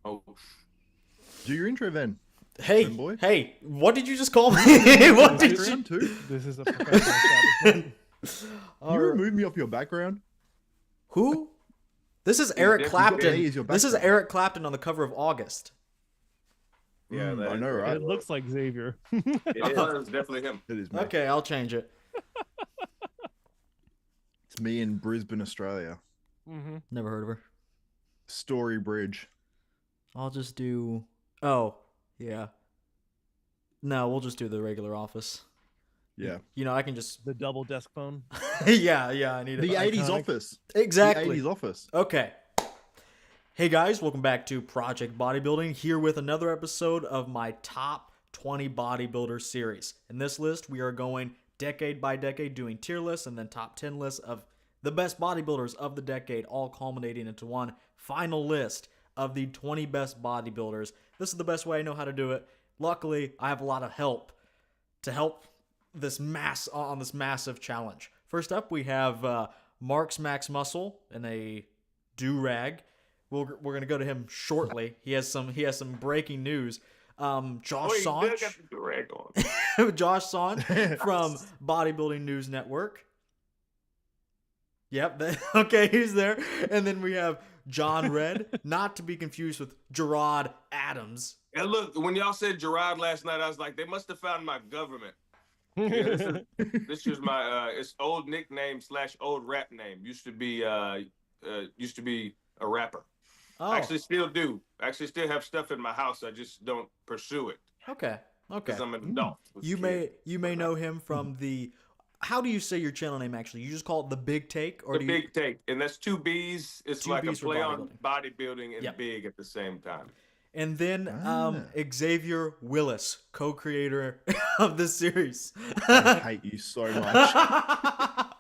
Oh, Do your intro then. Hey, boy. hey, what did you just call me? What did you? Background too? This is a professional establishment. You remove me off your background? Who? This is Eric definitely Clapton. me as your This is background. Eric Clapton on the cover of August. Yeah, I know, right? It looks like Xavier. I thought it was definitely him. It is me. Okay, I'll change it. It's me in Brisbane, Australia. Never heard of her. Story Bridge. I'll just do. Oh, yeah. No, we'll just do the regular office. Yeah. You know, I can just. The double desk phone. yeah, I need The it. 80s office. Exactly. The 80s office. Okay. Hey guys, welcome back to Project Bodybuilding, here with another episode of my top 20 bodybuilder series. In this list, we are going decade by decade, doing tier lists and then top 10 lists of the best bodybuilders of the decade, all culminating into one final list of the 20 best bodybuilders. This is the best way I know how to do it. Luckily, I have a lot of help to help this massive challenge. First up, we have Mark's Max Muscle in a do-rag. We're gonna go to him shortly. He has some breaking news. Josh Sanch, got the rag on. Josh Sanch from Bodybuilding News Network. Yep. Okay, he's there. And then we have John Red, not to be confused with Gerard Adams. And look, when y'all said Gerard last night, I was like, they must have found my government. Yeah, this is my it's old nickname / old rap name. Used to be a rapper. Oh, Actually, still do. Actually, still have stuff in my house. I just don't pursue it okay. because I'm an adult. You may know him from the. How do you say your channel name actually? You just call it The Big Take, or The do Big Take, and that's two B's. It's Two like Bs a for play on bodybuilding. bodybuilding and Yep. big at the same time. And then Xavier Willis, co-creator of this series. I hate you so much.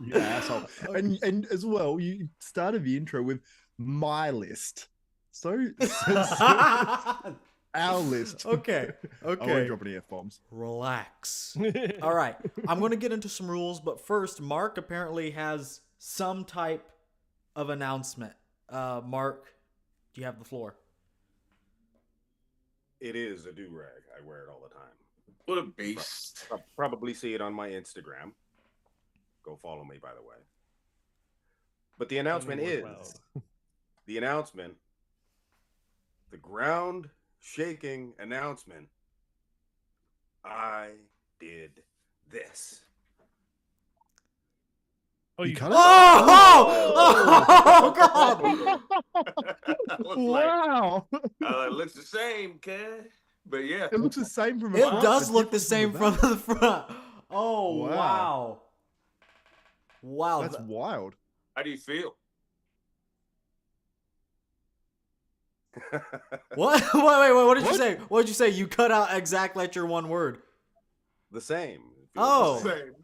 You asshole. And as well, you started the intro with my list. So our list. Okay. I won't drop any F-bombs. Relax. All right. I'm going to get into some rules, but first, Mark apparently has some type of announcement. Mark, you have the floor. It is a do-rag. I wear it all the time. What a beast! Probably see it on my Instagram. Go follow me, by the way. But the announcement is the ground-shaking announcement. I did this. Oh, you cut Oh, God. I was Wow. like, it looks the same, kid. But yeah, It looks the same from It afar, does but look the different same from from the front. Oh, Wow. wow. Wow. That's wild. how do you feel? What? Wait, what did you say? What did you say? You cut out exactly at your one word. The same. It feels Oh. the same.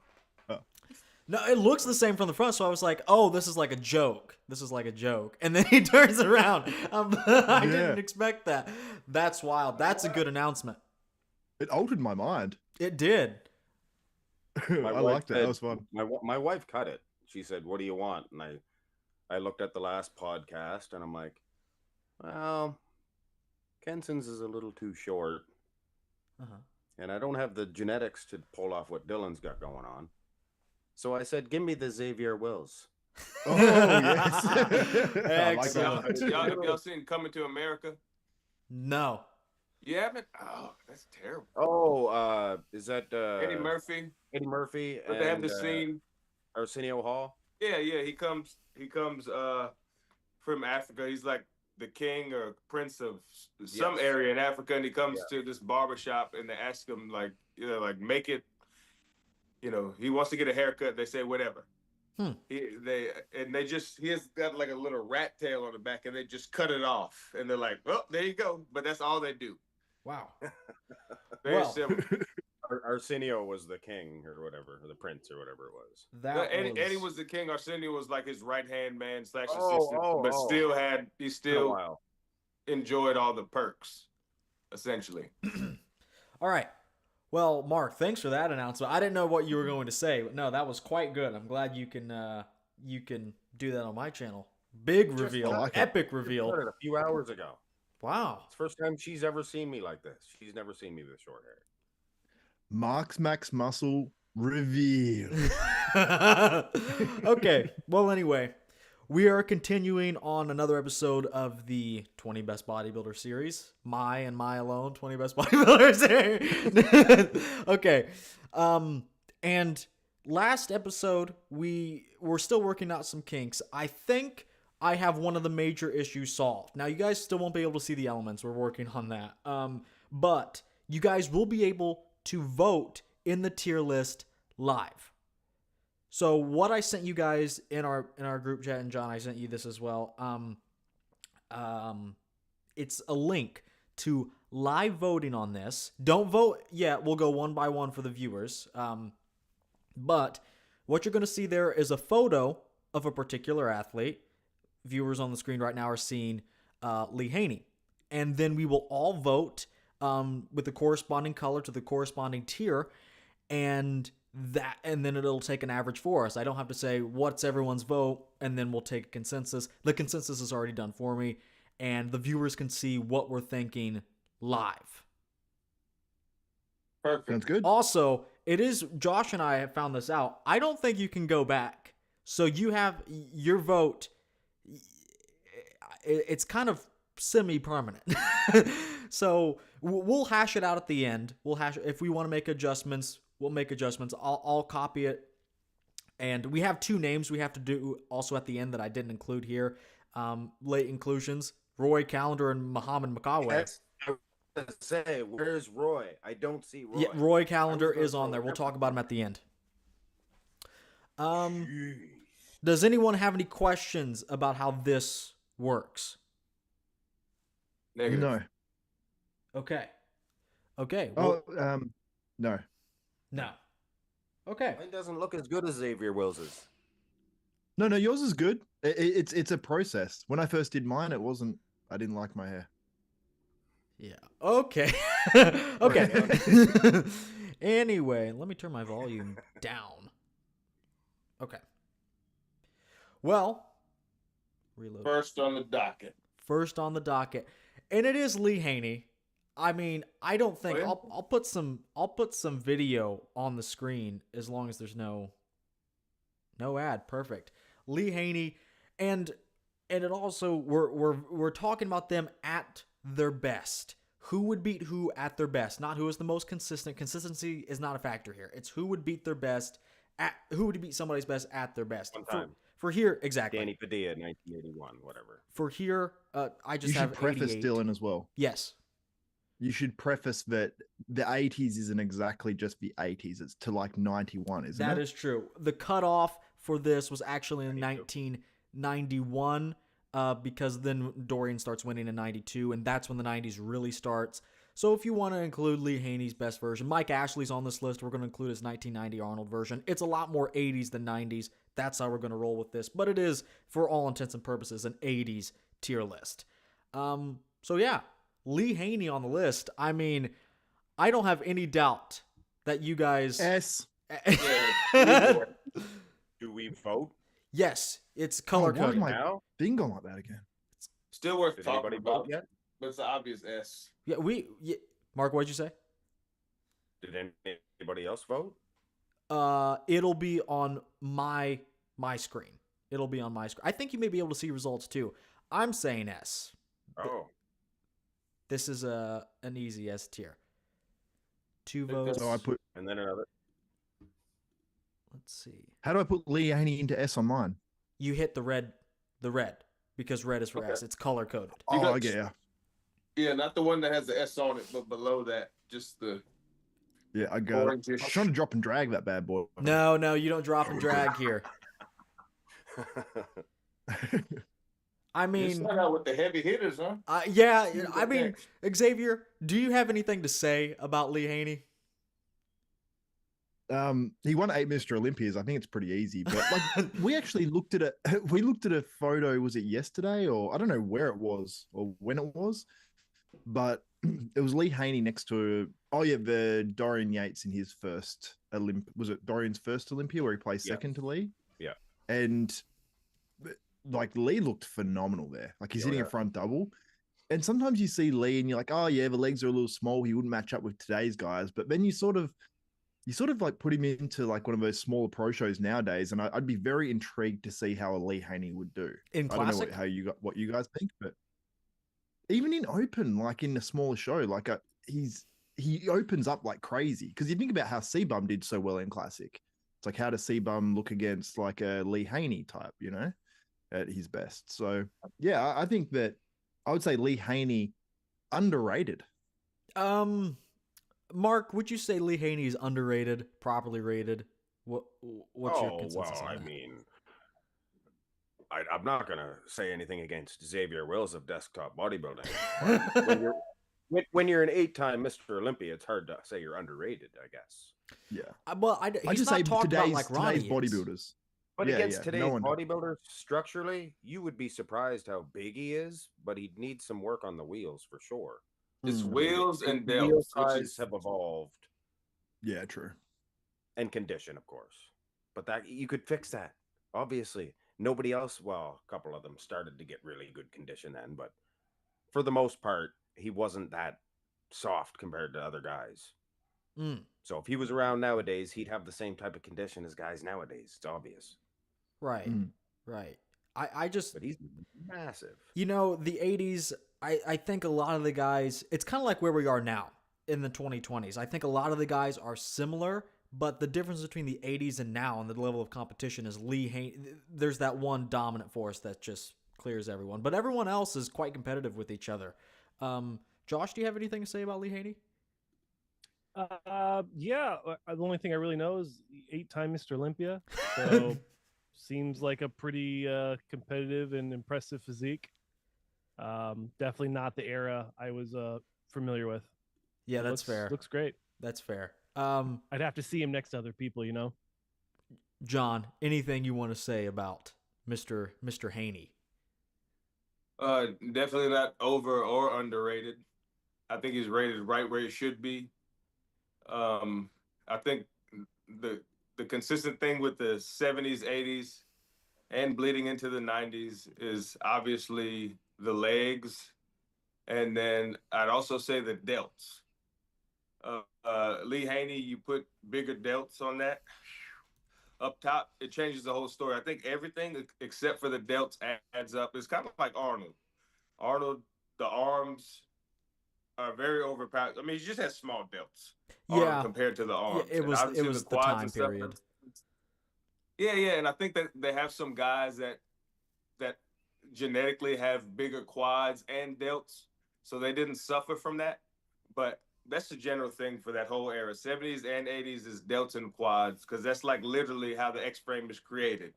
Same. No, it looks the same from the front, so I was like, oh, this is like a joke. This is like a joke. And then he turns around. I didn't expect that. That's wild. That's a good announcement. It altered my mind. It did. I My wife liked it. That said- was fun. My wife cut it. She said, "What do you want?" And I looked at the last podcast, and I'm like, well, Kenson's is a little too short, Uh-huh. and I don't have the genetics to pull off what Dylan's got going on. So I said, "Give me the Xavier Wills." Oh, yes. I like Excellent. that. Have y'all seen Coming to America? No. You haven't? Oh, that's terrible. Oh, is that Eddie Murphy. Eddie Murphy But and they have the scene. Arsenio Hall. Yeah, he comes from Africa. He's like the king or prince of some Yes. area in Africa, and he comes to this barbershop and they ask him like make it. He wants to get a haircut. They say whatever. He has got like a little rat tail on the back, and they just cut it off, and they're like, "Well, there you go." But that's all they do. Wow. Very Well, simple. Arsenio was the king or whatever, or the prince or whatever it was. Eddie was the king. Arsenio was like his right hand man / assistant, Oh, but oh. still Been a still while. enjoyed all the perks, essentially. All right. Well, Mark, thanks for that announcement. I didn't know what you were going to say, but no, that was quite good. I'm glad you can do that on my channel. Big reveal, like it. epic Started reveal. a few hours ago. Wow. It's the first time she's ever seen me like this. She's never seen me with short hair. Mark's Max Muscle reveal. Okay. Well, anyway, we are continuing on another episode of the 20 Best Bodybuilder series. My alone 20 Best Bodybuilder series. Okay. And last episode, we were still working out some kinks. I think I have one of the major issues solved. Now, you guys still won't be able to see the elements. We're working on that. But you guys will be able to vote in the tier list live. So what I sent you guys in our group chat, and John, I sent you this as well. It's a link to live voting on this. Don't vote yet. We'll go one by one for the viewers. But what you're going to see there is a photo of a particular athlete. Viewers on the screen right now are seeing Lee Haney. And then we will all vote with the corresponding color to the corresponding tier. And then it'll take an average for us. I don't have to say what's everyone's vote, and then we'll take a consensus. The consensus is already done for me, and the viewers can see what we're thinking live. Perfect. Sounds good. Also, it is, Josh and I have found this out. I don't think you can go back. So you have your vote. It's kind of semi-permanent. So we'll hash it out at the end. If we want to make adjustments, we'll make adjustments. I'll copy it. And we have 2 names we have to do also at the end that I didn't include here. Late inclusions, Roy Callender and Muhammad Makawe. Yes. I was gonna say, where's Roy? I don't see Roy. Yeah, Roy Callender is on there. We'll talk about him at the end. Does anyone have any questions about how this works? Negative. No. Okay. Well, No. no. Okay. Mine doesn't look as good as Xavier Wills's. No, yours is good. It's a process. When I first did mine, I didn't like my hair. Yeah. Okay. Okay. Anyway, let me turn my volume down. Okay. Well, reload. First on the docket. And it is Lee Haney. I mean, I don't think I'll put some video on the screen as long as there's no ad. Perfect. Lee Haney, and it also we're talking about them at their best. Who would beat who at their best? Not who is the most consistent. Consistency is not a factor here. It's who would beat their best who would beat somebody's best at their best. One time. For here, exactly. Danny Padilla, 1981, whatever. For here, I just You have should preface 88. Dylan as well. Yes. You should preface that the 80s isn't exactly just the 80s. It's to like 91, isn't it? That is true. The cutoff for this was actually in 1991 because then Dorian starts winning in 92, and that's when the 90s really starts. So if you want to include Lee Haney's best version, Mike Ashley's on this list. We're going to include his 1990 Arnold version. It's a lot more 80s than 90s. That's how we're going to roll with this. But it is, for all intents and purposes, an 80s tier list. So yeah, Lee Haney on the list. I mean, I don't have any doubt that you guys... S. Do we vote? Yes, it's color Why coded. is my now? thing gone like that again? Still worth Did talking anybody about, vote yet? but it's an obvious S. Yeah, Mark, what'd you say? Did anybody else vote? It'll be on my screen. It'll be on my screen. I think you may be able to see results too. I'm saying S. Oh. This is an easy S tier. 2 votes. So I put. And then another. Let's see. How do I put Lee Haney into S on mine? You hit the red, because red is for S. It's color coded. You Oh, got- I get ya. Yeah, not the one that has the S on it, but below that, just the Yeah, I got it. I was orangish. trying to drop and drag that bad boy. No, you don't drop and drag here. I You mean, start out with the heavy hitters, huh? yeah. You I go mean, next. Xavier, do you have anything to say about Lee Haney? He won 8 Mr. Olympias. I think it's pretty easy. But like, we actually looked at it. We looked at a photo. Was it yesterday or I don't know where it was or when it was, but it was Lee Haney next to the Dorian Yates in his first Was it Dorian's first Olympia where he placed second to Lee? Yeah. And like Lee looked phenomenal there. Like he's hitting a front double. And sometimes you see Lee and you're like, oh yeah, the legs are a little small. He wouldn't match up with today's guys. But then you sort of like put him into like one of those smaller pro shows nowadays, and I'd be very intrigued to see how a Lee Haney would do. In I don't know classic? what you guys think, but even in open, like in a smaller show, like he opens up like crazy. Because you think about how C-Bum did so well in classic. It's like, how does C-Bum look against like a Lee Haney type, you know, at his best? So yeah, I think that I would say Lee Haney underrated. Mark, would you say Lee Haney is underrated, properly rated? What's your consensus on that? I mean, I'm not gonna say anything against Xavier Wills of Desktop Bodybuilding. when you're an 8-time Mr. Olympia, it's hard to say you're underrated, I guess. Yeah. Well, he's just not talked about like Ronnie today's bodybuilders. But against today's bodybuilders, structurally, you would be surprised how big he is, but he'd need some work on the wheels for sure. His wheels and wheel belts, size have evolved. Yeah, true. And condition, of course. But that you could fix that, obviously. Nobody else, well, a couple of them started to get really good condition then, but for the most part, he wasn't that soft compared to other guys. So if he was around nowadays, he'd have the same type of condition as guys nowadays. It's obvious. Right. Right. But he's massive. You know, the 80s, I think a lot of the guys, it's kind of like where we are now in the 2020s. I think a lot of the guys are similar, but the difference between the 80s and now and the level of competition is Lee Haney. There's that one dominant force that just clears everyone. But everyone else is quite competitive with each other. Josh, do you have anything to say about Lee Haney? Yeah. The only thing I really know is 8-time Mr. Olympia. So seems like a pretty competitive and impressive physique. Definitely not the era I was familiar with. Yeah, that's fair. Looks great. That's fair. I'd have to see him next to other people, you know. John, anything you want to say about Mr. Haney? Definitely not over or underrated. I think he's rated right where he should be. I think the consistent thing with the 70s, 80s, and bleeding into the 90s is obviously the legs. And then I'd also say the delts. Lee Haney, you put bigger delts on that up top, it changes the whole story. I think everything except for the delts adds up. It's kind of like Arnold. Arnold, the arms are very overpowered. I mean, he just has small delts. Yeah, compared to the arms. Yeah, it was the time period. Yeah, and I think that they have some guys that genetically have bigger quads and delts, so they didn't suffer from that. But that's the general thing for that whole era. 70s and 80s is delts and quads, because that's like literally how the X-frame is created,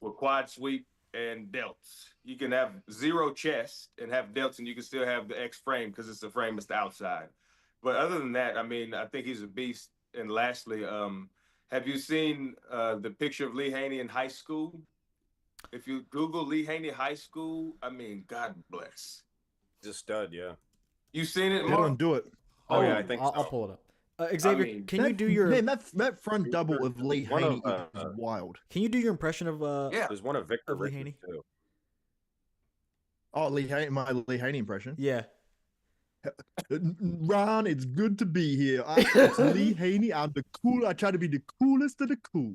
with quad sweep and delts. You can have zero chest and have delts, and you can still have the X-frame because it's the frame, it's the outside. But other than that, I mean, I think he's a beast. And lastly, have you seen the picture of Lee Haney in high school? If you Google Lee Haney high school, I mean, God bless. He's a stud, yeah. You seen it, Mark? Don't do it. Oh yeah, I think I'll pull it up. Xavier, can you do your... Man, that front double of Lee Haney is wild. Can you do your impression of... There's one of Victor Lee Haney too. Oh, Lee Haney, my Lee Haney impression? Yeah. Ron, it's good to be here. It's Lee Haney. I'm the cool. I try to be the coolest of the cool.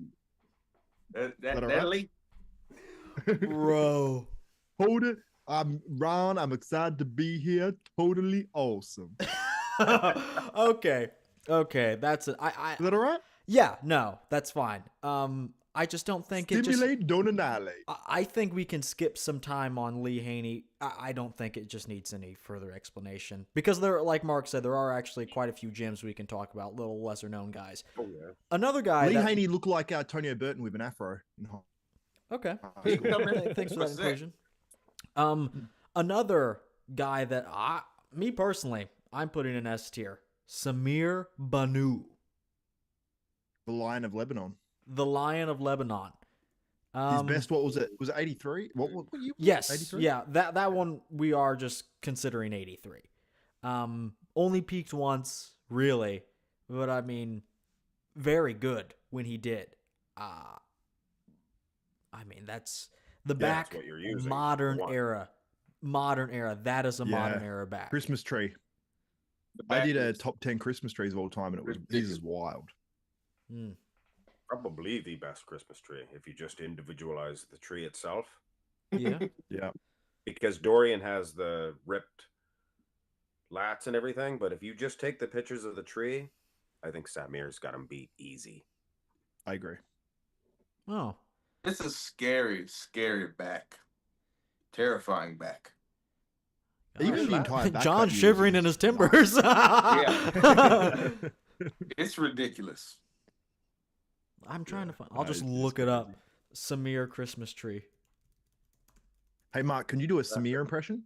That Lee? Bro. Hold it. I'm Ron. I'm excited to be here. Totally awesome. Okay. That's it. Is that all right? Yeah. No, that's fine. I just don't think Stimulate, don't annihilate. I think we can skip some time on Lee Haney. I don't think it just needs any further explanation, because there, like Mark said, there are actually quite a few gyms we can talk about, little lesser known guys. Oh yeah. Another guy. Lee Haney looked like Antonio Burton with an afro. Okay. Thanks for that inclusion. Another guy that me personally, I'm putting in S tier. Samir Bannout. The Lion of Lebanon. The Lion of Lebanon. His best, what was it? Was it 83? What year? Yes. 83? Yeah, that one we are just considering 83. Only peaked once, really. But I mean, very good when he did. I mean, that's the back modern era. modern era. That is a modern era back. Christmas tree. I did a top 10 Christmas trees of all time, and this is wild. Probably the best Christmas tree if you just individualize the tree itself. Yeah. Yeah. Because Dorian has the ripped lats and everything, but if you just take the pictures of the tree, I think Samir's got him beat easy. I agree. Oh. It's a scary, scary back. Terrifying back. Even the entire back John's cut shivering in his timbers. Yeah. It's ridiculous. I'm trying to find. I'll just look it up. Samir Christmas tree. Hey, Mark, can you do a Samir impression?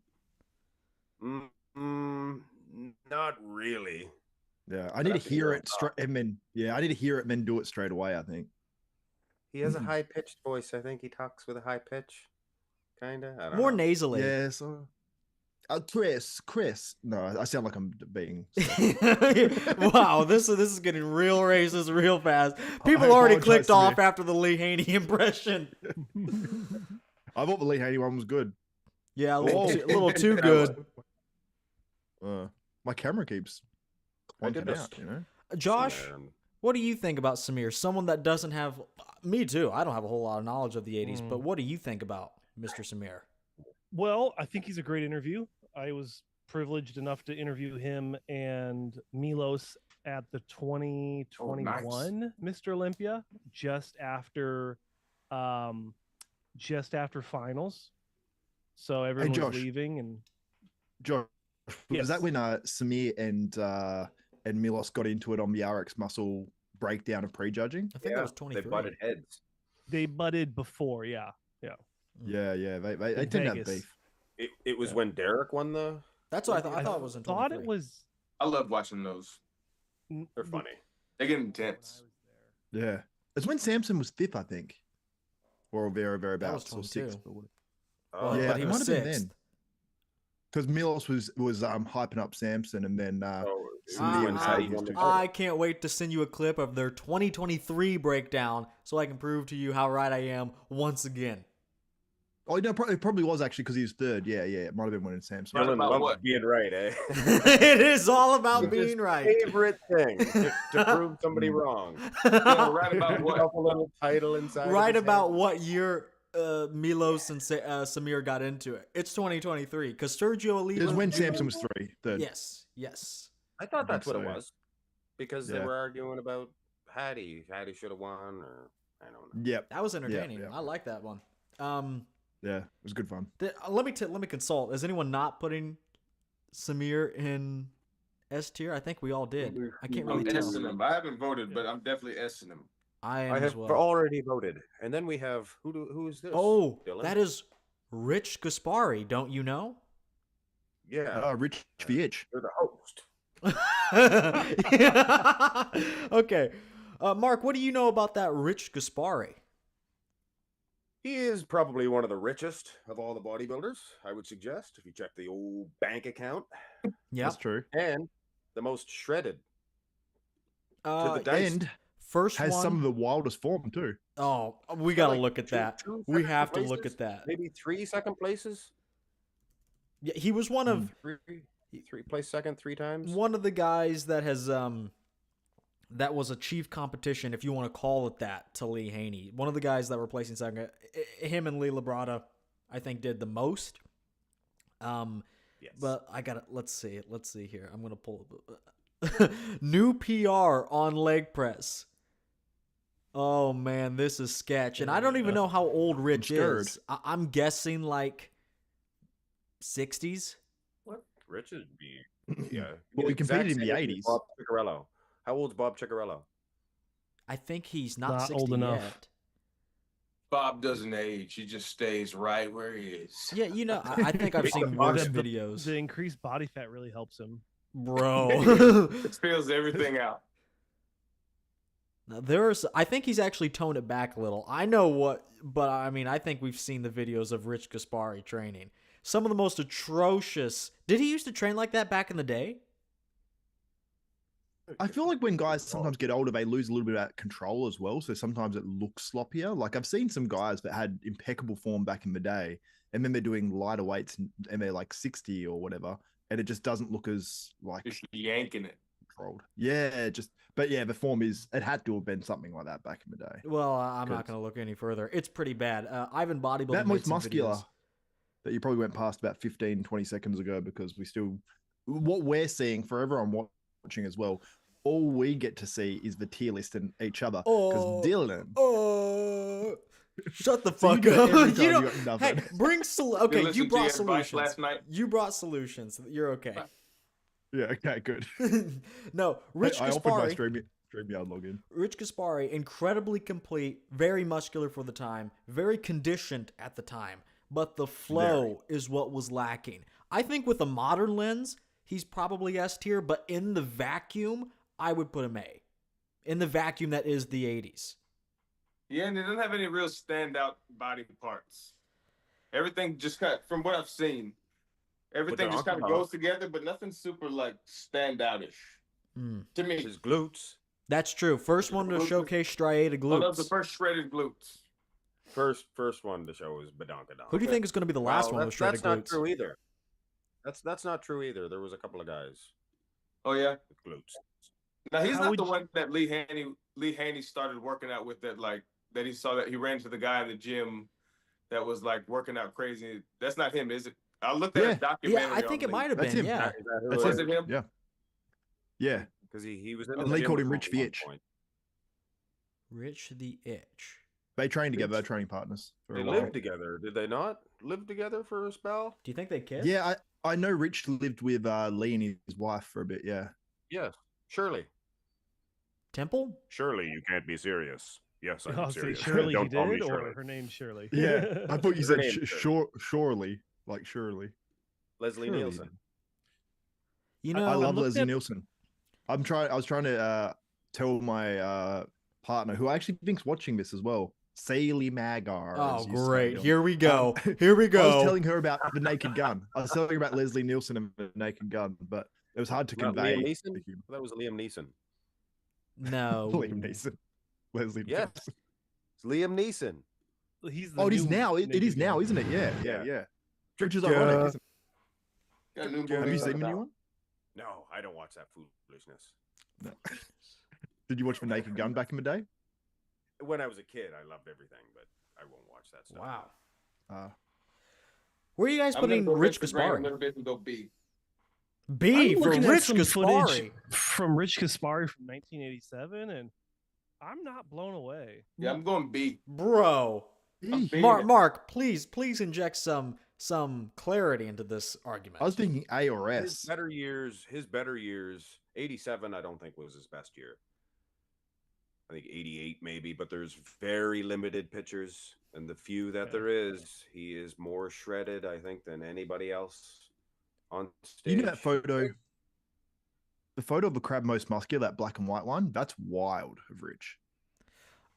Not really. Yeah, I need to hear it straight, and then I need to hear it and then do it straight away. I think he has a high pitched voice. I think he talks with a high pitch, kind of. I don't More know. nasally. Yeah, so Chris. No, I sound like I'm being. Wow, this is getting real racist real fast. People already clicked off after the Lee Haney impression. I thought the Lee Haney one was good. Yeah, a little too good. My camera keeps pointing out, you know. Josh, what do you think about Samir? Someone that doesn't have, me too. I don't have a whole lot of knowledge of the 80s, but what do you think about Mr. Samir? Well, I think he's a great interview. I was privileged enough to interview him and Milos at the 2021 Mr. Olympia just after finals. So everyone was leaving, and Josh, was that when Samir and Milos got into it on the RX Muscle breakdown of prejudging? I think that was 23. They butted heads. They butted before, yeah. Yeah. They didn't have beef. It was when Derek won the. That's what I thought. I thought it was in 23. Thought it was. I love watching those. They're funny. They get intense. Yeah, it's when Samson was fifth, I think, or very That was about or sixth. Well, Yeah, but he it was might have been sixth. then. Because Milos was hyping up Samson, and then I can't wait to send you a clip of their 2023 breakdown so I can prove to you how right I am once again. Oh no, it probably was actually because he was third. Yeah, it might have been when Samson. Right about what? Being right, eh? It is all about being right. Favorite thing to prove somebody wrong. Right about what? A little title inside. Right about what year Milos and Samir got into it. It's 2023 because Sergio Oliva. It was when Samson was third. Yes. I thought that's what it so, was because they were arguing about Hattie. Hattie should have won, or I don't know. Yep. That was entertaining. Yeah. I like that one. Yeah, it was good fun. Let me consult. Is anyone not putting Samir in S tier? I think we all did. I can't really tell. I'm him. I haven't voted, but I'm definitely S-ing him. I have already voted, and then we have who is this? Oh, Dylan? that is Rich Gaspari. Don't you know? Yeah, Rich VH. You're the host. Okay, Mark, what do you know about that Rich Gaspari? He is probably one of the richest of all the bodybuilders, I would suggest, if you check the old bank account. Yeah, that's true. And the most shredded. To the dice. And first has one, some of the wildest form too. Oh, we gotta look at that. We have to look at that. Maybe 3 second places. Yeah, he was one of three place second 3 times. One of the guys that has that was a chief competition, if you want to call it that, to Lee Haney. One of the guys that were placing second, him and Lee Labrada, I think, did the most. Yes. But I got it. Let's see here. I'm gonna pull new PR on leg press. Oh man, this is sketch, and I don't even know how old Rich is. I'm guessing like 60s. What? Rich would be. Yeah. Well, we competed in the 80s. Bob Ciccarello. How old's Bob Ciccarello? I think he's not 60 old enough. yet. Bob doesn't age. He just stays right where he is. Yeah, you know, I think I've seen worse videos. The increased body fat really helps him. Bro. It spills everything out. Now, I think he's actually toned it back a little. I know what, but I mean, I think we've seen the videos of Rich Gaspari training. Some of the most atrocious. Did he used to train like that back in the day? I feel like when guys sometimes get older, they lose a little bit of that control as well. So sometimes it looks sloppier. Like I've seen some guys that had impeccable form back in the day, and then they're doing lighter weights and they're like 60 or whatever, and it just doesn't look as like Just yanking it. controlled. Yeah, but yeah, the form it had to have been something like that back in the day. Well, I'm not going to look any further. It's pretty bad. Ivan Bodybuilding That made most some muscular videos. that you probably went past about 15, 20 seconds ago, because what we're seeing for everyone watching as well, all we get to see is the tier list and each other. Because Dylan. Shut the So you fuck do it up. every You time don't, you got nothing. hey, okay, you listened to your brought advice solutions. last night? You brought solutions. You're okay. Yeah, okay, good. No, Rich I offered my Gaspari. StreamYard login. Rich Gaspari, incredibly complete, very muscular for the time, very conditioned at the time, but the flow is what was lacking. I think with a modern lens, he's probably S tier, but in the vacuum, I would put him A. In the vacuum that is the 80s. Yeah, and he doesn't have any real standout body parts. Everything just from what I've seen, everything just kind of goes together, but nothing super like standoutish to me. His glutes. That's true. First one to showcase striated glutes. Oh, that was the first shredded glutes. First one to show is Badonkadonk. Who do you think is going to be the last one with shredded glutes? That's not true either. That's not true either. There was a couple of guys Oh yeah, with glutes. now he's not the one that Lee Haney started working out with. That he saw that he ran to the guy in the gym that was like working out crazy. That's not him, is it? I looked at a documentary. Yeah, I think it might have been. That's him. Yeah, Was it him? Yeah. Because he was in And Lee called him Rich the Itch. Rich the Itch. They trained together. They're training partners. They lived together. Did they not live together for a spell? Do you think they kissed? Yeah, I know Rich lived with Lee and his wife for a bit, yeah. Yes, surely. Temple? Surely you can't be serious. Yes, I'm serious. Shirley Don't he call me did, or Shirley. her name's Shirley? Yeah, I thought you Her said name's surely, like Shirley. Leslie Surely. Nielsen. You know, I love looked Leslie at- Nielsen. I was trying to tell my partner, who I actually think's watching this as well, Saley Magar. oh, great. Here we go. Here we I go. was telling her about the Naked Gun. I was telling her about Leslie Nielsen and the Naked Gun, but it was hard to Not convey. Liam Neeson? the humor. That was Liam Neeson. No. Liam Neeson. Leslie Yes. Nielsen. It's Liam Neeson. He's the Oh, it is new now. It Naked is now, Gun. isn't it? Yeah. Yeah. Which is ironic, isn't Got a new it? Have movie you seen coming the new out. one? No, I don't watch that foolishness. No. Did you watch the Naked Gun back in the day? When I was a kid, I loved everything, but I won't watch that stuff. Wow. Where are you guys I'm gonna putting go Rich Instagram a Gaspari? little bit and go B. B I'm for looking at Rich some Gaspari. footage from Rich Gaspari from 1987, and I'm not blown away. Yeah, I'm going B. Bro. I'm B. Mark, please inject some clarity into this argument. I was thinking A or His S. better years, 87, I don't think was his best year. I think 88 maybe, but there's very limited pictures, and the few that there is, he is more shredded, I think, than anybody else on stage. You know that photo? The photo of the crab most muscular, that black and white one, that's wild of Rich.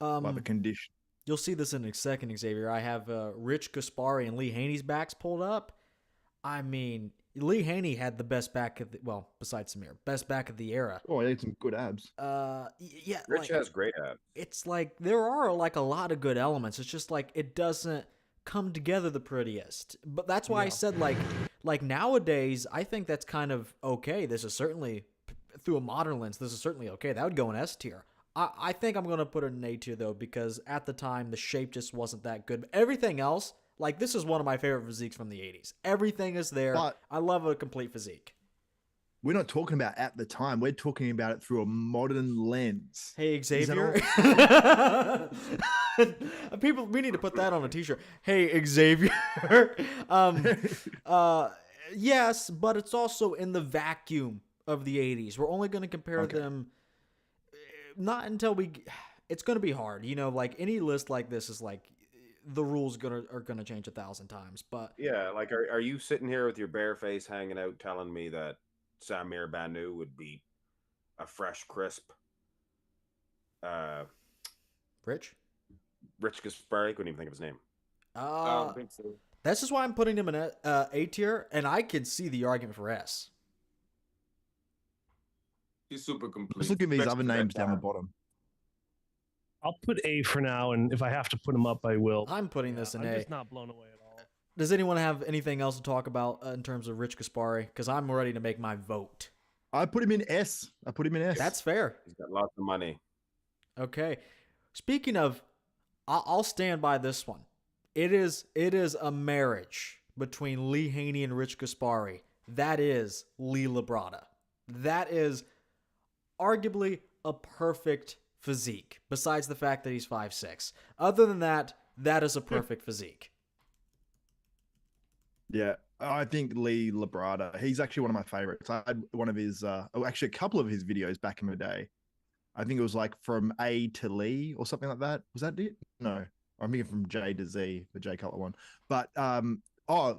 Like the condition. You'll see this in a second, Xavier. I have Rich Gaspari and Lee Haney's backs pulled up. I mean, Lee Haney had the best back of besides Samir, best back of the era. Oh, he had some good abs. Yeah, Rich has great abs. It's like there are like a lot of good elements. It's just like it doesn't come together the prettiest. But that's why I said like nowadays, I think that's kind of okay. This is certainly through a modern lens. This is certainly okay. That would go in S tier. I think I'm going to put it in A tier, though, because at the time, the shape just wasn't that good. But everything else, like, this is one of my favorite physiques from the 80s. Everything is there. But I love a complete physique. we're not talking about at the time. We're talking about it through a modern lens. Hey, Xavier. People, we need to put that on a t-shirt. Hey, Xavier. Yes, but it's also in the vacuum of the 80s. We're only going to compare them not until it's going to be hard. You know, like any list like this is like the rules are going to change 1,000 times. But Yeah, like are you sitting here with your bare face hanging out telling me that Samir Bannout would be a fresh, crisp Rich Gaspari? Couldn't even think of his name. I don't think so. That's just why I'm putting him in A tier, and I can see the argument for S. He's super complete. Let's look at these Best other of that names down the time. bottom. I'll put A for now, and if I have to put him up, I will. I'm putting this in I'm A. just not blown away at all. Does anyone have anything else to talk about in terms of Rich Gaspari? Because I'm ready to make my vote. I put him in S. That's fair. He's got lots of money. Okay. Speaking of, I'll stand by this one. It is a marriage between Lee Haney and Rich Gaspari. That is Lee Labrada. That is arguably a perfect physique, besides the fact that he's 5'6". Other than that, that is a perfect physique. Yeah, I think Lee Labrada, he's actually one of my favorites. I had one of his, actually a couple of his videos back in the day. I think it was like from A to Lee or something like that. Was that it? No, I'm thinking from J to Z, the J Cutler one. But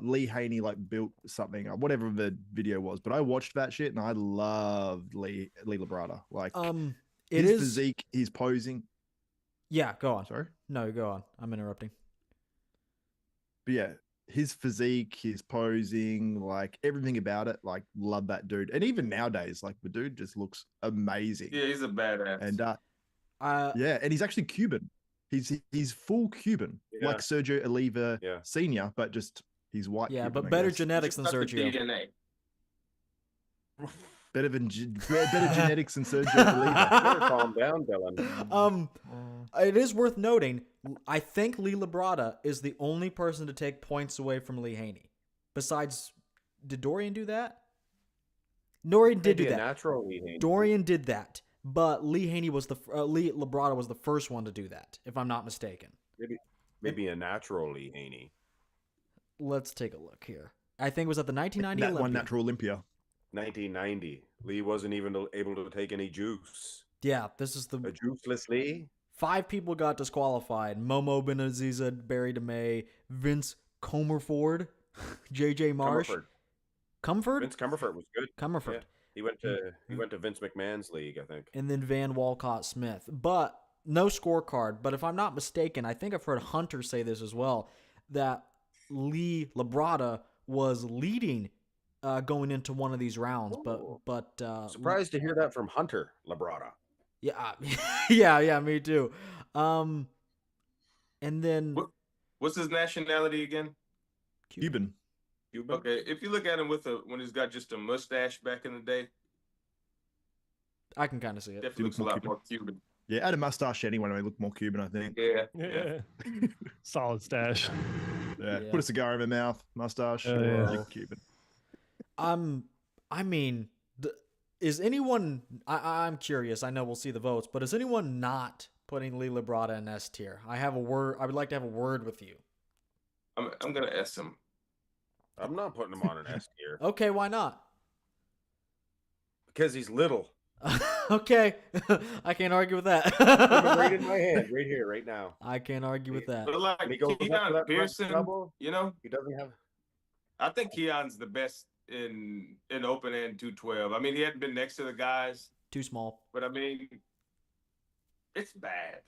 Lee Haney like built something, whatever the video was. But I watched that shit and I loved Lee Labrada. Like his physique, his posing. Yeah, go on. Sorry? No, go on. I'm interrupting. But yeah, his physique, his posing, like everything about it, like love that dude. And even nowadays, like the dude just looks amazing. Yeah, he's a badass. And yeah, and he's actually Cuban. He's full Cuban, like Sergio Oliva Senior, but just he's white. Yeah, Cuban, but better genetics than Sergio. Better genetics than Sergio Oliva. Calm down, Dylan. It is worth noting, I think Lee Labrada is the only person to take points away from Lee Haney. Besides, did Dorian do that? Dorian did do that. Natural Lee Haney. Dorian did that, but Lee Haney was Lee Labrada was the first one to do that, if I'm not mistaken. Maybe a natural Lee Haney. Let's take a look here. I think it was at the 1990 That Olympia. one natural Olympia. 1990. Lee wasn't even able to take any juice. Yeah, this is A juiceless Lee? 5 people got disqualified. Momo Benaziza, Barry DeMay, Vince Comerford, JJ Marsh. Comfort? Vince Comerford was good. Comerford. Yeah. He went to Vince McMahon's league, I think. And then Van Walcott Smith. But no scorecard. But if I'm not mistaken, I think I've heard Hunter say this as well, that Lee Labrada was leading going into one of these rounds. But surprised to hear that from Hunter Labrada. Yeah, yeah, me too. And then what's his nationality again? Cuban. Okay, if you look at him when he's got just a mustache back in the day, I can kind of see it. Definitely looks a lot more Cuban. Yeah, add a mustache anyway, he looked more Cuban, I think. Yeah. Solid stash. Yeah. Put a cigar in my mouth, mustache, Cuban. I mean, is anyone? I'm curious. I know we'll see the votes, but is anyone not putting Lee Labrada in S tier? I would like to have a word with you. I'm gonna S him. I'm not putting him on an S tier. Okay, why not? Because he's little. Okay, I can't argue with that. Right in my hand, right here, right now. I can't argue with that. But like Keon Pearson, he doesn't have. I think Keon's the best in open and 212. I mean, he hadn't been next to the guys. Too small. But I mean, it's bad.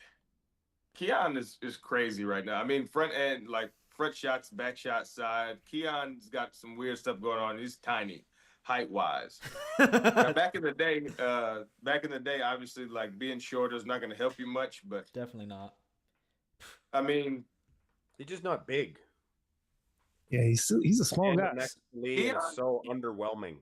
Keon is crazy right now. I mean, front end, like front shots, back shots, side. Keon's got some weird stuff going on. He's tiny, height wise. Back in the day, obviously, like being shorter is not going to help you much. But definitely not. I mean, he's just not big. Yeah, he's a small guy. Lee is so underwhelming.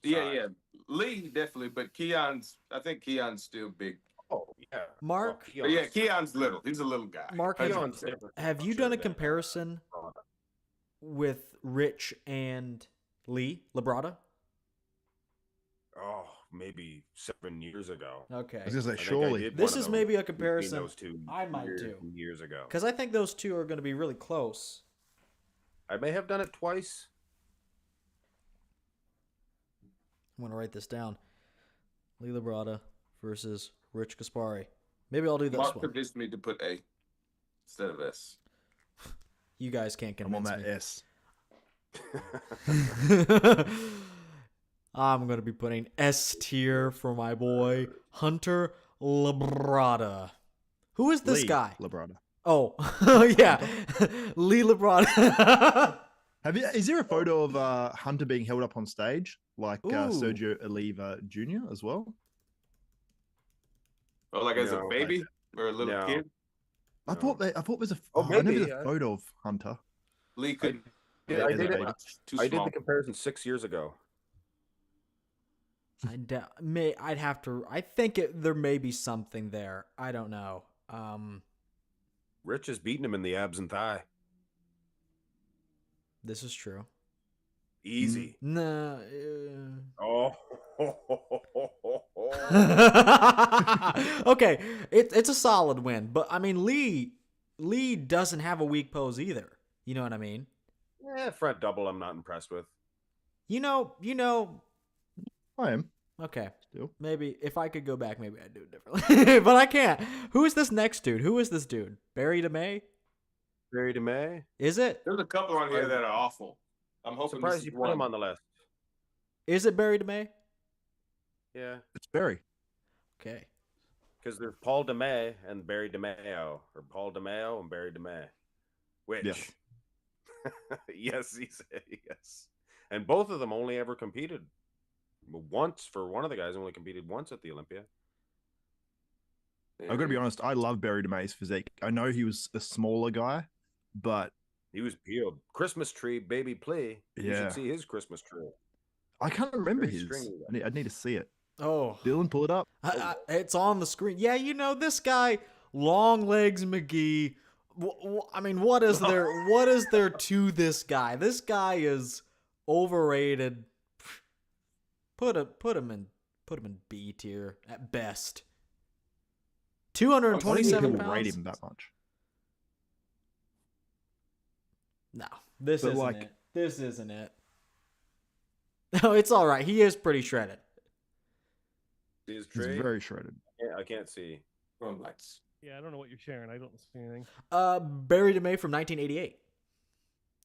Yeah. Lee definitely, but I think Keon's still big. Oh yeah, Mark. Keon's little. He's a little guy. Mark, have you done a comparison with Rich and Lee Labrada? Oh, maybe 7 years ago. Okay. I was gonna say, surely this is maybe a comparison those two I might do years ago, because I think those two are going to be really close. I may have done it twice. I'm going to write this down. Lee Labrada versus Rich Gaspari. Maybe I'll do this Mark one. convinced me to put A instead of S. You guys can't convince I'm on that me. S. I'm going to be putting S tier for my boy, Hunter Labrada. Who is this guy? Labrada. Oh, yeah. Lee Labrada. Is there a photo of Hunter being held up on stage like Sergio Oliva Jr. as well? Oh, like as a baby or a little kid? I thought there's a. Oh, maybe there's a photo of Hunter. Lee couldn't. I did it. Too I did small. the comparison 6 years ago. I'd have to. I think there may be something there. I don't know. Rich has beaten him in the abs and thigh. This is true. Easy. Nah. Oh. Okay, it's a solid win, but I mean Lee doesn't have a weak pose either. You know what I mean? Front double I'm not impressed with. You know. I am. Okay. Still. Maybe if I could go back, maybe I'd do it differently. But I can't. Who is this next dude? Who is this dude? Barry DeMay? Barry DeMay? Is it? There's a couple on here that are awful. I'm I'm hoping surprised you put him on the list. Is it Barry DeMay? Yeah. It's Barry. Okay. Because there's Paul DeMay and Barry DeMayo. Or Paul DeMayo and Barry DeMay. Which? Yes. Yes, he said yes. And both of them only ever competed once. For one of the guys, only competed once at the Olympia. I've got to be honest. I love Barry DeMay's physique. I know he was a smaller guy, but He was peeled. Christmas tree, baby, play. You Yeah. should see his Christmas tree. I can't remember Very his. stringy, I'd need to see it. Oh. Dylan, pull it up. It's on the screen. Yeah, this guy, Long Legs McGee. I mean, what is there? What is there to this guy? This guy is overrated. Put him in B tier at best. 227 People rate pounds. him that much. No, this But, isn't like- it. This isn't it. No, it's all right. He is pretty shredded. See his He's tree? very shredded. I can't see. lights. Yeah, I don't know what you're sharing. I don't see anything. Barry DeMay from 1988.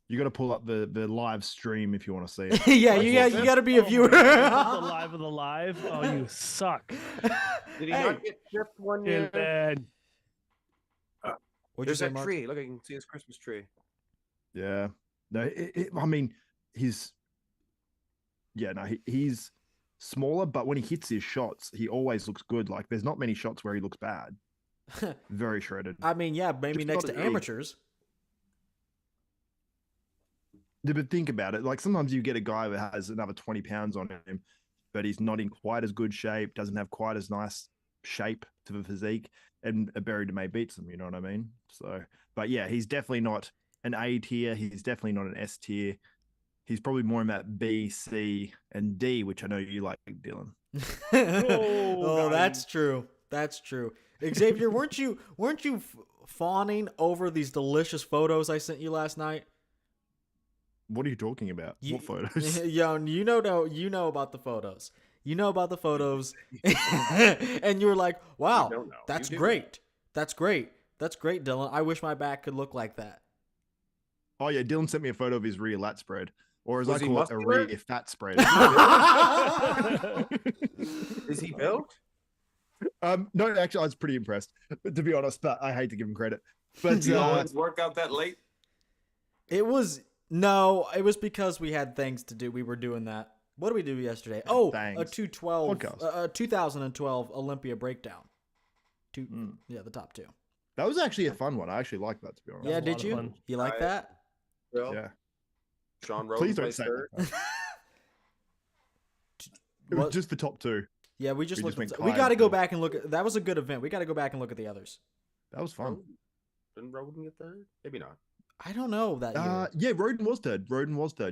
You got to pull up the live stream if you want to see it. Yeah, you got to be a Oh my viewer. God, the live of the live. Oh, you suck. Did he Hey. not get chipped one year? Man. What'd you There's say, that Mark? tree. Look, I can see his Christmas tree. Yeah. No, I mean, he's smaller, but when he hits his shots, he always looks good. Like, there's not many shots where he looks bad. Very shredded. I mean, yeah, maybe Just next not to really- amateurs. Yeah, but think about it. Like, sometimes you get a guy that has another 20 pounds on him, but he's not in quite as good shape, doesn't have quite as nice shape to the physique, and a Barry DeMay beats him, you know what I mean? So, but yeah, he's definitely not an A tier. He's definitely not an S tier. He's probably more in that B, C, and D, which I know you like, Dylan. Oh, God. that's true. That's true. Xavier, weren't you fawning over these delicious photos I sent you last night? What are you talking about? What photos? Yo, you know about the photos. You know about the photos, and you were like, "Wow, don't know. that's You do. great. That's great. That's great, Dylan. I wish my back could look like that." Oh yeah, Dylan sent me a photo of his rear lat spread, or as Was I he call it, a muscular? rear fat spread. Is he built? No, actually, I was pretty impressed. But to be honest, but I hate to give him credit. But Do you always work out that late? It was because we had things to do. We were doing that. What did we do yesterday? Oh, a Thanks. 2012 Olympia breakdown. Yeah, the top two. that was actually a fun one. I actually liked that, to be honest. Yeah, was a did lot of you? fun. You like I- that? Bill? Yeah. Sean Rowe Please don't plays say third. that. It was What? just the top two. Yeah, we just We looked. just At, went we got to go Clyde. back and look at. That was a good event. We got to go back and look at the others. That was fun. Didn't Roden get third? Maybe not. I don't know that year. Yeah, Roden was third.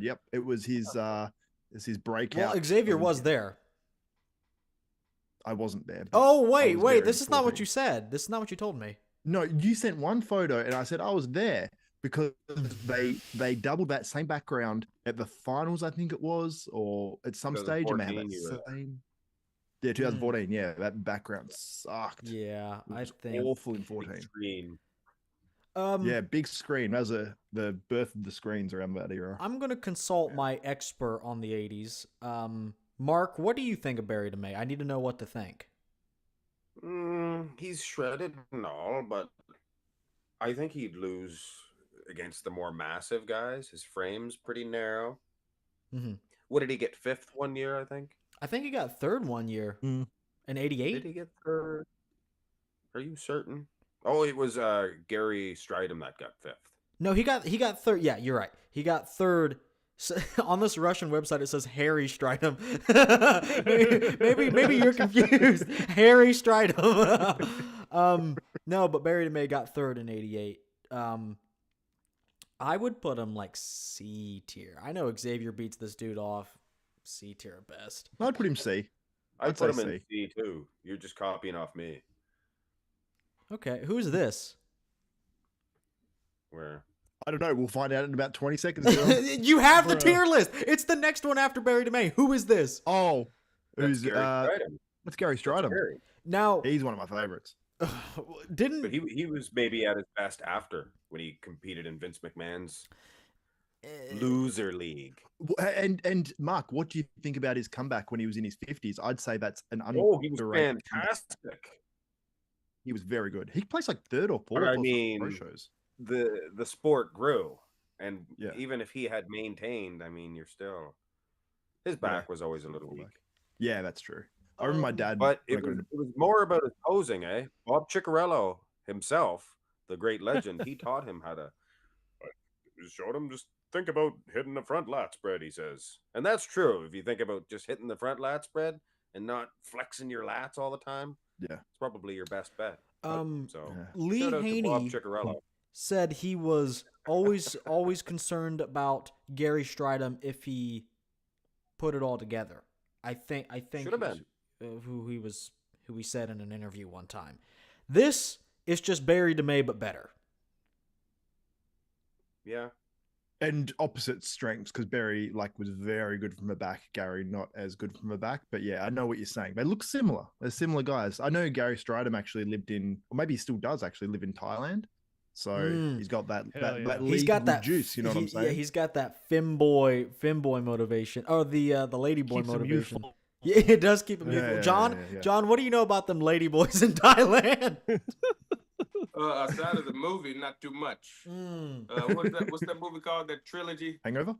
Yep, it was his breakout. Well, Xavier was Olympia. there. I wasn't there. but Oh I wait, was wait. there This in is not what 14. you said. This is not what you told me. No, you sent one photo, and I said I was there because they doubled that same background at the finals, I think it was, or at some stage, and they had 2014 you were that same. Yeah, 2014. Yeah, that background sucked. Yeah, It I was think. awful in Big 14. screen. Yeah, big screen. That was the birth of the screens around that era. I'm gonna consult my expert on the 80s. Mark, what do you think of Barry DeMay? I need to know what to think. He's shredded and all, but I think he'd lose against the more massive guys. His frame's pretty narrow. Mm-hmm. What did he get? Fifth one year, I think. I think he got third one year Mm. in Did '88. he get third? Are you certain? Oh, it was Gary Strydom that got fifth. No, he got third. Yeah, you're right. He got third. So, on this Russian website, it says Harry Strydom. maybe you're confused. Harry Strydom. No, but Barry DeMay got third in 88. I would put him like C tier. I know Xavier beats this dude off. C tier at best. I'd put him C. I'd put him say in C too. You're just copying off me. Okay, who's this? Where? I don't know. We'll find out in about 20 seconds. Dylan. You have the tier list. It's the next one after Barry DeMay. Who is this? Oh, who's Gary Strydom. That's Gary Strydom. Gary. Now, He's one of my favorites. didn't But he was maybe at his best after when he competed in Vince McMahon's loser league. And Mark, what do you think about his comeback when he was in his 50s? I'd say that's an Oh, he was underrated fantastic. He was very good. He placed like third or fourth. I on mean, pro shows. The sport grew, and Yeah. even if he had maintained, I mean, you're still his back was always a little weak. Yeah, that's true. I remember my dad. But when I it got was, into- it was more about his posing, eh? Bob Ciccarello himself, the great legend, he taught him how to. Just showed him, just think about hitting the front lat spread, he says. And that's true. If you think about just hitting the front lat spread and not flexing your lats all the time, Yeah. it's probably your best bet. So Yeah. Lee shout out to Bob Haney Ciccarello. said he was always concerned about Gary Strydom if he put it all together. I think Should have been. who he said in an interview one time. This is just Barry DeMay but better. Yeah. And opposite strengths, because Barry was very good from the back. Gary not as good from the back. But yeah, I know what you're saying. They look similar. They're similar guys. I know Gary Strydom actually lived in, or maybe he still does actually live in Thailand. So he's got that Hell yeah. that He's got that juice. You know what I'm saying? Yeah, he's got that femboy motivation. Oh, the ladyboy Keeps him motivation. youthful. Yeah, it does keep him youthful. yeah, John, yeah. John, what do you know about them ladyboys in Thailand? Outside of the movie, not too much. What's that movie called? That trilogy? Hangover.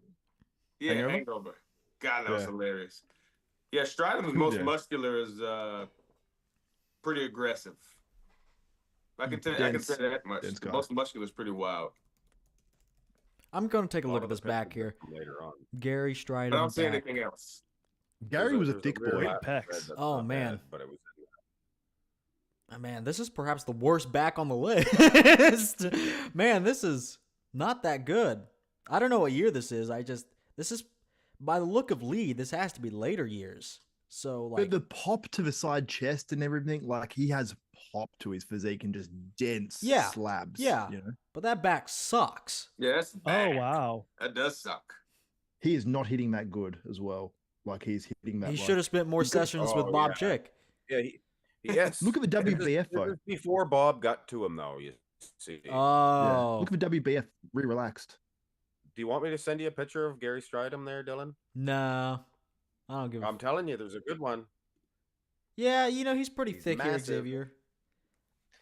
Yeah, Hangover? Hangover. God, that was Yeah. hilarious. Yeah, Strydom is most Yeah. muscular, is pretty aggressive. I can say that much. Dense guy. Most muscular is pretty wild. I'm going to take a lot look of at this the back pictures here. later on. Gary But I Strydom. don't see back. anything else. Gary was a There's thick rear boy. lat Pecs. spread that's Oh, not man. bad, but it was Man, this is perhaps the worst back on the list. Man, this is not that good. I don't know what year this is. This is, by the look of Lee, this has to be later years. So, But like, the pop to the side chest and everything, he has pop to his physique and just dense Yeah. slabs. Yeah. You know? but that back sucks. Yeah, that's Oh bad. wow. That does suck. He is not hitting that good as well. He's hitting that. He should have spent more sessions with Oh, Bob yeah. Chick. yeah. Yes. Look at the This is- WBF this though. is before Bob got to him, though. You see. Yeah. Oh, Look at the WBF re-relaxed. Do you want me to send you a picture of Gary Strydom there, Dylan? no. I don't give a I'm telling you, there's a good one. Yeah, he's pretty He's thick here, massive. Xavier.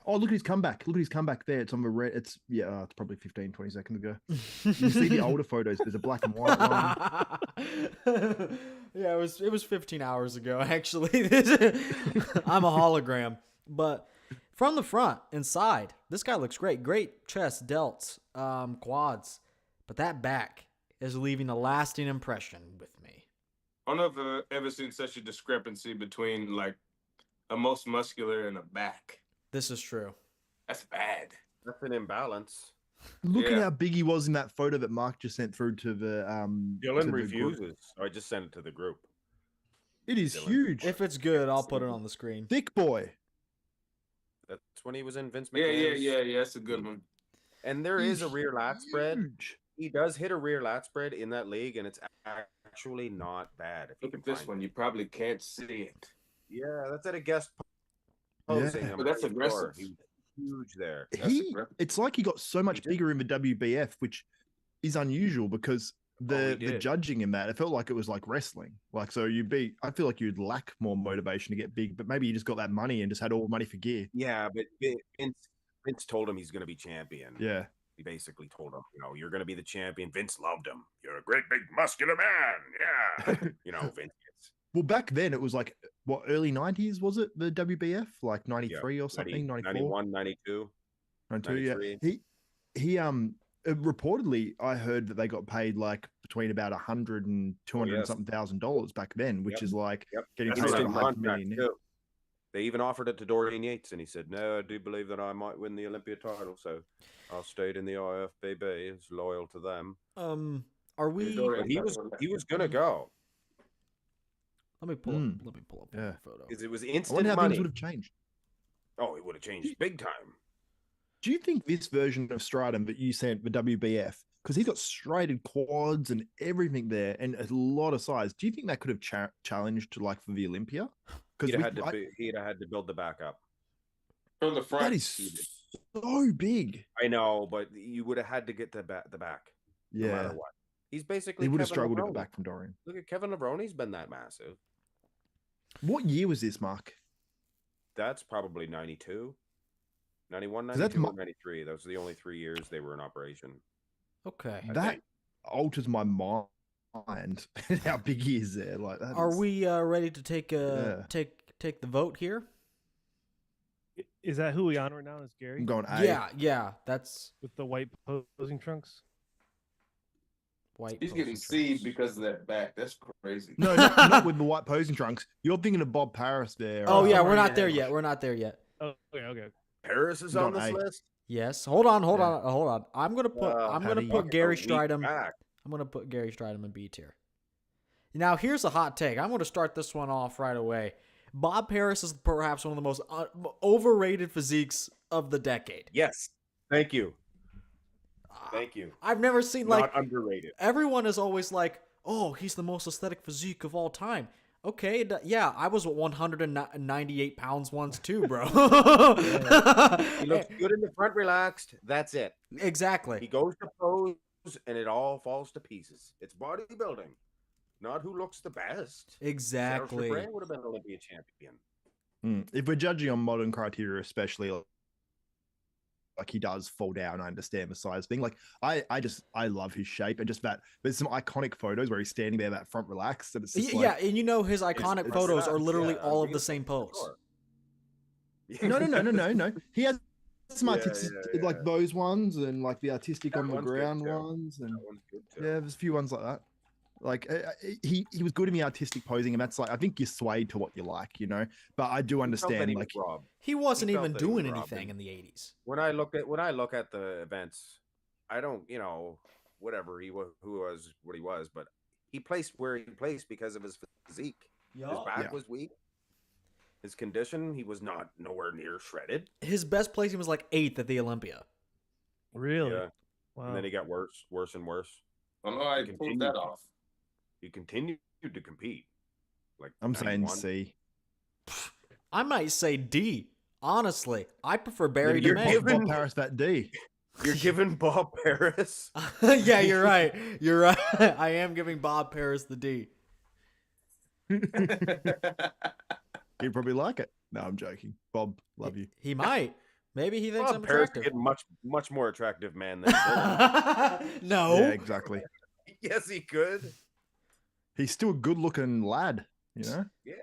Oh, look at his comeback. Look at his comeback there. It's on the red. It's probably 15, 20 seconds ago. You see the older photos. There's a black and white one. Yeah, it was 15 hours ago, actually. I'm a hologram. But from the front and side, this guy looks great. Great chest, delts, quads. But that back is leaving a lasting impression with me. I don't know if I've ever seen such a discrepancy between a most muscular and a back. This is true. That's bad. That's an imbalance. Look at Yeah. how big he was in that photo that Mark just sent through to the to Dylan the refuses. group. So I just sent it to the group. It is Dylan. huge. If it's good, I'll put it on the screen. Thick boy. That's when he was in Vince Yeah, McMahon's. yeah. That's a good one. And there is a He's rear lat spread. huge. He does hit a rear lat spread in that league, and it's actually not bad. If you Look can at this find one. it. You probably can't see it. Yeah, that's at a guest Yeah. posing. I'm But that's pretty sure. aggressive. He was huge there. It's like he got so much did. bigger in the WBF, which is unusual because the did. judging in that, it felt like it was like wrestling. So I feel like you'd lack more motivation to get big, but maybe you just got that money and just had all the money for gear. Yeah, but Vince told him he's going to be champion. Yeah. He basically told him, you're going to be the champion. Vince loved him. You're a great big muscular man. Yeah. Vince. Well, back then it was early 90s, was it? The WBF? 93 or something? 94? 91, 92. 92, yeah. 93. He reportedly, I heard that they got paid like between about 100 and 200 and something $1,000 back then, which is like getting paid Instant over contract, $500,000 now. too. They even offered it to Dorian Yates, and he said, "No, I do believe that I might win the Olympia title, so I'll stay in the IFBB. It's loyal to them." Are we? But he was gonna go. Let me pull up a photo. Because it was I instant wonder how money. things would have changed. Oh, it would have changed big time. Do you think this version of Strydom that you sent for WBF, because he's got striated quads and everything there and a lot of size, do you think that could have challenged like for the Olympia? He'd have had to build the back up. From the front. That is so big. I know, but you would have had to get the back. No matter what. He's basically He would have Kevin struggled to Levrone. get back from Dorian. Look at Kevin Levrone. He's been that massive. What year was this, Mark? That's probably 92. 91, that's 92, or 93. Those are the only 3 years they were in operation. Okay. That alters my mind. How big he is there. Like that. Are we ready to take take the vote here? Is that who we on right now? Is Gary? I'm going A. Yeah. That's With the white posing trunks. white. He's getting C because of that back. That's crazy. No, not with the white posing trunks. You're thinking of Bob Paris there. Oh yeah, right? we're not there yet. We're not there yet. Oh, okay. Paris is on this list. Yes. Hold on. I'm gonna put Gary Strydom. Back. I'm gonna put Gary Strydom in B tier. Now here's a hot take. I'm gonna start this one off right away. Bob Paris is perhaps one of the most overrated physiques of the decade. Yes. Thank you. Thank you. I've never seen like not underrated. Everyone is always like, "Oh, he's the most aesthetic physique of all time." Okay, yeah, I was 198 pounds once too, bro. He looks good in the front, relaxed. That's it. Exactly. He goes to pose, and it all falls to pieces. It's bodybuilding, not who looks the best. Exactly. Serge would have been an Olympia champion. If we're judging on modern criteria, especially like he does fall down, I understand the size thing. Like I love his shape and just that. There's some iconic photos where he's standing there, that front relaxed, and it's just and you know his iconic photos are literally all of the same pose. No. He has some artistic, like those ones, and like the artistic on the ground ones, and there's a few ones like that. Like he was good in the artistic posing, and that's like I think you're swayed to what you like, you know. But I do understand like he wasn't even doing anything in the 80s. When I look at the events, I don't, whatever he was, what he was, but he placed where he placed because of his physique. His back was weak. His condition, he was nowhere near shredded. His best placing was like 8th at the Olympia. Really? Yeah. Wow. And then he got worse and worse. I don't know how he pulled that off. He continued to compete. Like I'm 91. saying C. I might say D. Honestly, I prefer Barry You're DeMay. giving Bob Paris that D. You're giving Bob Paris. Yeah, you're right. You're right. I am giving Bob Paris the D. He'd probably like it. No, I'm joking. Bob, love you. He might. Maybe he thinks Bob I'm Paris attractive. much more attractive man than No. Yeah, exactly. Yes, he could. He's still a good-looking lad, you know. Yeah,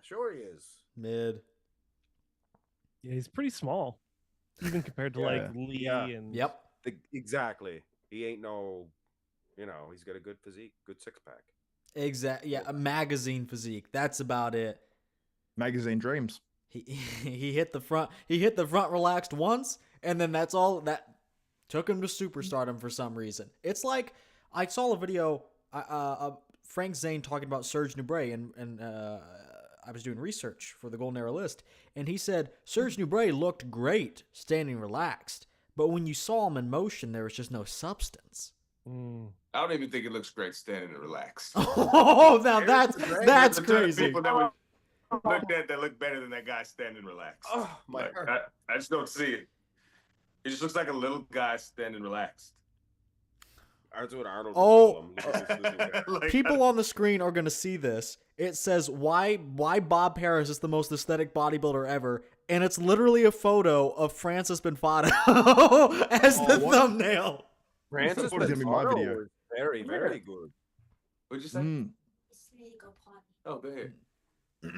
sure he is. Mid. Yeah, he's pretty small, even compared to like Lee and. Yep. Exactly. He ain't no, he's got a good physique, good six-pack. Exactly. Yeah, a magazine physique. That's about it. Magazine dreams. He hit the front. He hit the front relaxed once, and then that's all that took him to superstardom for some reason. It's like I saw a video. Frank Zane talking about Serge Nubret, and I was doing research for the Golden Era list, and he said Serge Nubret looked great standing relaxed, but when you saw him in motion, there was just no substance. I don't even think it looks great standing and relaxed. Oh, now that's crazy. People that would look that look better than that guy standing relaxed. Oh my God. I just don't see it. It just looks like a little guy standing relaxed. That's what Arnold. Oh, Like, people on the screen are gonna see this. It says why Bob Paris is the most aesthetic bodybuilder ever, and it's literally a photo of Francis Benfatto as the thumbnail. Francis What is gonna be my video? was very, very good. What'd you say? Just need to go potty. Oh, go ahead. I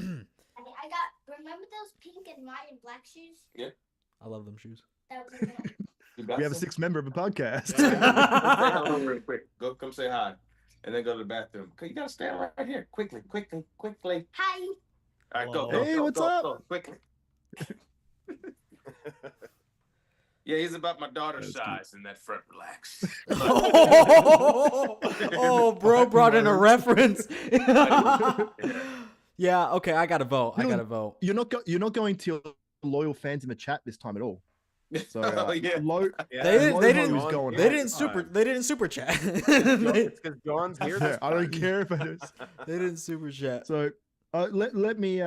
got. Remember those pink and white and black shoes? I love them shoes. That was You got We have a some? 6th member of a podcast. Come say hello real quick. Go, come say hi, and then go to the bathroom. You gotta stand right here, quickly. Hi. All right, go. Hey, what's up? Go, quickly. Yeah, he's about my daughter's size in that front. Relax. Oh, bro brought in a reference. Yeah, okay, I gotta vote. You're not going to your loyal fans in the chat this time at all. So Yeah. They didn't super chat. It's because John's here. Yeah, I don't care if it is. They didn't super chat. So let me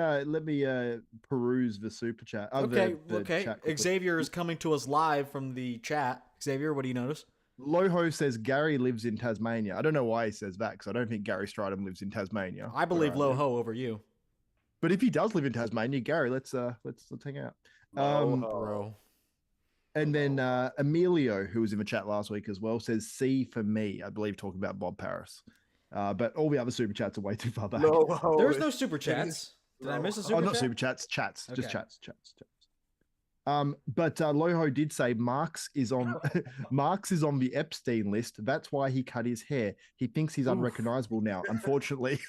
peruse the super chat. Okay, the chat quickly. Xavier is coming to us live from the chat. Xavier, what do you notice? Loho says Gary lives in Tasmania. I don't know why he says that because I don't think Gary Strydom lives in Tasmania. I believe Where I live. Loho over you. But if he does live in Tasmania, Gary, let's hang out. Bro. And then Emilio, who was in the chat last week as well, says C for me. I believe talking about Bob Paris. But all the other super chats are way too far back. There's no super chats. Did I miss a super chat? Not super chats, chats, just Okay. chats. But Loho did say Marx is on the Epstein list. That's why he cut his hair. He thinks he's unrecognizable now. Unfortunately.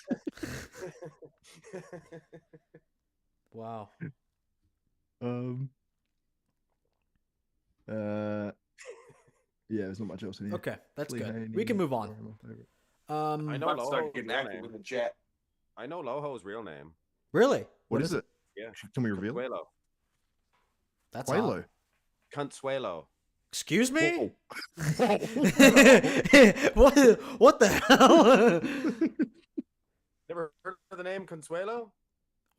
Wow. Yeah, there's not much else in here. Okay, that's Lee good. Haney, We can move on. my favorite. I know I'm about to start Loho's getting real active name. in the chat. I know Loho's real name. Really? What is it? Yeah. Can we reveal it? Consuelo. That's Quelo. odd. Consuelo. Excuse me? Whoa. what the hell? Never heard of the name Consuelo?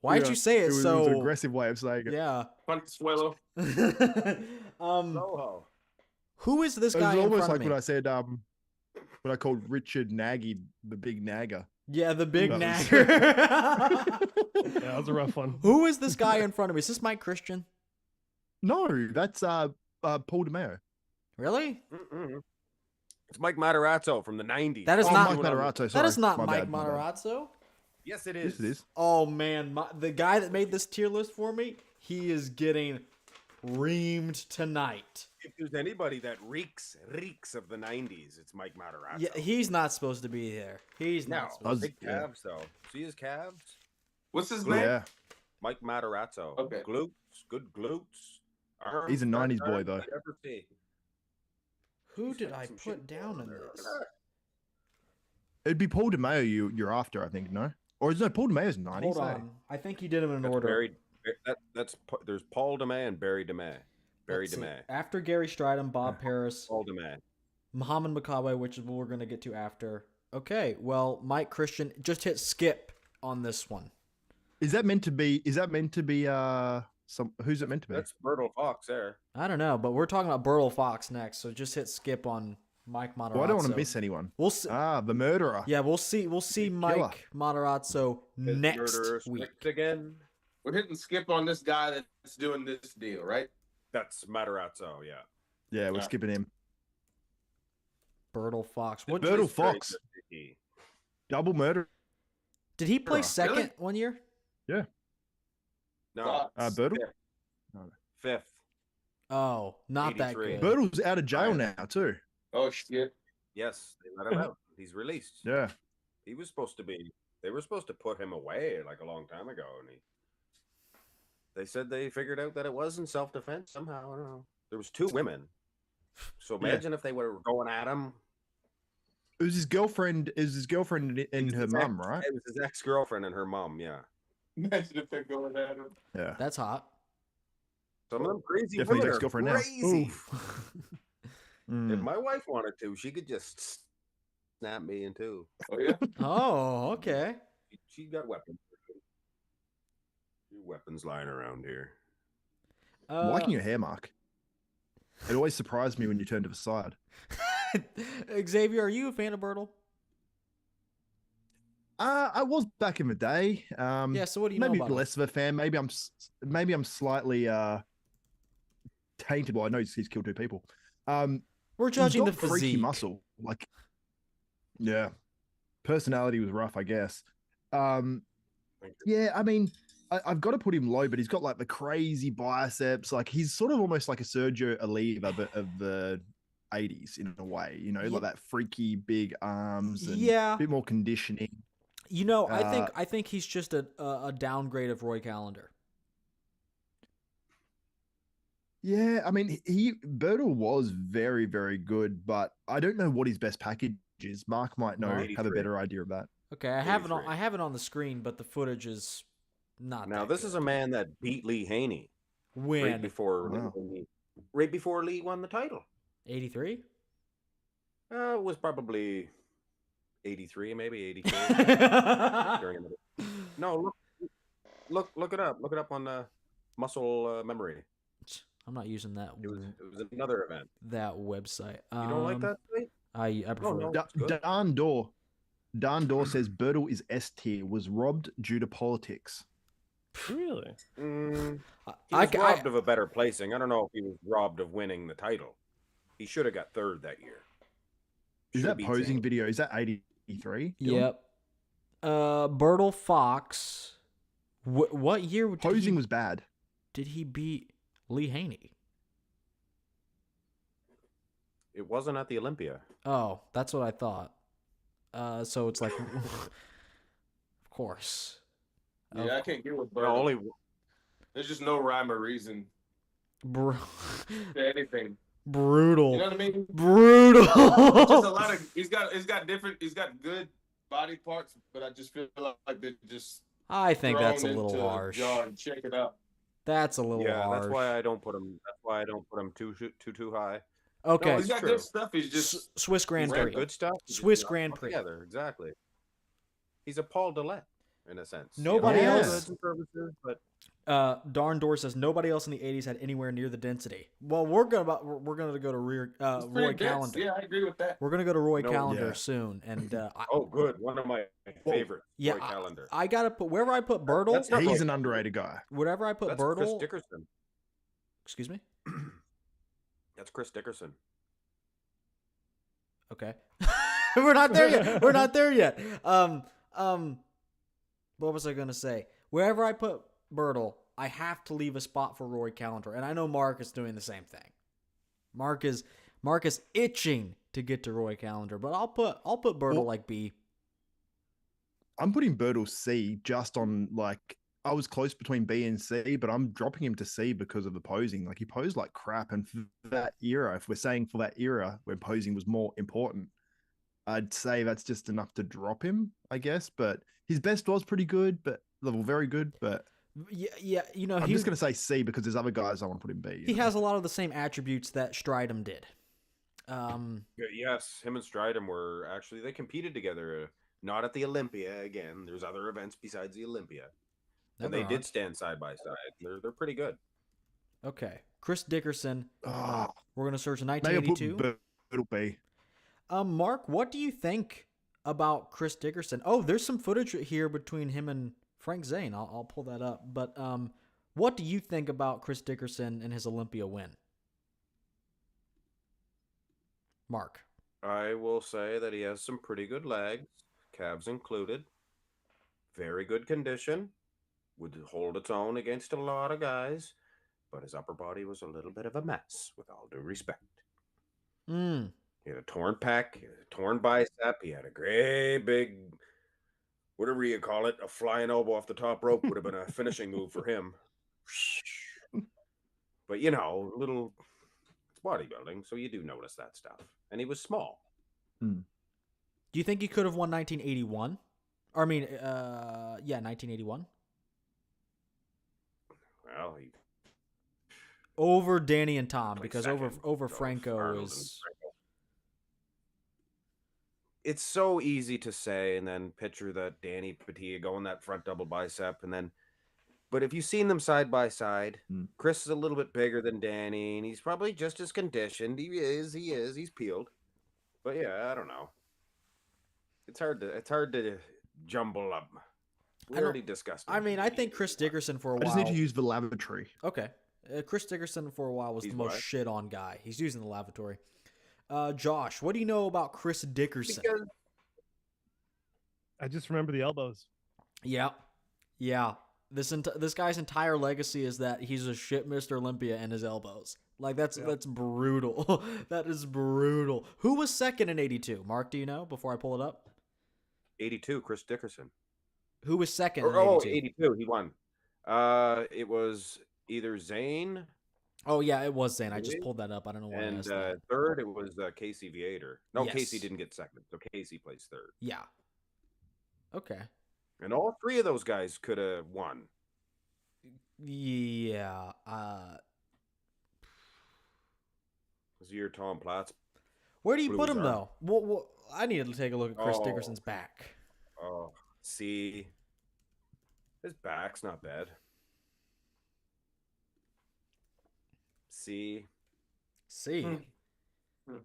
Why'd Yeah, you say it was so? an aggressive way of saying it. Yeah. Consuelo. Loho. Who is this It guy was in almost front like of me? what I said, what I called Richard Nagy, the big nagger. Yeah, the big That was- nagger. Yeah, that was a rough one. Who is this guy in front of me? Is this Mike Christian? No, that's Paul DeMeo. Really? Mm-mm. It's Mike Matarazzo from the 90s. That is Oh, not Mike Matarazzo, That sorry. is not My Mike bad, my bad. Matarazzo. Yes, it is. Yes, it is. Oh man, the guy that made this tier list for me, he is getting reamed tonight. If there's anybody that reeks of the 90s, it's Mike Matarazzo. Yeah, he's not supposed to be there. He's No, not supposed big yeah. calves, though. See his calves? What's his name? Yeah, Mike Matarazzo. Okay. Glutes, good glutes. Arms, He's a 90s boy, arms though. you'd ever see. Who He's did got I some shit put down going in there. this? it'd be Paul DeMeo you're after, I think. No, or is no Paul DeMeo's 90s? Hold eh? on. I think he did them in That's order. Barry, there's Paul DeMay and Barry DeMay. Barry Let's see. DeMay. After Gary Strydom, Bob Paris, Paul DeMay. Muhammad Makabe, which is what we're gonna get to after. Okay, well, Mike Christian just hit skip on this one. Is that meant to be? Some? Who's it meant to be? That's Bertil Fox there. I don't know, but we're talking about Bertil Fox next, so just hit skip on Mike Matarazzo. Well, I don't want to miss anyone. We'll see. The murderer. Yeah, we'll see. We'll see Mike Matarazzo His next murderer week. strikes again. We're hitting skip on this guy that's doing this deal, right? That's Matarazzo, yeah. Yeah, we're Yeah. skipping him. Bertil Fox. What Bertil He's very Fox. good, he- Double murder. did he play Really? second one year? No, Fox. Bertil. fifth. Oh, not that 83. good. Bertil's out of jail Right. now too. Oh shit. Yes, they let him out. He's released. Yeah. He was supposed to be. They were supposed to put him away like a long time ago, and they said they figured out that it was in self-defense somehow. I don't know. There was two women, so Yeah. imagine if they were going at him. It was his girlfriend. Is his girlfriend It and was her his mum, ex- right? It was his ex-girlfriend and her mom. Yeah, Imagine if they're going at him. Yeah. That's hot. some of them crazy Definitely women are ex-girlfriend now. crazy. Mm. If my wife wanted to, she could just snap me in two. Oh yeah. Oh, okay. She got weapons. Few weapons lying around here. I'm liking your hair, Mark. It always surprised me when you turned to the side. Xavier, are you a fan of Bertil? I was back in the day. Yeah. So what do you know Maybe about him? less of a fan. Maybe I'm slightly tainted. Well, I know he's killed two people. We're judging the he's got freaky physique. muscle. Like, yeah, personality was rough, I guess. Yeah, I mean, I've got to put him low, but he's got like the crazy biceps. Like he's sort of almost like a Sergio Oliva, but of the 80s in a way, like that freaky big arms and a bit more conditioning. I think he's just a downgrade of Roy Callender. Yeah, I mean, Bertil was very, very good, but I don't know what his best package is. Mark might know, have a better idea of that. Okay, I have it on the screen, but the footage is not. Now, this is a man that beat Lee Haney when right before Lee won the title. 83. It was probably 83, maybe 82. No, look it up. Look it up on Muscle Memory. I'm not using that. It was another event. That website. You don't like that site? I prefer. Dan Dorr says Bertil is S tier, was robbed due to politics. Really? He was robbed of a better placing. I don't know if he was robbed of winning the title. He should have got third that year. Is that posing video? Is that 83? Yep. Bertil Fox. What year? Posing was bad. Did he beat Lee Haney? It wasn't at the Olympia. Oh, that's what I thought. So it's like, of course. Yeah, I can't get with Bertil. There's just no rhyme or reason to anything. Brutal. You know what I mean? Brutal. Just a lot of he's got good body parts, but I just feel like they're just. I think that's a little harsh. Check it out. That's a little harsh. Yeah, that's why I don't put him. That's why I don't put him too high. Okay, no, he's got good stuff. He's just Swiss Grand Prix. Good stuff. Swiss Grand Prix. Together, exactly. He's a Paul Dillette in a sense. Nobody else. But Darn Door says nobody else in the 80s had anywhere near the density. Well, we're gonna go to Roy Callender. Yeah, I agree with that. We're gonna go to Roy Callender soon, and good, one of my favorites. Yeah, Roy Callender. I gotta put wherever I put Bertil. He's an underrated guy. Whatever I put That's Bertil. Chris Dickerson. Excuse me. That's Chris Dickerson. Okay, we're not there yet. We're not there yet. What was I gonna say? Wherever I put Bertil, I have to leave a spot for Roy Callender, and I know Mark is doing the same thing. Mark is itching to get to Roy Callender, but I'll put Bertil like B. I'm putting Bertil C just on like I was close between B and C, but I'm dropping him to C because of the posing. Like he posed like crap, and for that era, if we're saying for that era when posing was more important, I'd say that's just enough to drop him, I guess. But his best was pretty good, but level very good. But yeah, I'm just gonna say C because there's other guys I want to put in B. He has a lot of the same attributes that Strydom did. Yes, him and Strydom were actually they competed together. Not at the Olympia again. There's other events besides the Olympia. And they did stand side by side. They're pretty good. Okay. Chris Dickerson. Oh, we're going to search 1982. It'll be. Mark, what do you think about Chris Dickerson? Oh, there's some footage here between him and Frank Zane. I'll pull that up. But what do you think about Chris Dickerson and his Olympia win? Mark. I will say that he has some pretty good legs, calves included. Very good condition. Would hold its own against a lot of guys, but his upper body was a little bit of a mess, with all due respect. He had a torn pec, he had a torn bicep, he had a great big, whatever you call it, a flying elbow off the top rope would have been a finishing move for him. But, it's bodybuilding, so you do notice that stuff. And he was small. Do you think he could have won 1981? Or, 1981? Well, over Danny and Tom, because second, over Franco is. It's so easy to say, and then picture that Danny Petilla going that front double bicep, but if you've seen them side by side, Chris is a little bit bigger than Danny, and he's probably just as conditioned. He's peeled, but yeah, I don't know. It's hard to jumble up. We already discussed it. I think Chris Dickerson for a while. I just need to use the lavatory. Okay. Chris Dickerson for a while was the most shit on guy. He's using the lavatory. Josh, what do you know about Chris Dickerson? I just remember the elbows. Yeah. this guy's entire legacy is that he's a shit Mr. Olympia and his elbows. Like that's brutal. That is brutal. Who was second in 82? Mark, do you know before I pull it up? 82, Chris Dickerson. Who was second in 82? 82, he won. It was either Zane. Oh yeah, it was Zane. I just pulled that up. I don't know why. And I asked that. third, it was Casey Viator. No, Yes. Casey didn't get second, so Casey placed third. Yeah. Okay. And all three of those guys could have won. Yeah. Was your Tom Platz? Where do you What put was him our- though? Well, I needed to take a look at Chris Oh. Dickerson's back. Oh, see, his back's not bad. See, See. Hmm.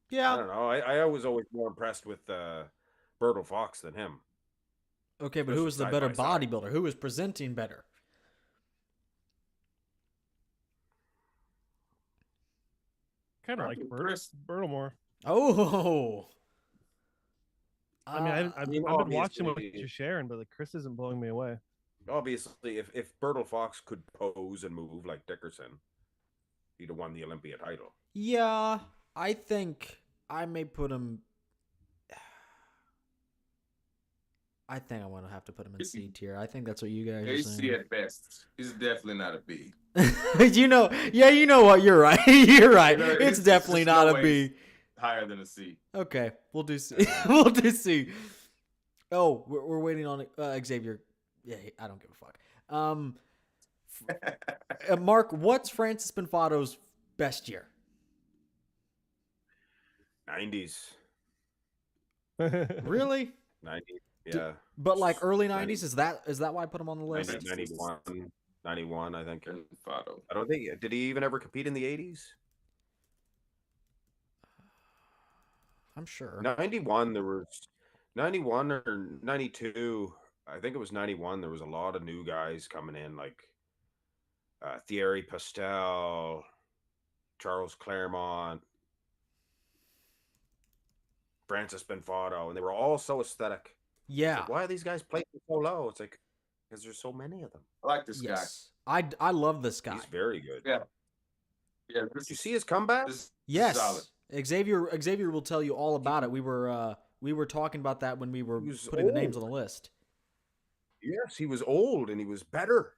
Yeah. I don't know. I was always more impressed with Bertil Fox than him. Okay, but who was the Side better by side. bodybuilder? Who was presenting better? Kind of like Chris. Bertil more. Oh. I mean, I've I mean, been watching what obviously- you're sharing, but like Chris isn't blowing me away. Obviously, if Bertil Fox could pose and move like Dickerson, he'd have won the Olympia title. Yeah, I think I may put him. I think I'm gonna have to put him in C tier. I think that's what you guys are He's C saying. at best. He's definitely not a B. You know what? You're right. You're right. You know, It's it's definitely just not no a way B. Higher than a C. Okay, we'll do C. We'll do C. Oh, we're waiting on Xavier. Yeah, I don't give a fuck. Mark, what's Francis Benfatto's best year? 90s. Really? 90s. Yeah. But like early 90s. 90s, is that why I put him on the list? 91, I think. Benfatto. I don't think, did he even ever compete in the 80s? I'm sure. 91, there was 91 or 92. I think it was 91. There was a lot of new guys coming in, like Thierry Pastel, Charles Claremont, Francis Benfatto, and they were all so aesthetic. It's Yeah. like, why are these guys playing so low? It's like, because there's so many of them. I like this Yes. I love this guy. He's very good. Yeah. Yeah. Did you see his comeback? This is Yes. solid. Xavier will tell you all about it. We were talking about that when we were He was putting the names on old. the list. Yes, he was old and he was better.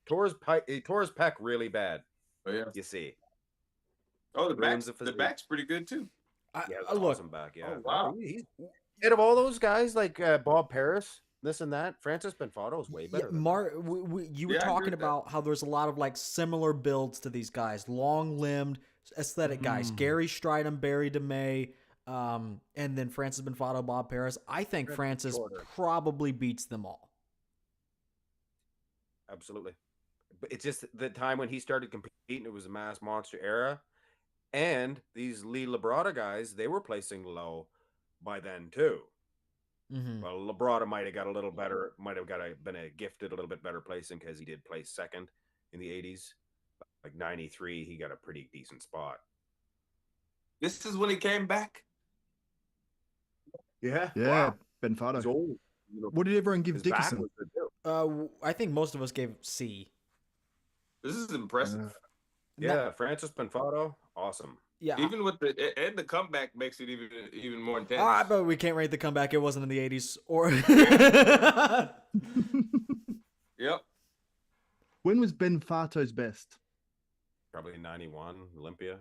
He tore his pec really bad. Oh, yeah. You see. Oh, the Ruins back's, the the physique. back's pretty good too. Yeah, Look, awesome back. Yeah. Oh, wow. He's out of all those guys like Bob Paris, this and that. Francis Benfatto is way better. than Mark, you were Yeah, I agree talking with that. about how there's a lot of like similar builds to these guys, long-limbed, aesthetic guys. Gary Strydom, Barry DeMay, and then Francis Benfatto, Bob Paris. I think Francis Francis Shorter. probably beats them all. that. Absolutely. But it's just the time when he started competing, it was a mass monster era. And these Lee Labrada guys, they were placing low by then too. Mm-hmm. Well, Labrada might have got a little better, been a gifted a little bit better placing because he did place second in the 80s. Like 93, he got a pretty decent spot. This is when he came back. Yeah. Yeah, He's Benfatto. old. You know, What did everyone give his back Dickerson? was good too. I think most of us gave C. This is impressive. Yeah, Francis Benfatto, awesome. Yeah. Even with the comeback makes it even more intense. All right, but we can't rate the comeback. It wasn't in the 80s or. Yep. When was Benfatto's best? Probably 91, Olympia.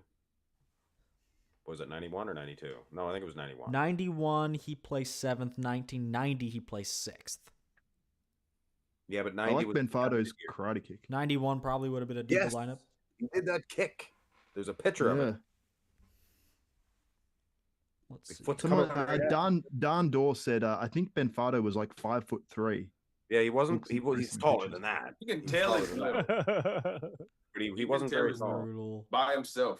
Was it 91 or 92? No, I think it was 91. 91, he placed 7th. 1990, he placed 6th. Yeah, but I 90 like was Benfatto's karate kick. 91 probably would have been a deeper Yes. lineup. He did that kick. There's a picture of Yeah. it. Let's The see. foot's Someone, coming right out. Dan Dorr said, I think Benfatto was like 5'3". Yeah, he wasn't. Looks He's impressive taller pictures. than that. You can tell he's taller than little But he You wasn't can tell very he's tall. Brutal. by himself.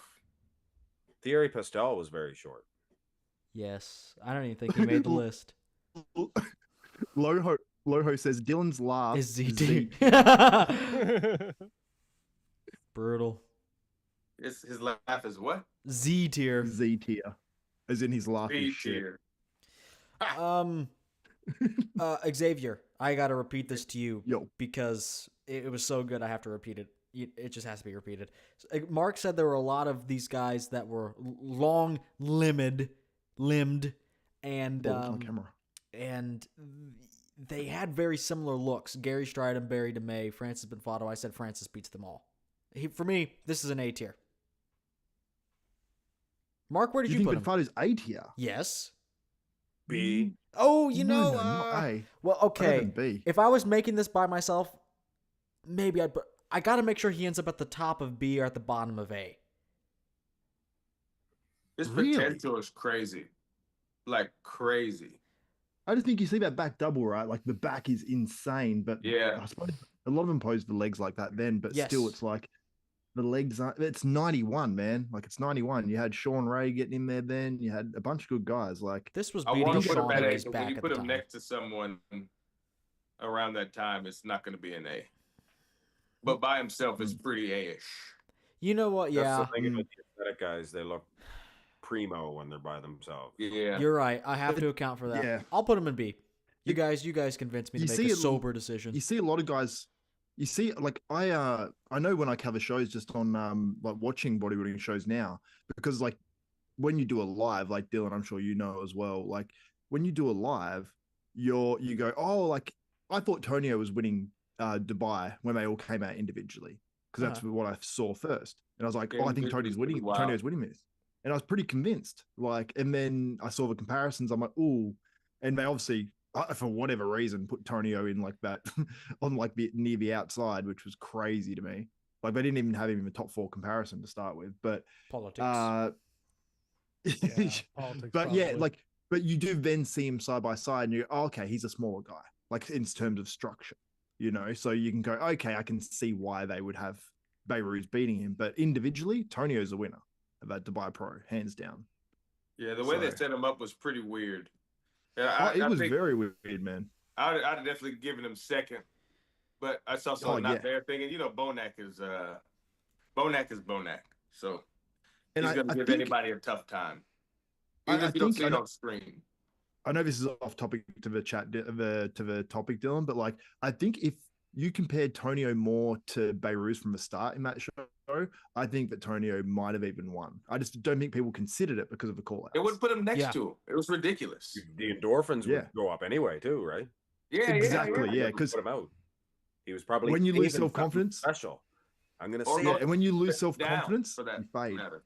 Thierry Pastel was very short. Yes. I don't even think he made the list. Loho says Dylan's laugh Is is ZT. Brutal. His laugh is what? Z tier. Z tier, as in his laugh B is shit. tier. Xavier, I got to repeat this to you Yo. because it was so good I have to repeat it. It just has to be repeated. Mark said there were a lot of these guys that were limbed, and Oh, my camera. and they had very similar looks. Gary Strydom, Barry DeMay, Francis Benfatto. I said Francis beats them all. For me, this is an A tier. Mark, where did you think put him? Benfatto's A tier? Yes. B. Oh, No, not A. Well, I okay. don't B. If I was making this by myself, maybe I'd put. I got to make sure he ends up at the top of B or at the bottom of A. His Really? potential is crazy, like crazy. I just think you see that back double, right? Like the back is insane, but Yeah. I suppose a lot of them pose the legs like that then, but Yes. still it's like the legs aren't, it's 91, man. Like it's 91. You had Sean Ray getting in there then. You had a bunch of good guys. Like This was I beating want to put him Sean at A, Hayes but when back you at put the him time. next to someone around that time, it's not going to be an A. But by himself, it's pretty A-ish. You know what? That's Yeah, the thing about the athletic guys. They look primo when they're by themselves. Yeah. you're right. I have to account for that. Yeah. I'll put him in B. You guys convinced me to You make see a it- sober decision. you see a lot of guys, you see, like I know when I cover shows just on like watching bodybuilding shows now, because like when you do a live, like Dylan, I'm sure you know as well, like when you do a live, you go, oh, like I thought Tonio was winning Dubai when they all came out individually, because that's what I saw first. And I was like, Yeah, oh, I think it Tony's was winning. pretty wild. Tonio's winning this. And I was pretty convinced. Like, and then I saw the comparisons. I'm like, ooh. And they obviously, for whatever reason, put Tonio in like that on like near the outside, which was crazy to me. Like they didn't even have him in the top 4 comparison to start with. But Politics. Yeah, politics. but yeah, probably. like, but you do then see him side by side, and you go, oh, okay, he's a smaller guy, like in terms of structure, you know. So you can go, okay, I can see why they would have Beirut's beating him, but individually, Tonio's the winner of that Dubai Pro, hands down. Yeah, the way they So- set him up was pretty weird. Yeah, It I was think very weird, man. I'd have definitely given him second, but I saw some Oh, not yeah. there thinking, Bonac is Bonac, so And he's I gonna give think- anybody a tough time, I even if you don't think see I it know- on screen. I know this is off topic to the chat, to the topic, Dylan, but like I think if you compared Tonio more to Beirut from the start in that show, I think that Tonio might have even won. I just don't think people considered it because of the call It would put him next Yeah. to him. It was ridiculous. The endorphins Yeah. would go up anyway, too, right? Yeah, Exactly, yeah. yeah, Never 'cause put him out. He was probably when you lose saving something self-confidence- special. I'm gonna Or say go- Yeah, it. and when you lose Down self-confidence, for that you fade. matter.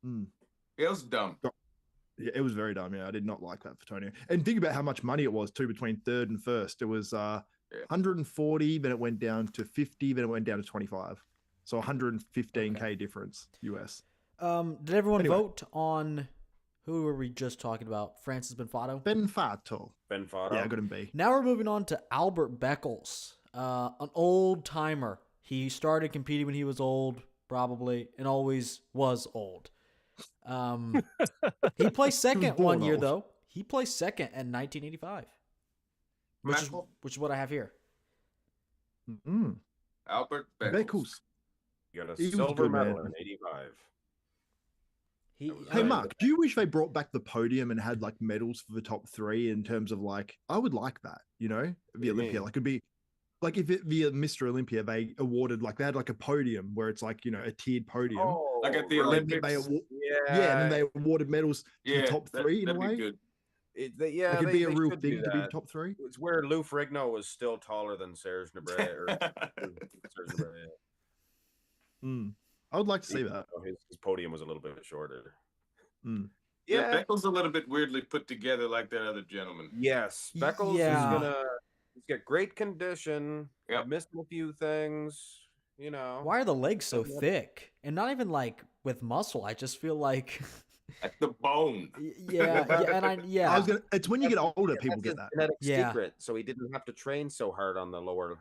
Mm. It was dumb. Yeah, it was very dumb. Yeah, I did not like that for Tonio. And think about how much money it was too between third and first. It was 140, then it went down to 50, then it went down to 25. So 115K difference US. Did everyone Anyway. vote on who were we just talking about? Francis Benfatto? Benfatto. Benfatto. Yeah, I got him B. Now we're moving on to Albert Beckles, an old timer. He started competing when he was old, probably, and always was old. He placed second born one year, old. though. He placed second in 1985, which is what I have here. Mm. Albert Beckles. Beckles. You got a He was silver good, medal man. in 85. He, Hey, Right. Mark, do you wish they brought back the podium and had like medals for the top 3 in terms of like, I would like that, you know, the you Olympia. mean? Like, it'd be like if it via Mr. Olympia, they awarded like, they had like a podium where it's like, you know, a tiered podium. Like at the right. And then Olympics. yeah, and then they awarded medals to Yeah, the top that- 3 in a that'd be way. good. Yeah, Like, it'd be a they real should do thing to be the that. top 3. It's where Lou Ferrigno was still taller than Serge Nabret. Or Serge Nabret, yeah. Mm. I would like to see that. His podium was a little bit shorter. Mm. Yeah, Beckles a little bit weirdly put together like that other gentleman. Yes, Beckles Yeah. he's got great condition. Yep. Missing a few things, you know. why are the legs so Doesn't have- thick? And not even like with muscle. I just feel like, At the bone. yeah. I was gonna. It's when you get older, That's people his get that. genetic Yeah. secret, so he didn't have to train so hard on the lower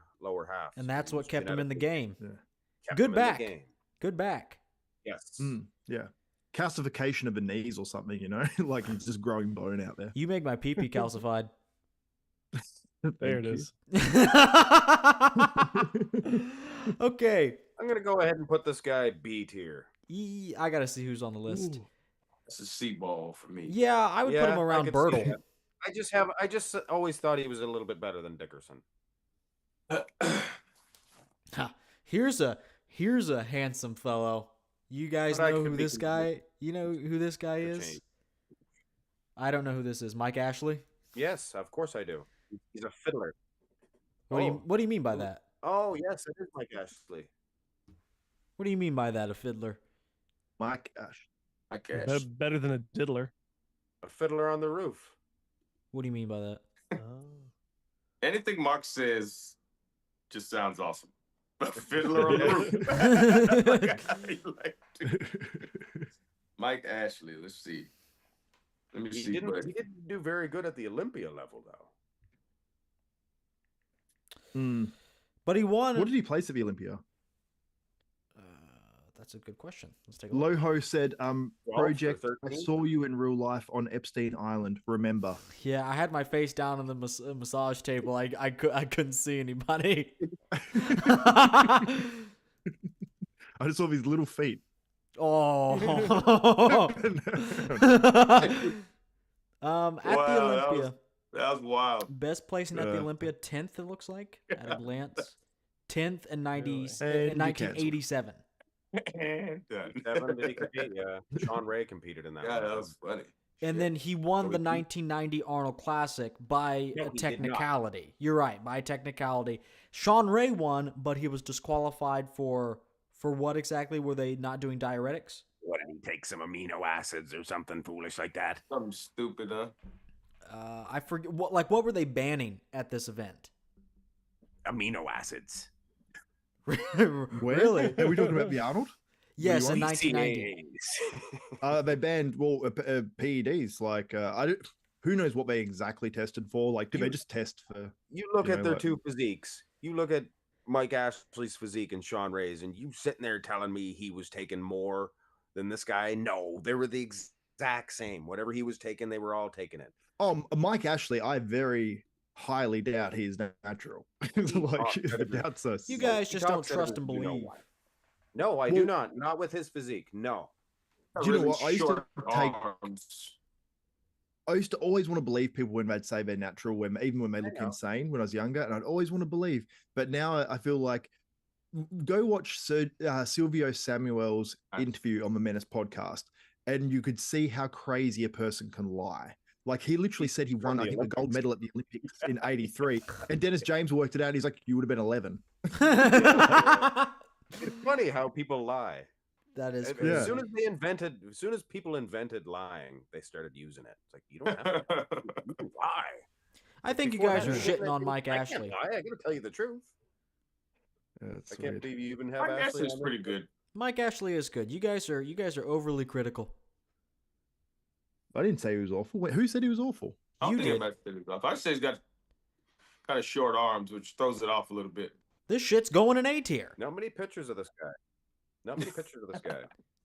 half. And that's what kept him in the game. Kept Good him in the back. game. Good back. Yes. Mm. Yeah, calcification of the knees or something. You know, like it's just growing bone out there. You make my pee-pee calcified. There Thank it you. is. Okay. I'm gonna go ahead and put this guy B tier. I gotta see who's on the list. Ooh. That's a C ball for me. Yeah, I would put him I around could see Bertil. that. I just always thought he was a little bit better than Dickerson. Here's a handsome fellow. You guys But I know could who be this guy? You know who this guy Could is? change. I don't know who this is. Mike Ashley. Yes, of course I do. He's a fiddler. What do you mean by that? Oh, yes, it is Mike Ashley. What do you mean by that? A fiddler? My gosh. I guess. Better than a diddler. A fiddler on the roof. What do you mean by that? Anything Mark says just sounds awesome. A fiddler on the roof. Mike Ashley. Let's see. Let me He see. didn't do very good at the Olympia level, though. But he won. What did he place at the Olympia? That's a good question. Let's take a look. Loho said, Project, I 13? saw you in real life on Epstein Island. Remember? Yeah, I had my face down on the massage table. I couldn't see anybody. I just saw his little feet. Oh. At the Olympia. That was wild. Best placing at the Olympia, 10th, it looks like, at a glance. 10th in And 1987. And done. Did he compete? Yeah. Sean Ray competed in that Yeah, one. that was funny. And then he won the 1990 Arnold Classic by No, a he did technicality. You're right, by a technicality. Sean Ray won, but he was disqualified for what exactly? Were they not doing diuretics? What did he take some amino acids or something foolish like that? Something stupid, huh? I forget what were they banning at this event? Amino acids. Where? Really? Are we talking about the Arnold? Yes, in What 1990. They banned PEDs. Like who knows what they exactly tested for? Like, did they just test for? You look at their like- two physiques. You look at Mike Ashley's physique and Sean Ray's, and you sitting there telling me he was taking more than this guy? No, they were the exact same. Whatever he was taking, they were all taking it. Mike Ashley, I very highly doubt he's natural. Like, I doubt so. You guys just don't Talks trust and you know believe. why. No, I do not. Not with his physique. No. Do you know what? I used to Short take. arms. I used to always want to believe people when they'd say they're natural, even when they look insane when I was younger, and I'd always want to believe. But now I feel like go watch Silvio Samuel's interview on the Menace podcast, and you could see how crazy a person can lie. Like, he literally said he won, I think, the gold medal at the Olympics in '83, and Dennis James worked it out. He's like, you would have been 11. It's funny how people lie. That is As crazy. as soon as people invented lying, they started using it. It's like, you don't have to you can lie. I think you Before guys are that, shitting on Mike I can't Ashley. lie. I gotta tell you the truth. Yeah, it's I can't weird. believe you even have I guess Ashley. it's on pretty this. good. Mike Ashley is good. You guys are overly critical. I didn't say he was awful. Wait, who said he was awful? I don't You think did. about it off. I say he's got kind of short arms, which throws it off a little bit. This shit's going in A tier. Not many pictures of this guy. Not many pictures of this guy.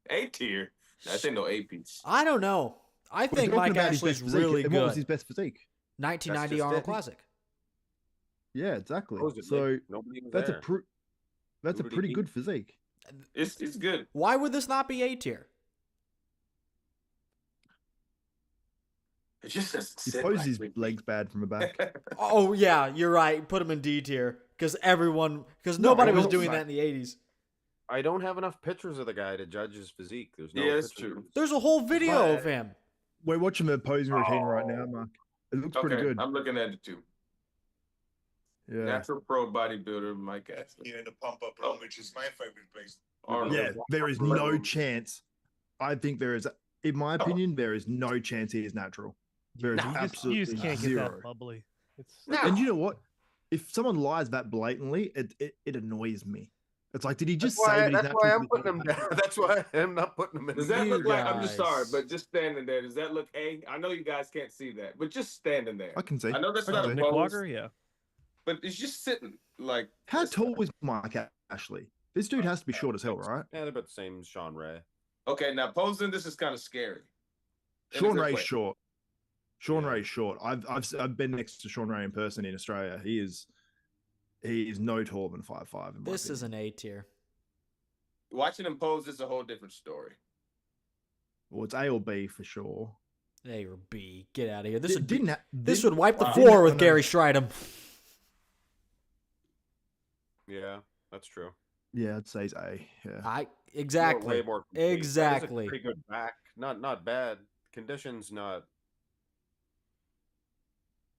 A tier. I think no A piece. I don't know. I We're think talking Mike about his Ashley's best physique, really and what was good. his best physique? 1990 just Arnold it. Classic. Yeah, exactly. Supposedly, So nobody was that's there. that's a Who did he pretty beat? good physique. It's good. Why would this not be A tier? It just doesn't He sit poses his right. legs bad from the back. Oh yeah, you're right. Put him in D tier because nobody was no, doing sorry. that in the 80s. I don't have enough pictures of the guy to judge his physique. There's no Yeah, that's pictures. true. There's a whole video of him. We're watching the posing routine right now, Mark. It looks pretty Okay, good. I'm looking at it too. Yeah. Natural pro bodybuilder Mike Ashley. Here in the pump up room, which is my favorite place. Arnold. Yeah, there is no chance. I think there is, in my opinion, there is no chance he is natural. There is absolutely You just can't get zero. that bubbly. It's And you know what? If someone lies that blatantly, it annoys me. It's like, did he just say that he's That's natural? why I'm putting him down. That's why I'm not putting him in. Does that You look like? I'm just sorry, guys. but just standing there. Does that look A? I know you guys can't see that, but just standing there. I can see. I know that's I not can a see. Nick pose, Walker, yeah. but it's just sitting like. How that's- tall is Mike Ashley? This dude has to be short as hell, right? Yeah, they're about the same as Sean Ray. Okay, now posing. This is kind of scary. In a Sean good Ray's way. short. Sean Yeah. Ray's short. I've been next to Sean Ray in person in Australia. He is no taller than 5'5". This is an A tier. Watching him pose is a whole different story. Well, it's A or B for sure. A or B. Get out of here. This This would wipe the floor with Gary Strydom. Yeah, that's true. Yeah, I'd say it's A. Yeah. Exactly. Way more complete. Exactly. That is a pretty good back. Not bad. Conditions not.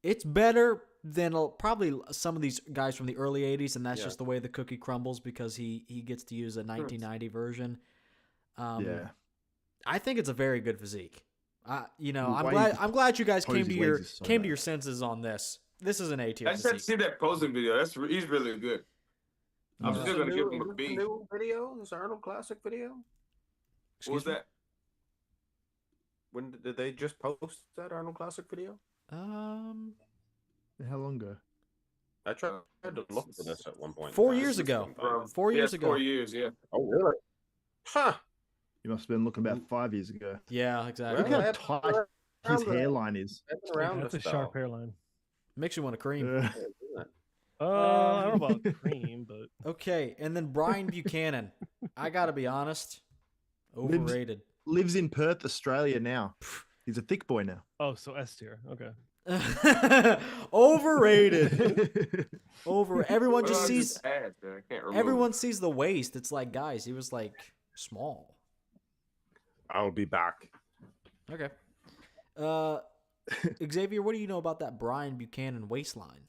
It's better than probably some of these guys from the early 80s, and that's Yeah. just the way the cookie crumbles because he gets to use a 1990 version. Yeah. I think it's a very good physique. I'm Way glad you guys pose came to his your legs is so bad. your senses on this. This is an A tier I just had to physique. see that posing video. He's really good. I'm still gonna give him a B. New video? This Arnold Classic video? What was that? When did they just post that Arnold Classic video? How long ago? I tried to look for this at one point. 4 years ago. 4 years ago. 4 years, yeah. Oh, really? Huh. You must have been looking about 5 years ago. Yeah, exactly. Look Well, how I haven't tight been his around hairline is. I've been around That's a this, sharp though. hairline. Makes you want to cream. I don't know about cream, but Okay, and then Brian Buchanan. I got to be honest. Overrated. Lives in Perth, Australia now. He's a thick boy now. oh, so S tier. Okay. Overrated. Everyone What just did I sees add that I can't remember? everyone sees the waist. It's like, guys, he was like small. I'll be back. Okay. Xavier, what do you know about that Brian Buchanan waistline?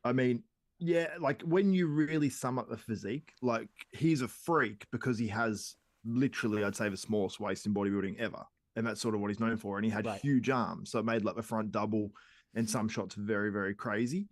I mean, yeah, like when you really sum up the physique, like he's a freak because he has literally, I'd say, the smallest waist in bodybuilding ever. And that's sort of what he's known for. And he had Right. huge arms. So it made like the front double and some shots very, very crazy.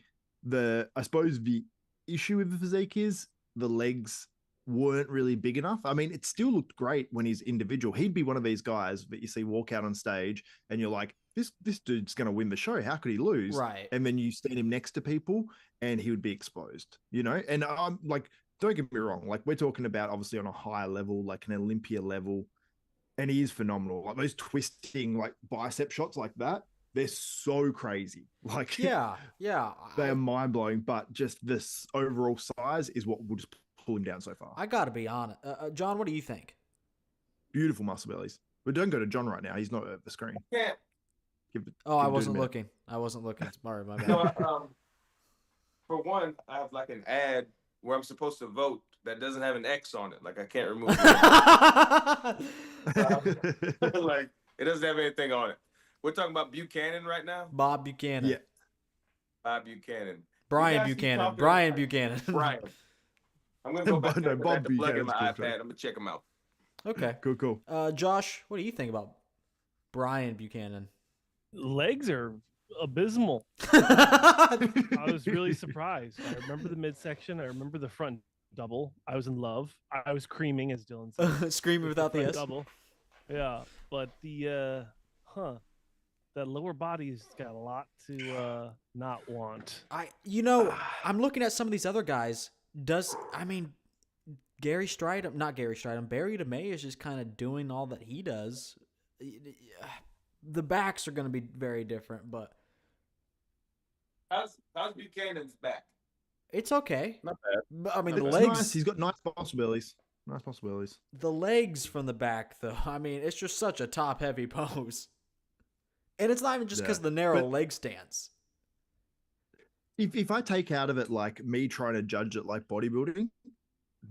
I suppose the issue with the physique is the legs weren't really big enough. I mean, it still looked great when he's individual. He'd be one of these guys that you see walk out on stage and you're like, this dude's going to win the show. How could he lose? Right. And then you stand him next to people and he would be exposed, you know? And I'm like, don't get me wrong. Like we're talking about obviously on a higher level, like an Olympia level, and he is phenomenal. Like those twisting like bicep shots like that, they're so crazy. Like Yeah. they are mind blowing, but just this overall size is what will just pull him down so far. I got to be honest. John, what do you think? Beautiful muscle bellies. But don't go to John right now. He's not at the screen. Yeah. Oh, I Give wasn't dude a looking. I wasn't looking. Sorry, my bad. No, for one, I have like an ad where I'm supposed to vote that doesn't have an X on it. Like I can't remove it. Like it doesn't have anything on it. We're talking about Buchanan right now. Bob Buchanan. Yeah. Bob Buchanan. Brian You guys keep Buchanan. talking Brian about- Buchanan. Brian. I'm gonna go back No, there. Bob I had to plug in my Buchanan's cool, iPad. too. I'm gonna check him out. Okay. Cool. Josh, what do you think about Brian Buchanan? Legs are abysmal. I was really surprised. I remember the midsection. I remember the front double. I was in love. I was creaming, as Dylan said. Screaming without the front S. double. Yeah, but the that lower body's got a lot to not want. I'm looking at some of these other guys. Barry DeMay is just kind of doing all that he does. The backs are going to be very different, but How's Buchanan's back? it's okay. Not bad. But, I mean, It's the legs. nice. He's got nice possibilities. The legs from the back, though. I mean, it's just such a top-heavy pose, and it's not even just because of the narrow leg stance. If I take out of it like me trying to judge it like bodybuilding,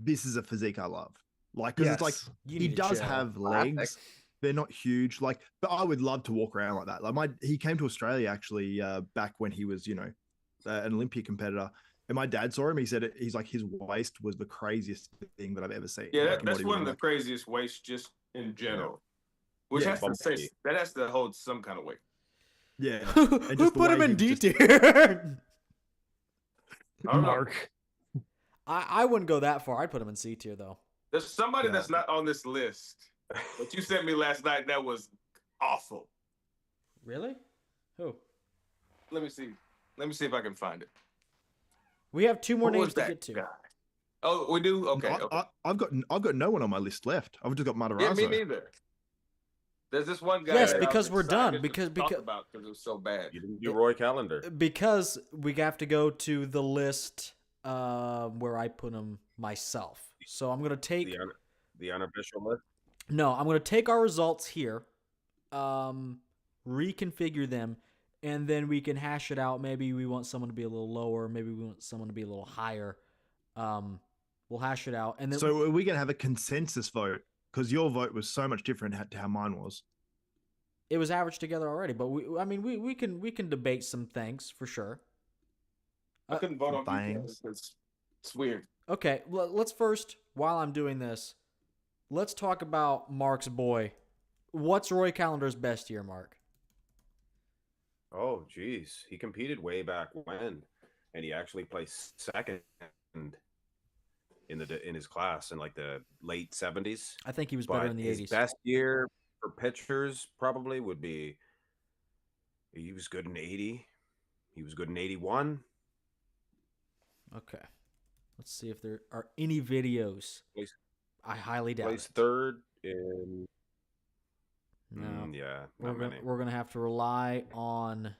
this is a physique I love. Like, because it's like You he need to does chill. have legs. They're not huge. Like, but I would love to walk around like that. Like he came to Australia actually back when he was, an Olympia competitor. And my dad saw him. He said he's like his waist was the craziest thing that I've ever seen. Yeah, like, in that's one of bodybuilding. the craziest weights just in general. Which Yeah, has to say that has to hold some kind of weight. Yeah. Who And just the put him way in he D just- tier? I don't know. Mark. I wouldn't go that far. I'd put him in C tier, though. There's somebody Yeah. that's not on this list that you sent me last night that was awful. Really? Who? Let me see. Let me see if I can find it. We have two more Who was names to that get to. guy? Oh, we do? Okay. okay. I've got no one on my list left. I've just got Matarazzo. Yeah, me neither. There's this one guy. Yes, that I was because we're done, excited to because- talk because- about because it was so bad. You didn't do Roy Callender. Because we have to go to the list where I put him myself. So I'm going to take... The unofficial list. No, I'm going to take our results here, reconfigure them, and then we can hash it out. Maybe we want someone to be a little lower. Maybe we want someone to be a little higher. We'll hash it out. And then, so are we going to have a consensus vote? Because your vote was so much different to how mine was. it was averaged together already, but we can debate some things for sure. I couldn't vote on Bangs. because it's weird. Okay, let's first, while I'm doing this, let's talk about Mark's boy. What's Roy Callender's best year, Mark? Oh, geez. He competed way back when, and he actually placed second in his class in like the late 70s. I think he was better in the 80s. His best year for pitchers probably would be, he was good in 80. He was good in 81. Okay. Let's see if there are any videos. I highly doubt Placed it. third in... No. Yeah, We're not many. we're going to have to rely on...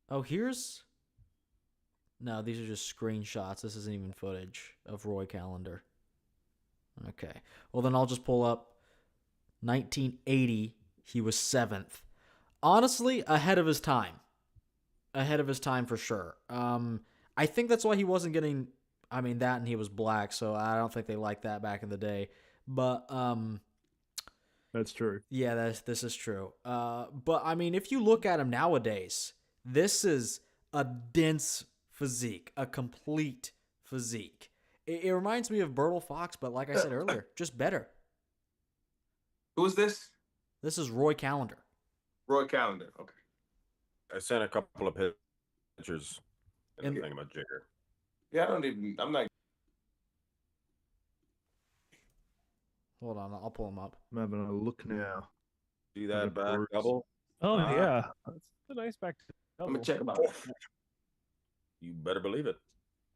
Oh, here's... No, these are just screenshots. This isn't even footage of Roy Callender. Okay. Well, then I'll just pull up 1980. He was 7th. Honestly, ahead of his time. Ahead of his time for sure. I think that's why he wasn't getting... I mean, that and he was black, so I don't think they liked that back in the day. But... That's true. Yeah, this is true. But, I mean, if you look at him nowadays, this is a dense physique, a complete physique. It reminds me of Bertil Fox, but like I said earlier, just better. Who is this? This is Roy Callender. Roy Callender. Okay. I sent a couple of pictures and And- thing about Jigger. Yeah, I'm not. Hold on, I'll pull him up. I'm having a look now. See that the back boards. double? Oh yeah, that's a nice back. I'm gonna check him out. You better believe it.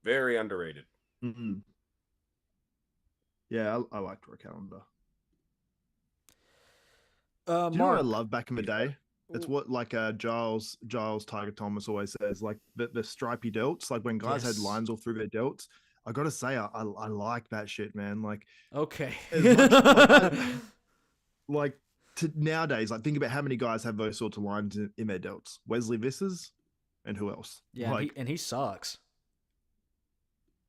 Very underrated. Mm-hmm. Yeah, I liked Roy Calendar. Do you know what I Mark, love back in the day? It's what like Giles Tiger Thomas always says, like the stripy delts, like when guys had Yes. lines all through their delts. I gotta say, I like that shit, man. Like, okay. as much, like to nowadays, like think about how many guys have those sorts of lines in their delts. Wesley Vissers, and who else? Yeah, like and he sucks.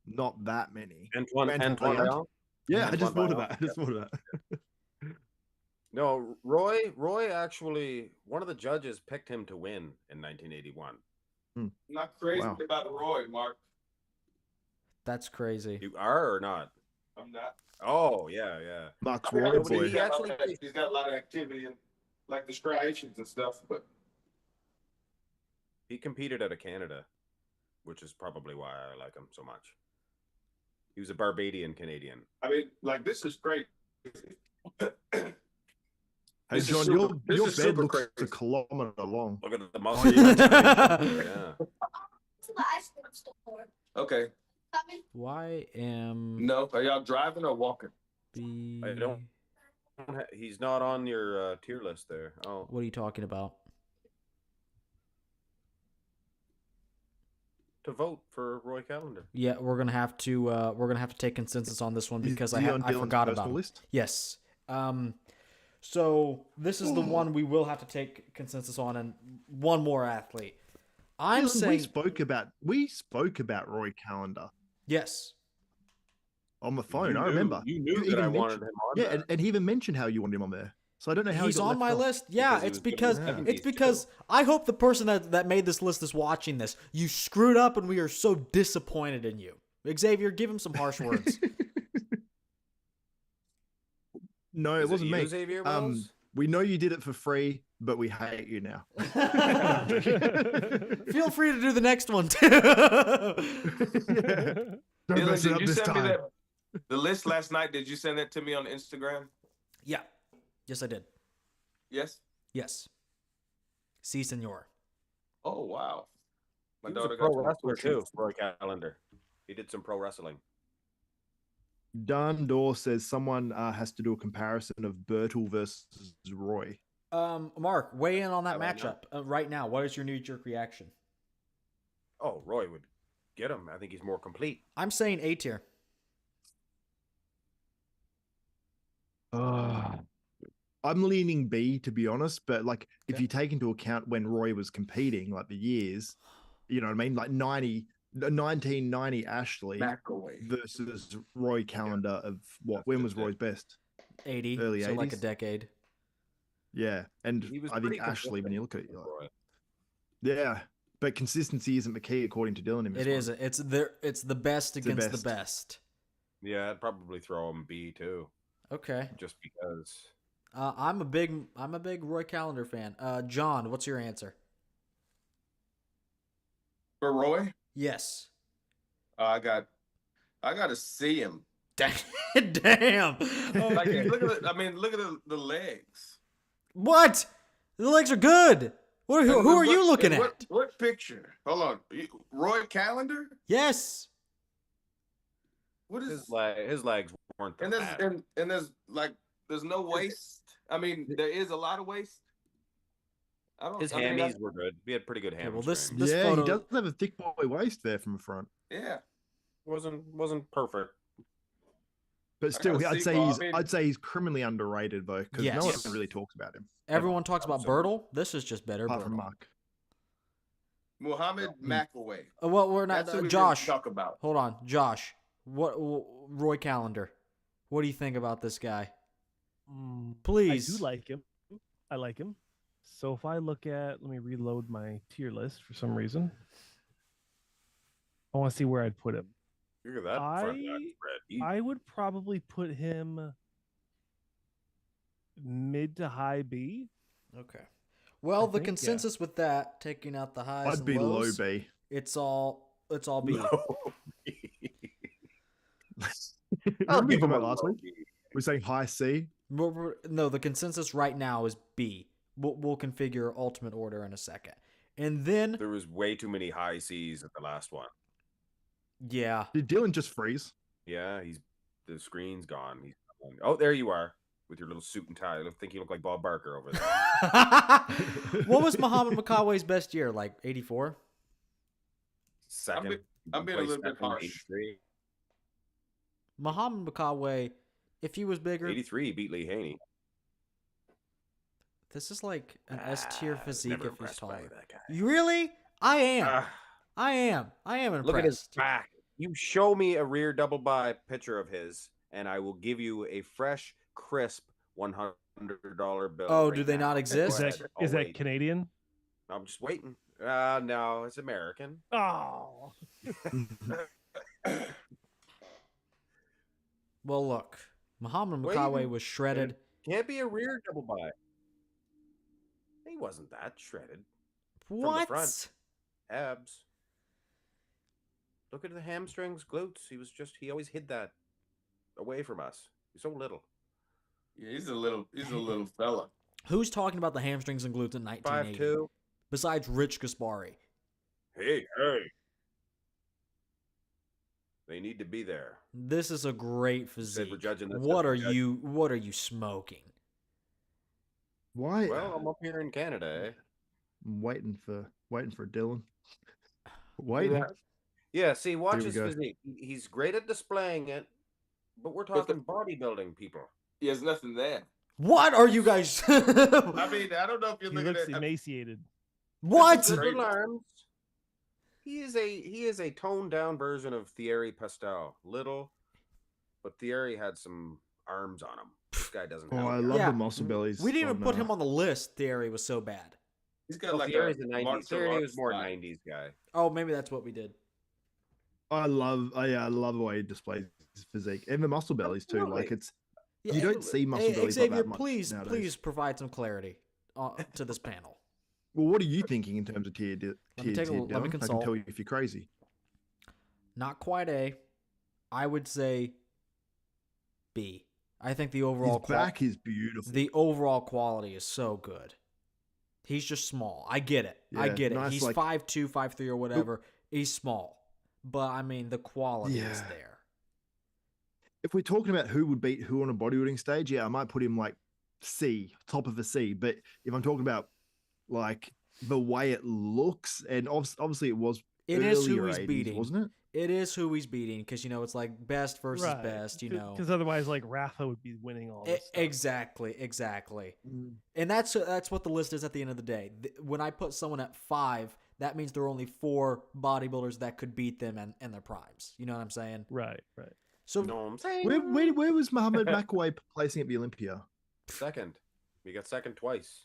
not that many. Antoine Leon? Leon? Yeah, I just Antoine thought of Leon, that. I just thought of that. No, Roy actually, one of the judges picked him to win in 1981. I'm not crazy Wow. about Roy, Mark. That's crazy. You are or not? I'm not. Oh, yeah. Mark's I mean, Roy nobody- boy. he actually- he's got a lot of activity and like the striations and stuff, but He competed out of Canada, which is probably why I like him so much. He was a Barbadian Canadian. I mean, like this is great. Hey This is John, super- this your is bed super looks crazy. a kilometer long. Look at the Oh, muscle. yeah. Yeah. To the ice cream store. Okay. Coming. Why am No, are y'all driving or walking? be? I don't- He's not on your tier list there. Oh, What are you talking about? to vote for Roy Callender. Yeah, we're gonna have to take consensus on this one because Is he on I Dylan's forgot personal about him. list? Yes. So this is the one we will have to take consensus on, and one more athlete. I'm Dylan, saying we spoke about Roy Calendar yes. on the phone. You I knew- remember. You knew You that even I mentioned- wanted him on Yeah, there. and he even mentioned how you wanted him on there. So I don't know how He's he got on left my off. list. Yeah, Because he it's was good in because the it's 70s because too. I hope the person that made this list is watching this. You screwed up, and we are so disappointed in you. Xavier, give him some harsh words. No, it Is wasn't you, me. Xavier Wells? We know you did it for free, but we hate you now. Feel free to do the next one too. Don't Dylan, mess it did up you this send me time. the list last night? Did you send that to me on Instagram? Yeah. Yes, I did. Yes. Yes. Si, senor. Oh wow. My He was daughter a pro got wrestler too, Roy Callender. He did some pro wrestling. Don Dorr says someone has to do a comparison of Bertil versus Roy. Mark, weigh in on that How about matchup right now. What is your knee-jerk reaction? Oh, Roy would get him. I think he's more complete. I'm saying A tier. I'm leaning B, to be honest. But like, if Okay. you take into account when Roy was competing, like the years, you know what I mean? Like 1990 Ashley McAway. versus Roy Callender of what? When was Roy's best? 80, Early so like a 80s? decade. Yeah. And He was I think pretty Ashley, when consistent, you look at it, you're like, Roy. yeah. But consistency isn't the key, according to Dylan. In this It one. isn't. It's the best the against the best. best. Yeah, I'd probably throw him B too, Okay. just because. I'm a big Roy Callender fan. John, what's your answer? For Roy, Yes. I got to see him. Damn. Like, Okay. look at look at the legs. What? The legs are good. Who are you looking at? What picture? Hold on. Roy Callender? Yes. What is His legs weren't the and there's there's no waist. I mean, there is a lot of waist. His hammies were good. He had pretty good Okay, hamstrings. well, this yeah, photo, he does have a thick boy waist there from the front. Yeah. wasn't perfect. But still, gotta I'd see, well, I'd say he's criminally underrated though, because Yes. no one really talks about him. everyone talks about Bertil. This is just better. Apart from Bertil. Mark. Muhammad McAway. Well, we're not. That's who we Josh, talk about. hold on. Josh, what Roy Callender? What do you think about this guy? Please. I do like him. I like him. So if I look at, let me reload my tier list for some reason. I want to see where I'd put him. Look at that front leg spread. I would probably put him mid to high B. Okay. Well, the think, consensus with that, taking out the highs I'd and be low lows, B. it's all B. Remember we talked about last week? We're saying high C. No, the consensus right now is B. We'll configure ultimate order in a second, and then There was way too many high C's at the last one. yeah, Did Dylan just freeze? Yeah, the screen's gone. Oh, there you are with your little suit and tie. I think you look like Bob Barker over there. what was Muhammad Makaway's best year? Like 84? Second. I'm being a little bit Second, harsh. 83. Muhammad Makaway, if he was bigger, 83 he beat Lee Haney. this is like an S tier physique Never if he's impressed by taller. that guy. You really? I am. Ah, I am impressed. look at his back. You show me a rear double by picture of his, and I will give you a fresh, crisp $100 bill. Oh, right do they now. not Go exist? ahead. I'll Is that wait. Canadian? I'm just waiting. No, it's American. Oh, Well, look, Muhammad Wait, Makaway was shredded. Can't be a rear double by. He wasn't that shredded. the What? front. Abs. Look at the hamstrings, glutes. He always hid that away from us. He's so little. Yeah, he's a little fella. Who's talking about the hamstrings and glutes in 1980? 5'2". Besides Rich Gaspari. Hey. They need to be there. This is a great physique. we're judging this What as are we're judging. what are you smoking? Why? Well, I'm up here in Canada, eh? I'm waiting for Dylan. Waiting. Yeah, see, watch There we his go. physique. He's great at displaying it, but we're talking bodybuilding people. He has nothing there. What are you guys? I mean, I don't know if you're he looking looks at. emaciated. What? Little arms. He is a toned down version of Thierry Pastel. Little, but Thierry had some arms on him. This guy doesn't Oh, have I them. love Yeah. the muscle bellies. We didn't even on, put him on the list. Theory was so bad. He's got Well, like Thierry's a a 90s. martial Thierry arts was more style. 90s guy. Oh, maybe that's what we did. I love the way he displays his physique and the muscle bellies too. Absolutely. Like it's Yeah, you don't see muscle bellies Xavier, like that much please nowadays. provide some clarity to this panel. Well, what are you thinking in terms of tier? me Tier, take a tier look- let me Dylan? I can consult. tell you if you're crazy. Not quite A. I would say B. I think the overall His back is beautiful. the overall quality is so good. He's just small. I get it. I Yeah, get it. nice, He's like- 5'2", 5'3", or whatever. He's small. But, I mean, the quality is Yeah. there. If we're talking about who would beat who on a bodybuilding stage, yeah, I might put him like C, top of a C. But if I'm talking about like the way it looks, and obviously it was It is who earlier he's 80s, beating. wasn't it? It is who he's beating because it's like best versus best. Because otherwise, like Rafa would be winning all this stuff. Exactly. And that's what the list is at the end of the day. When I put someone at 5, that means there are only 4 bodybuilders that could beat them in their primes. You know what I'm saying? Right. So know what I'm saying? Where was Muhammad McAway placing at the Olympia? Second. We got second twice.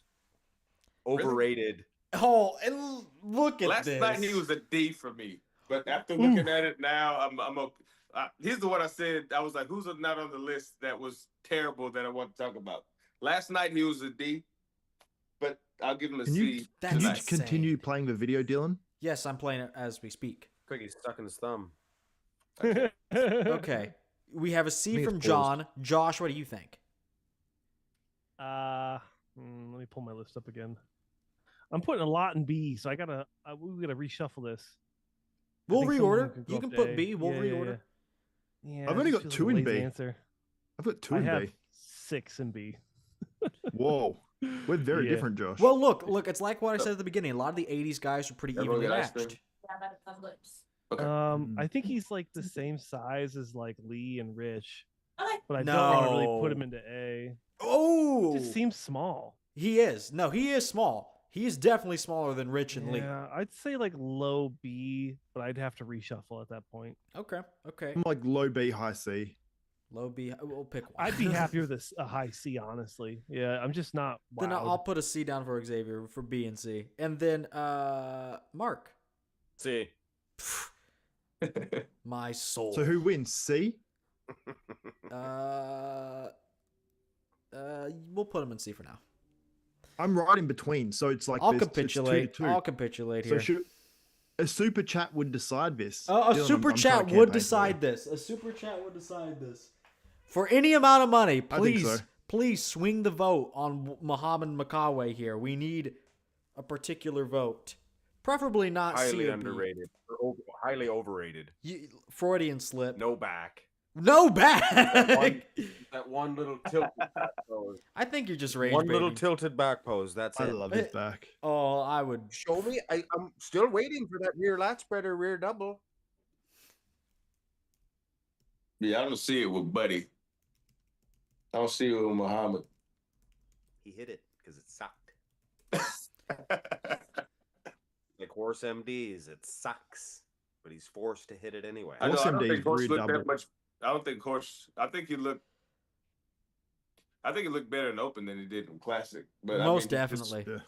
Overrated. oh, and look at Last this. night he was a D for me, but after looking at it now, I'm okay. Here's the one I said. I was like, who's not on the list that was terrible that I want to talk about? Last night he was a D, but I'll give him a C. Can you That's continue insane. playing the video, Dylan? Yes, I'm playing it as we speak. Quick, he's stuck in his thumb. Okay. We have a C think from it's paused. John. Josh, what do you think? Let me pull my list up again. I'm putting a lot in B, so we gotta reshuffle this. We'll think some of them reorder. go You up can to put A. B. We'll Yeah, reorder. Yeah, I've it only just got feels 2 a in lazy B. Answer. I've got 2 I in have B. 6 in B. Whoa. We're very Yeah. different, Josh. Well, look. It's like what I said at the beginning. A lot of the 80s guys are pretty Everyone evenly get ice cream? matched. Okay. I think he's like the same size as like Lee and Rich, Okay. but I don't want to really No. put him into A. Oh! It just seems small. He is. No, he is small. He is definitely smaller than Rich and Lee. Yeah, I'd say like low B, but I'd have to reshuffle at that point. Okay. I'm like low B, high C. Low B. We'll pick one. I'd be happier with a high C, honestly. Yeah, I'm just not. Then wowed. I'll put a C down for Xavier for B and C. And then Mark. See. My soul. So who wins? C? We'll put him in C for now. I'm right in between, so it's like I'll it's 2 capitulate. to 2. I'll capitulate So here. should a super chat would decide this? A Dylan, super I'm chat trying to would campaign for decide you. this. A super chat would decide this. For any amount of money, I think so. please swing the vote on Muhammad Makawe here. We need a particular vote. Preferably not C Highly or B. underrated. Or highly overrated. Freudian slip. No back. No back. That one little tilted back pose. I think you're just rage One little baiting. tilted back pose. That's I it. love his back. Oh, I would. Show me. I'm still waiting for that rear lat spread or rear double. Yeah, I don't see it with Buddy. I don't see it with Muhammad. He hit it because it sucked. Like horse MDs, it sucks, but he's forced to hit it anyway. I don't Awesome think days, Horse rear looked double. that much. I don't think Horse. I think he looked better in open than he did in Classic. But Most I mean, he's just- definitely.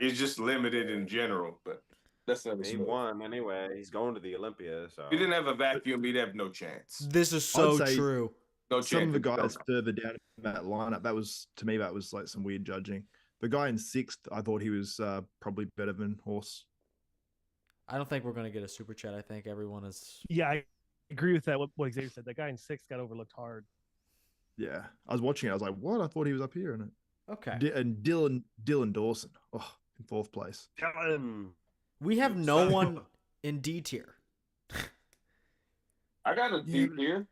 he's just limited in general. But that's not He won anyway. He's going to the Olympia. So If he didn't have a vacuum, he'd have no chance. This is so say- true. No chance. Some of the if he guys don't. further down in that lineup, that was like some weird judging. The guy in 6th, I thought he was probably better than Horse. I don't think we're going to get a super chat. I think everyone is. Yeah, I agree with that. What Xavier said. That guy in 6 got overlooked hard. Yeah, I was watching it. I was like, "What? I thought he was up here." Okay. And Dylan Dawson, in 4th place. We have no one in D tier. I got a D here.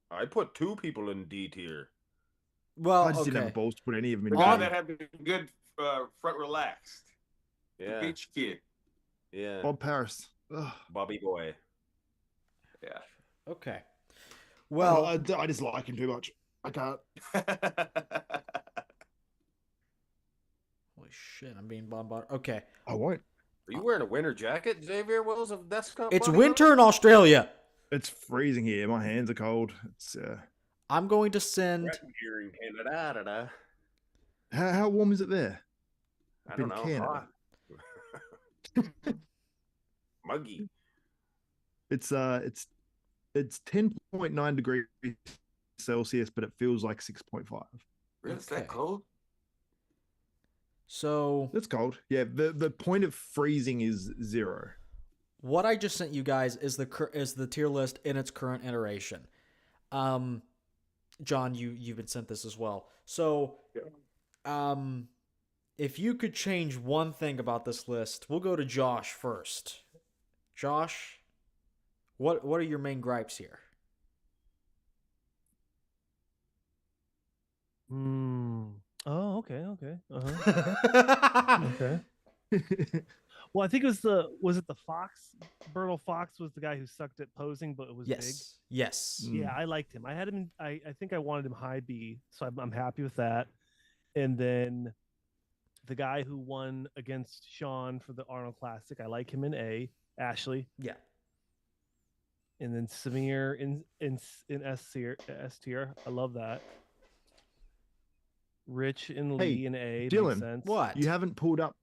I put 2 people in D tier. Well, I just didn't have okay. the balls to put any of them The in. guy D. that had the good front relaxed. The Yeah, beach kid. yeah. Bob Paris. Ugh. Bobby boy. Yeah. Okay. Well, Well, I just like him too much. I can't. holy shit, I'm being bombarded. Okay. I won't. Are you wearing a winter jacket, Xavier Wills of Desktop? It's Bodybuilding? winter in Australia. It's freezing here. My hands are cold. It's I'm going to send. Right here in Canada. how warm is it there? I Up don't in know. Canada. Hot. Muggy. It's 10.9 degrees Celsius, but it feels like 6.5. Really? Is Okay. that cold? So, It's cold. Yeah, the point of freezing is 0. what I just sent you guys is the tier list in its current iteration. John, you've been sent this as well. So, if you could change one thing about this list, we'll go to Josh first. Josh, what are your main gripes here? Oh, okay. Uh-huh. Okay. Well, I think it was it the Fox? Bertil Fox was the guy who sucked at posing, but it was big. Yes. Yeah, I liked him. I had him. I think I wanted him high B, so I'm happy with that. And then the guy who won against Sean for the Arnold Classic, I like him in A. Ashley. Yeah. And then Samir in S tier. I love that. Rich and Lee in A. Dylan, makes sense. What? You haven't pulled up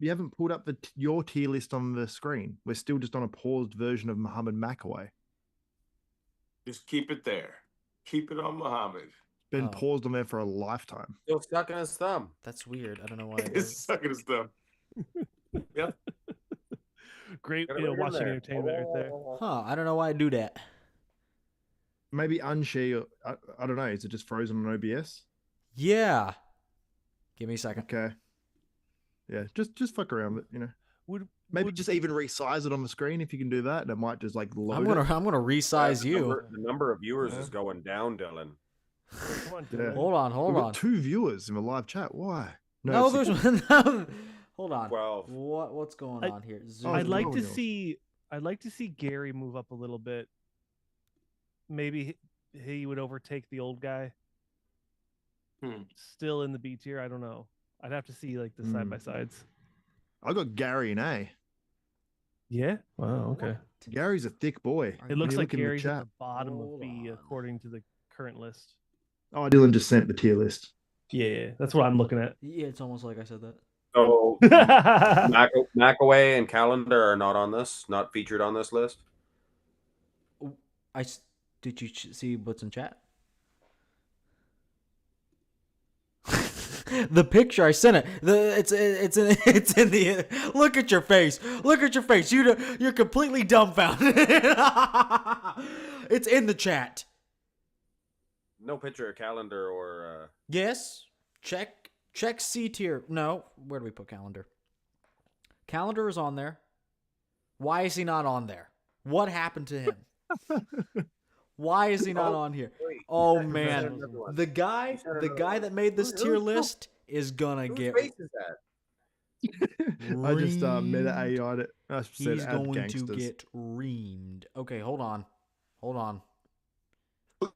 your tier list on the screen. We're still just on a paused version of Muhammad McAway. Just keep it there. Keep it on Muhammad. Been paused on there for a lifetime. Still stuck in his thumb. That's weird. I don't know why. He's sucking his thumb. Yep. Great, Gotta put it in watching there. entertainment right there. Huh? I don't know why I do that. Maybe Unshi, I don't know. Is it just frozen on OBS? Yeah. Give me a second. Okay. Yeah, just fuck around with it, you know. Maybe Would- just even resize it on the screen if you can do that, and it might just like load I'm gonna resize you. The number of viewers is going down, Dylan. Come on, Yeah. Dylan. Hold on, We've hold got on. 2 viewers in the live chat. Why? No, it's- there's no. Hold on. 12. What's going on here? Zoom. I'd like to Zoom. see Gary move up a little bit. Maybe he would overtake the old guy. Still in the B tier. I don't know. I'd have to see like the side by sides. I got Gary in A. Yeah. Wow. Okay. Gary's a thick boy. Are It looks you like look in the Gary's at chat? the bottom Hold of B on. according to the current list. Oh, Dylan just sent the tier list. Yeah, that's what I'm looking at. Yeah, it's almost like I said that. So McAway and Callender are not on this, not featured on this list. Did you see what's in chat? The picture I sent it. It's in the. Look at your face. Look at your face. You're completely dumbfounded. It's in the chat. No picture of Callender or Yes. Check C tier. No. Where do we put Callender? Callender is on there. Why is he not on there? What happened to him? Why is he not on here? wait, Oh you man, said another one. the guy that made this tier list is gonna whose get. face is that? I just meta reamed. AI'd it. I said He's add going gangsters. to get reamed. Okay, hold on.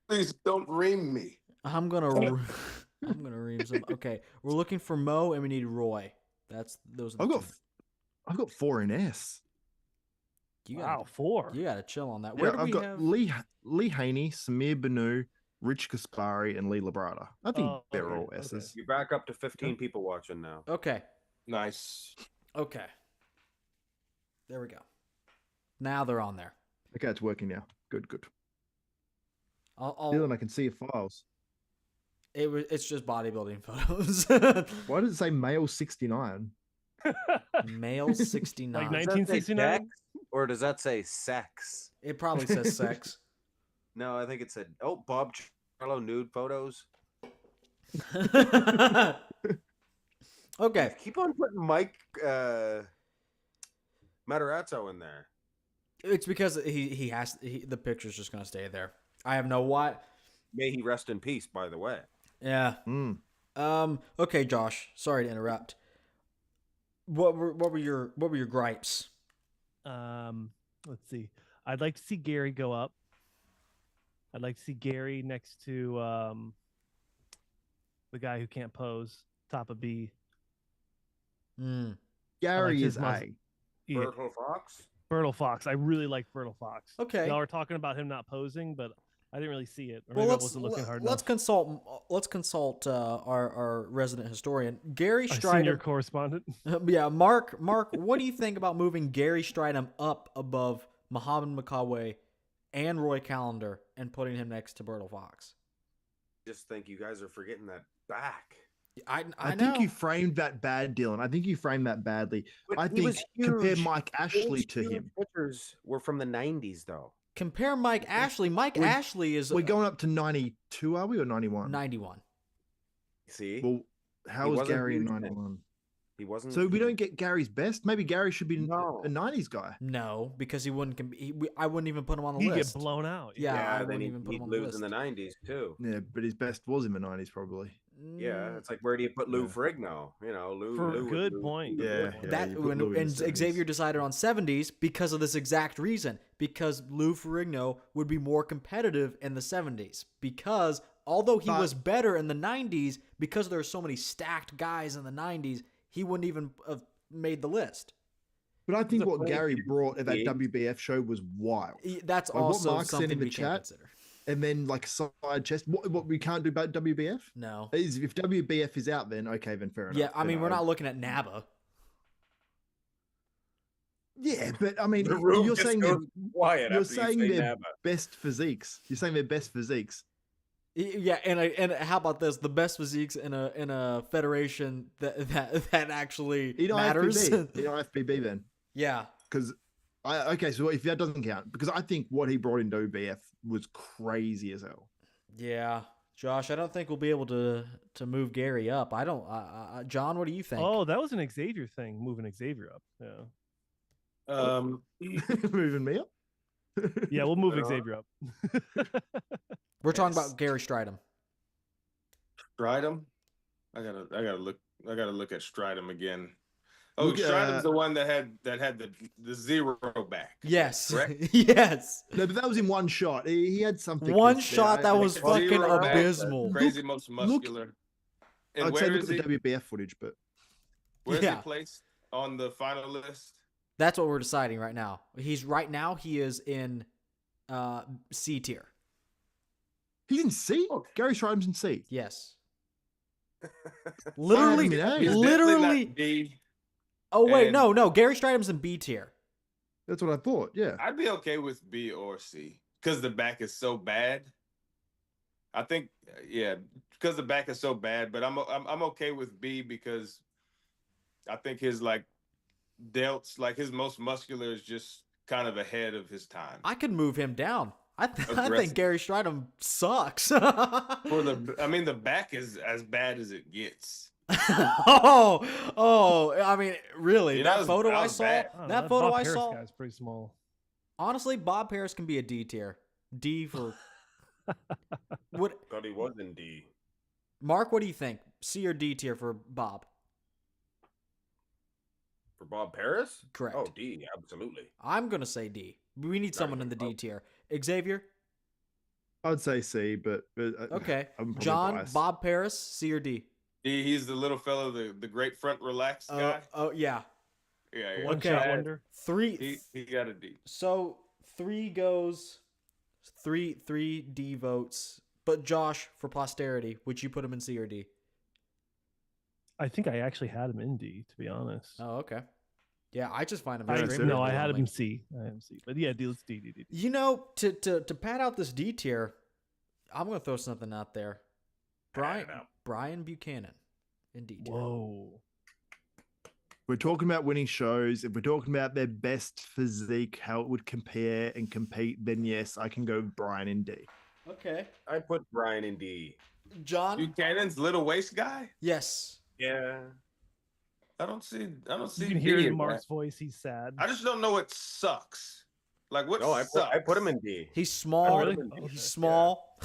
Please don't ream me. I'm gonna ream some. Okay, we're looking for Mo and we need Roy. Those. Are the two. I've got 4 in S. You Wow, gotta, 4. You gotta chill on that. Yeah, Where do I've we got have? Lee Haney, Samir Bannout, Rich Gaspari, and Lee Labrada. I think Oh, they're okay, all okay. S's. You're back up to 15 people watching now. Okay. Nice. Okay. There we go. Now they're on there. Okay, it's working now. Good. I'll Dylan, I can see your files. It's just bodybuilding photos. Why does it say male 69? Male 69. Like Does that say 1969? sex, or does that say sex? It probably says sex. No, I think it said, Bob Charlo nude photos. Okay. Keep on putting Mike Matarazzo in there. It's because the picture's just gonna stay there. I have no why. May he rest in peace, by the way. Yeah. Okay, Josh. Sorry to interrupt. What were your gripes? Let's see. I'd like to see Gary go up. I'd like to see Gary next to the guy who can't pose, top of B. Gary his is muscle. A. Yeah, Bertil Fox? Bertil Fox. I really like Bertil Fox. Okay. Y'all were talking about him not posing, but I didn't really see it. Or Well, maybe I wasn't looking hard let's enough. consult our resident historian, Gary Our senior Strydom. correspondent. Yeah, Mark, what do you think about moving Gary Strydom up above Muhammad McAway and Roy Callender and putting him next to Bertil Fox? Just think you guys are forgetting that back. I I know. think you framed that bad, Dylan. I think you framed that badly. But I he think was compare huge. Mike Ashley Those to huge him. Pictures were from the 90s, though. Compare Mike Ashley. Mike We're- Ashley is We're going up to 92, are we, or 91? 91. See? Well, how He was wasn't Gary in huge then. 91? He wasn't. So we don't get Gary's best? Maybe Gary should be No. a 90s guy. No, because he wouldn't. I wouldn't even put him on the He'd list. get blown out. Yeah, I Yeah, wouldn't then even put he'd him on the lose list. in the 90s, too. Yeah, but his best was in the 90s, probably. Yeah, it's like, where do you put Lou Ferrigno? You know, Lou. Good point. Yeah, That you put Lou in and the 70s. Xavier decided on 70s because of this exact reason. Because Lou Ferrigno would be more competitive in the 70s. Because although he was better in the 90s, because there are so many stacked guys in the 90s, he wouldn't even have made the list. But I think what Gary brought at that WBF show was wild. That's Like also what Mark something said in the we can't chat, consider. and then like side chest. What we can't do about WBF? No. Is if WBF is out, then okay, then fair enough. Yeah, I mean, Then we're not looking at NABA. Yeah, but I mean, The room you're just saying goes quiet you're after you saying say their NABA. best physiques. You're saying their best physiques. Yeah, and how about this? The best physiques in a federation that actually matters. IFBB then. Yeah. Because so if that doesn't count, because I think what he brought in WBF was crazy as hell. Yeah. Josh, I don't think we'll be able to move Gary up. I don't. John, what do you think? Oh, that was an Xavier thing, moving Xavier up. Yeah. Moving me up. Yeah, we'll move Xavier up. We're talking about Gary Strydom. Strydom? I gotta look at Strydom again. Oh, Look, Strydom's the one that had the zero back. Yes. Correct? Yes. No, but that was in one shot. He had something. One shot that was Zero fucking back, abysmal. Crazy, most muscular. And I'd say where look is at the he? WBF footage, but Where's Yeah. he placed on the final list? That's what we're deciding right now. He is in C tier. he's in C. Gary Strydom's in C. Yes. Literally. He's definitely Literally. not D. Oh wait, and- no. Gary Strydom's in B tier. That's what I thought. Yeah. I'd be okay with B or C because the back is so bad. I think, yeah, because the back is so bad. But I'm okay with B because I think his like delts, like his most muscular, is just kind of ahead of his time. I could move him down. I Aggressive. think Gary Strydom sucks. The back is as bad as it gets. I mean, really, Yeah, that that photo I was saw, bad. that photo Bob I Harris saw, guy's pretty small. honestly, Bob Harris can be a D tier. D for what? Thought he was in D. Mark, what do you think? C or D tier for Bob? For Bob Paris? Correct. Oh, D, absolutely. I'm gonna say D. We need someone in the D tier. Xavier. I'd say C, but Okay. I'm probably John, biased. Bob Paris, C or D? He's the little fellow, the great front relaxed guy. Oh yeah. Yeah. One Okay. shot wonder. He got a D. So 3 goes, 3 D votes. But Josh, for posterity, would you put him in C or D? I think I actually had him in D, to be honest. Oh, okay. Yeah, I just find him I extremely No, I had him underwhelming. in C. I had him C. But yeah, D, let's D. You know, to pad out this D tier, I'm gonna throw something out there. Brian Buchanan in D tier. Whoa. We're talking about winning shows. If we're talking about their best physique, how it would compare and compete, then yes, I can go with Brian in D. Okay. I put Brian in D. John? Buchanan's little waist guy. Yes. Yeah. I don't see. You can hear D in in Mark's that. voice. He's sad. I just don't know what sucks. Like what? No, I sucks? put him in D. He's small. really? He's Okay. small.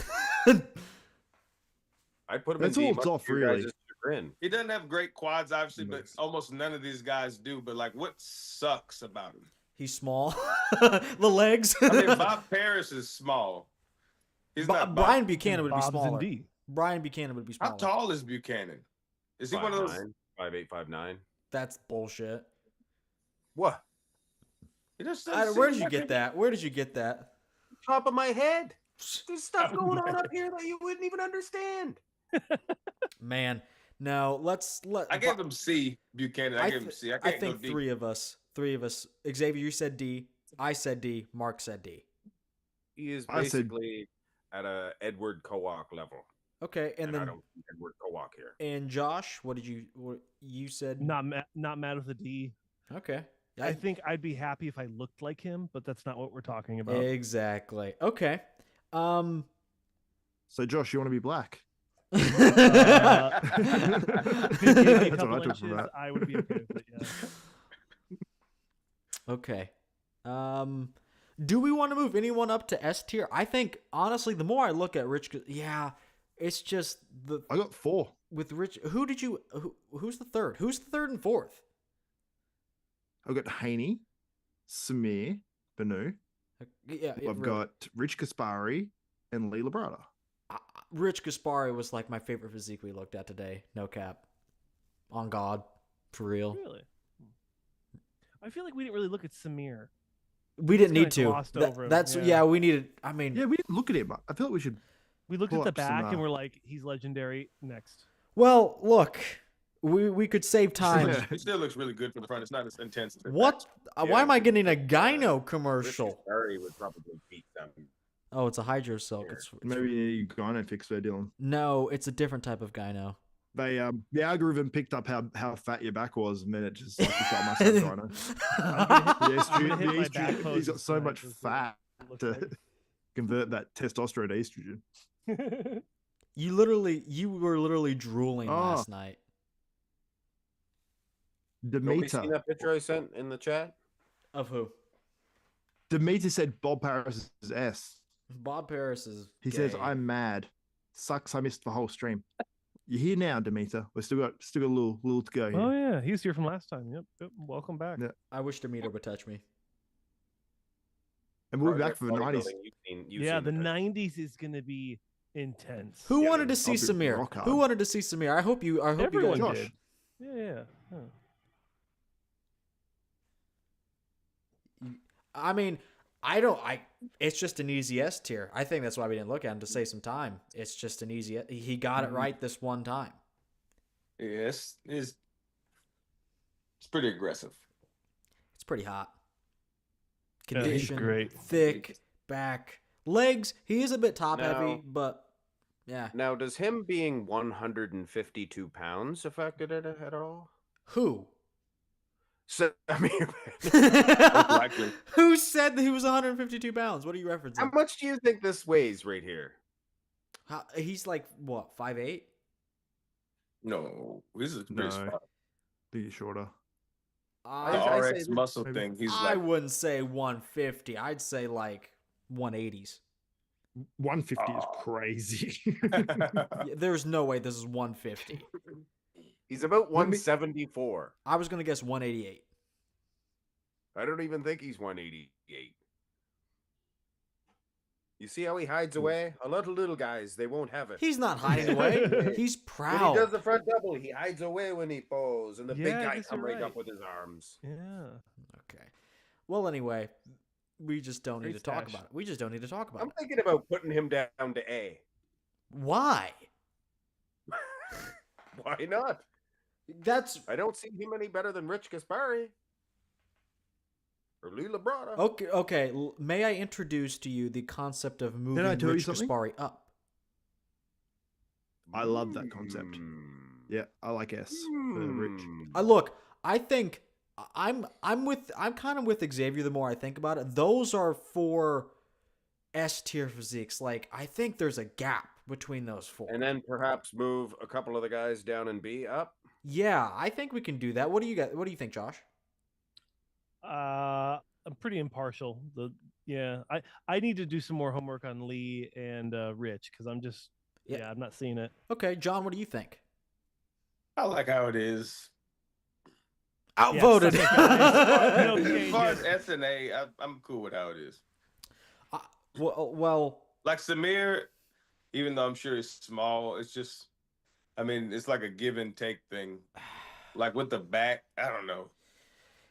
I put him That's in D. all it's much off, to your really. guys' chagrin. He doesn't have great quads, obviously, but Nice. almost none of these guys do. But like, what sucks about him? He's small. The legs. I mean, Bob Paris is small. He's not. Brian Buchanan would be Bob's smaller. in D. Brian Buchanan would be smaller. How tall is Buchanan? Is he one of those? 5'8", 5'9". That's bullshit. What? He just doesn't Where seem did you like get that? Where did you get that? Top of my head. There's stuff going on up here that you wouldn't even understand. Man, no. I gave him C. Buchanan. I gave him C. I I can't go think D. three of us. Xavier, you said D. I said D. Mark said D. He is I said- basically at a Edward Kowak level. Okay, and I then don't see Edward Kowak here. and Josh, what you said? Not mad with a D. Okay. I think I'd be happy if I looked like him, but that's not what we're talking about. Exactly. Okay. So, Josh, you want to be black? If you gave me a That's what couple I took inches, from that. I would be okay with it. Yeah. Okay. Do we want to move anyone up to S tier? I think honestly, the more I look at Rich, yeah, it's just the I got 4. with Rich, who's the third? Who's the third and fourth? I've got Haney, Samir Bannout. Yeah, I've got Rich Gaspari and Lee Labrada. Rich Gaspari was like my favorite physique we looked at today. No cap. On God. For real. Really? I feel like we didn't really look at Samir. We didn't need to. Glossed over him, That's yeah. we needed. I mean, Yeah, we didn't look at him. I feel like we should. We looked pull at the up some, back and we're like, he's legendary. Next. well, look, we could save time. Yeah. It still looks really good from the front. It's not as intense as the What? back. Why am I getting a Rich gyno commercial? Gaspari would probably beat them. Oh, it's a hydro silk. It's Maybe you gyno fix there, Dylan. no, it's a different type of gyno. They the algorithm picked up how fat your back was, and then it just like, you got must have gyno. I'm gonna hit my back He's poses got so tonight much to see fat what it looks to like. convert that testosterone to estrogen. You were literally drooling Oh. last night. Nobody seen Demeter. that picture I sent in the chat? Of who? Demeter said Bob Paris is S. Bob Paris is. He gay. says, "I'm mad. Sucks. I missed the whole stream." You're here now, Demeter. We still got a little to go here. Oh yeah, he was here from last time. Yep. Welcome back. Yeah. I wish Demeter would touch me. And we'll be back for the Project 90s. Bodybuilding, you've Yeah, seen the picture. 90s is gonna be intense. Who Yeah, wanted to see I'll be Samir? rock Who hard. wanted to see Samir? I hope you Everyone guys. Josh. did. Yeah. Huh. I mean, it's just an easy S tier. I think that's why we didn't look at him, to save some time. It's just an easy. He got it right this one time. Yes, it's pretty aggressive. It's pretty hot. Yeah, he's Condition, great. thick back, legs. He is a bit top heavy, No. but yeah. Now, does him being 152 pounds affected it at all? Who? So, I mean, likely. Who said that he was 152 pounds? What are you referencing? how much do you think this weighs right here? He's like what, 5'8"? No, this is pretty No. spot. Be shorter. The I say RX that- muscle maybe- thing. He's I like, wouldn't say 150. I'd say like 180s. 150 is Oh. crazy. Yeah, there's no way this is 150. He's about Let me- 174. I was gonna guess 188. I don't even think he's 188. You see how he hides away? A lot of little guys, they won't have it. He's not hiding away. He's When proud. he does the front double, he hides away when he pose, and the big Yeah, I guy guess come you're right right. up with his arms. Yeah. Okay. Well, anyway, we just don't need Great to talk stash. about it. We just don't need to talk about I'm it. thinking about putting him down to A. Why? Why not? That's I don't see him any better than Rich Gaspari or Lee Labrada. okay. Okay. May I introduce to you the concept of moving I tell you Rich something? Gaspari up? I love that concept. Yeah, I like S for Rich. Look, I think I'm kind of with Xavier the more I think about it. Those are for S tier physiques. Like, I think there's a gap between those four. And then perhaps move a couple of the guys down and B up. Yeah, I think we can do that. What do you think, Josh? I'm pretty impartial. I need to do some more homework on Lee and Rich because I'm just Yeah. I'm not seeing it. Okay, John, what do you think? I like how it is. Outvoted. suck it, guys. No As far as changes. S and A, I'm cool with how it is. well, Like Samir, even though I'm sure he's small, it's just, I mean, it's like a give and take thing. Like with the back, I don't know.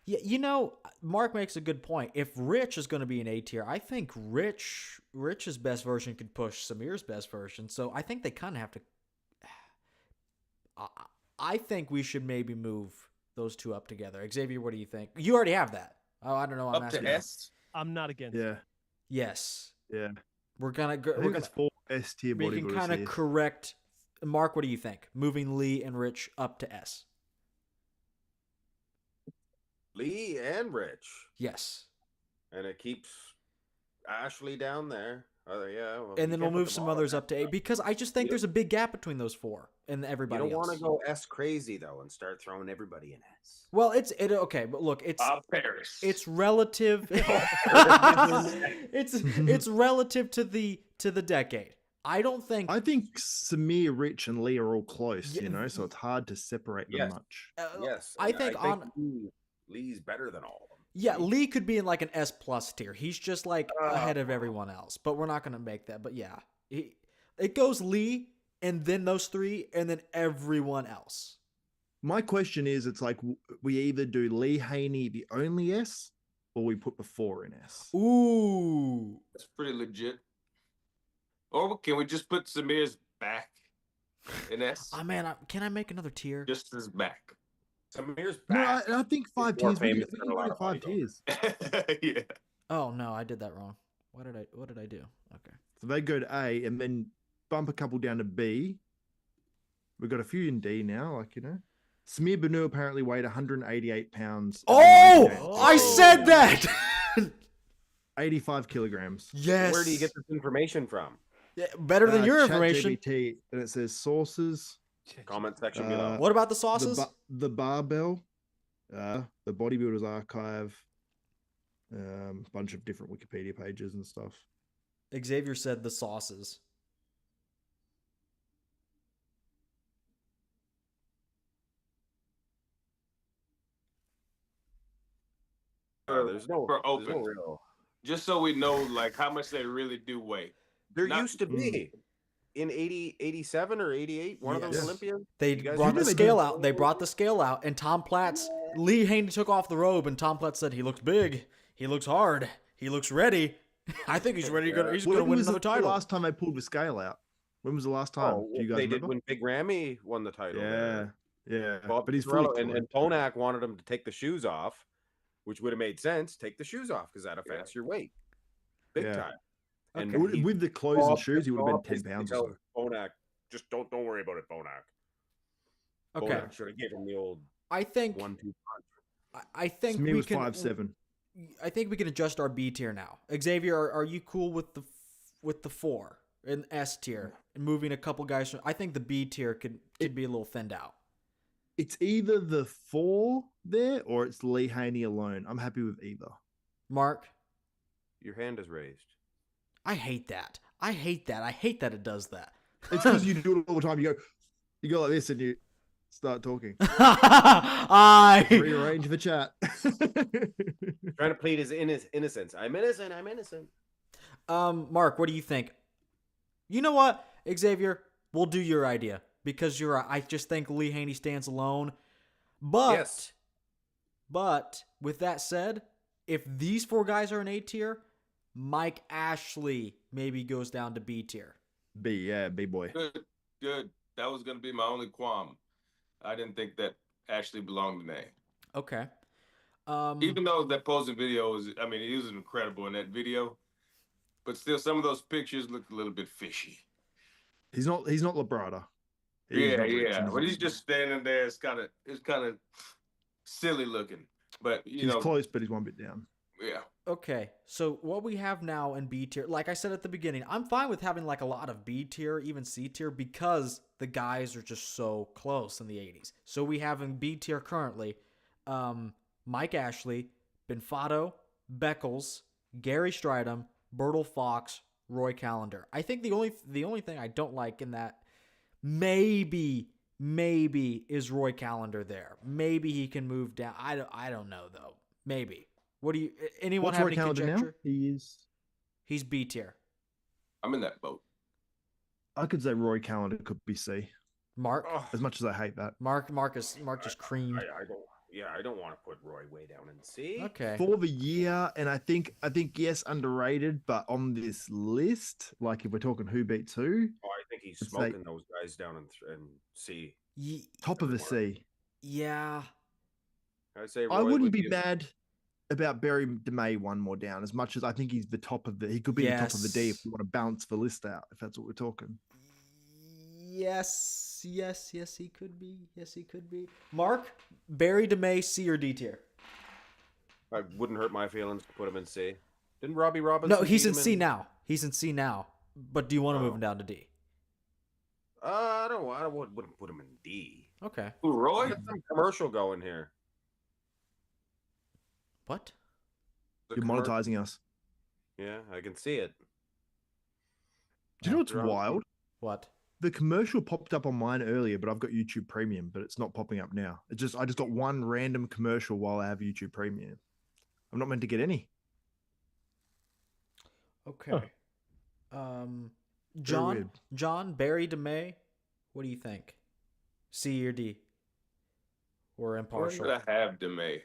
yeah, Mark makes a good point. If Rich is going to be an A tier, I think Rich's best version could push Samir's best version. So I think they kind of have to. I think we should maybe move those two up together. Xavier, what do you think? You already have that. Oh, I don't know. I'm Up asking to you. S. I'm not against it. Yeah, Yes, yeah. we're gonna I we're think gonna that's 4 S tier we can bodybuilders kind of here. correct. Mark, what do you think? Moving Lee and Rich up to S. Lee and Rich. Yes. And it keeps Ashley down there. Yeah. Well, And you then we'll can't put move them some all others up up to A because I just think there's a big gap between those four and You everybody don't else. want to go S crazy though and start throwing everybody in S. Well, okay, but look, it's Paris. it's relative. It's relative to the decade. I don't think. I think Samir, Rich, and Lee are all close, Yeah, you know, so it's hard to separate them Yes. much. Yes, I and think on. Lee's better than all of them. Yeah, Lee could be in like an S plus tier. He's just like ahead of Oh. everyone else. But we're not gonna make that. But yeah, it goes Lee, and then those three, and then everyone else. My question is, it's like we either do Lee Haney the only S, or we put the 4 in S. Ooh, That's pretty legit. Or can we just put Samir's back in S? oh man, can I make another tier? Just his back. Samir's No, back. I think 5 He's more tiers. We famous can than a lot go to of 5 tiers. Yeah. Oh no, I did that wrong. What did I do? Okay. So they go to A and then bump a couple down to B. We've got a few in D now, like, you know. Samir Bannout apparently weighed 188 pounds. Oh, I said that. 85 kilograms. Yes. Where do you get this information from? Yeah, better than your information? ChatGPT, and it says sources. Comment section below. What about the sauces? The barbell, the Bodybuilders Archive, bunch of different Wikipedia pages and stuff. Xavier said the sauces. There's no open. real. Just so we know, like, how much they really do weigh. There Not- used to be in 87 or 88, one of those Yes. Olympians. They You guys brought the remember? scale out. They brought the scale out, and Tom Platz, Lee Haney took off the robe, and Tom Platz said, "He looks big. He looks hard. He looks ready. I think he's ready. He's going to win was another the title." last time they pulled the scale out? When was the last time? Oh, Do you guys they remember? did when Big Ramy won the title. Yeah, yeah. Bob But he's Torello fully and Ponak wanted him to take the shoes off, which would have made sense. Take the shoes off because that affects your weight big Yeah. time. Okay. And he- With the clothes and Bob shoes, he would have been Bob 10 basically pounds tells or so. Bonak, just don't worry about it, Bonak. Okay. Ponak should have given him the old I think 1-2 punch. I think Samir we was can 5'7". I think we can adjust our B tier now. Xavier, are you cool with the 4 in S tier and moving a couple guys from, I think the B tier could be a little thinned out. It's either the 4 there or it's Lee Haney alone. I'm happy with either. Mark, Your hand is raised. I hate that. I hate that it does that. It's because you do it all the time. You go like this and you start talking. I Rearrange the chat. Trying to plead his innocence. I'm innocent. I'm innocent. Mark, what do you think? You know what, Xavier? We'll do your idea because I just think Lee Haney stands alone. But Yes. But with that said, if these 4 guys are in A tier, Mike Ashley maybe goes down to B tier. B boy. Good. That was going to be my only qualm. I didn't think that Ashley belonged in A. Okay. Even though that posing video was, I mean, he was incredible in that video, but still some of those pictures look a little bit fishy. He's not Labrada. He's Yeah, not rich, yeah. he's When he's not- just standing there, it's kind of silly looking. But you he's know, close, but he's one bit down. yeah. Okay, so what we have now in B tier, like I said at the beginning, I'm fine with having like a lot of B tier, even C tier, because the guys are just so close in the 80s. So we have in B tier currently, Mike Ashley, Benfatto, Beckles, Gary Strydom, Bertil Fox, Roy Callender. I think the only thing I don't like in that maybe is Roy Callender there. Maybe he can move down. I don't know though. Maybe. What do you? Anyone What's have Roy any Callender now? conjecture? He's He's B tier. I'm in that boat. I could say Roy Callender could be C. Mark. Oh, As much as I hate that. Mark just creamed. I don't want to put Roy way down in C. Okay. For the year, and I think yes, underrated, but on this list, like if we're talking who beats who, Oh, I think he's It's smoking like- those guys down in C. top of the C. Yeah. I say Roy I wouldn't would be a- mad about Barry DeMay one more down, as much as I think he's the top of the. He could be the top of the D if Yes. we want to balance the list out. If that's what we're talking. Yes, he could be. Yes, he could be. Mark, Barry DeMay, C or D tier? I wouldn't hurt my feelings to put him in C. Didn't Robbie Robinson? No, he's beat in him C now. He's in C now. But do you want to move Oh. him down to D? I wouldn't put him in D. Okay. Who, Roy? Get some commercial going here. What? The You're commercial- monetizing us. Yeah, I can see it. Do you know what's You're on- wild? What? The commercial popped up on mine earlier, but I've got YouTube Premium, but it's not popping up now. I just got one random commercial while I have YouTube Premium. I'm not meant to get any. Okay. weird. John, Barry DeMay, what do you think? C or D? Or impartial? Where did I have DeMay?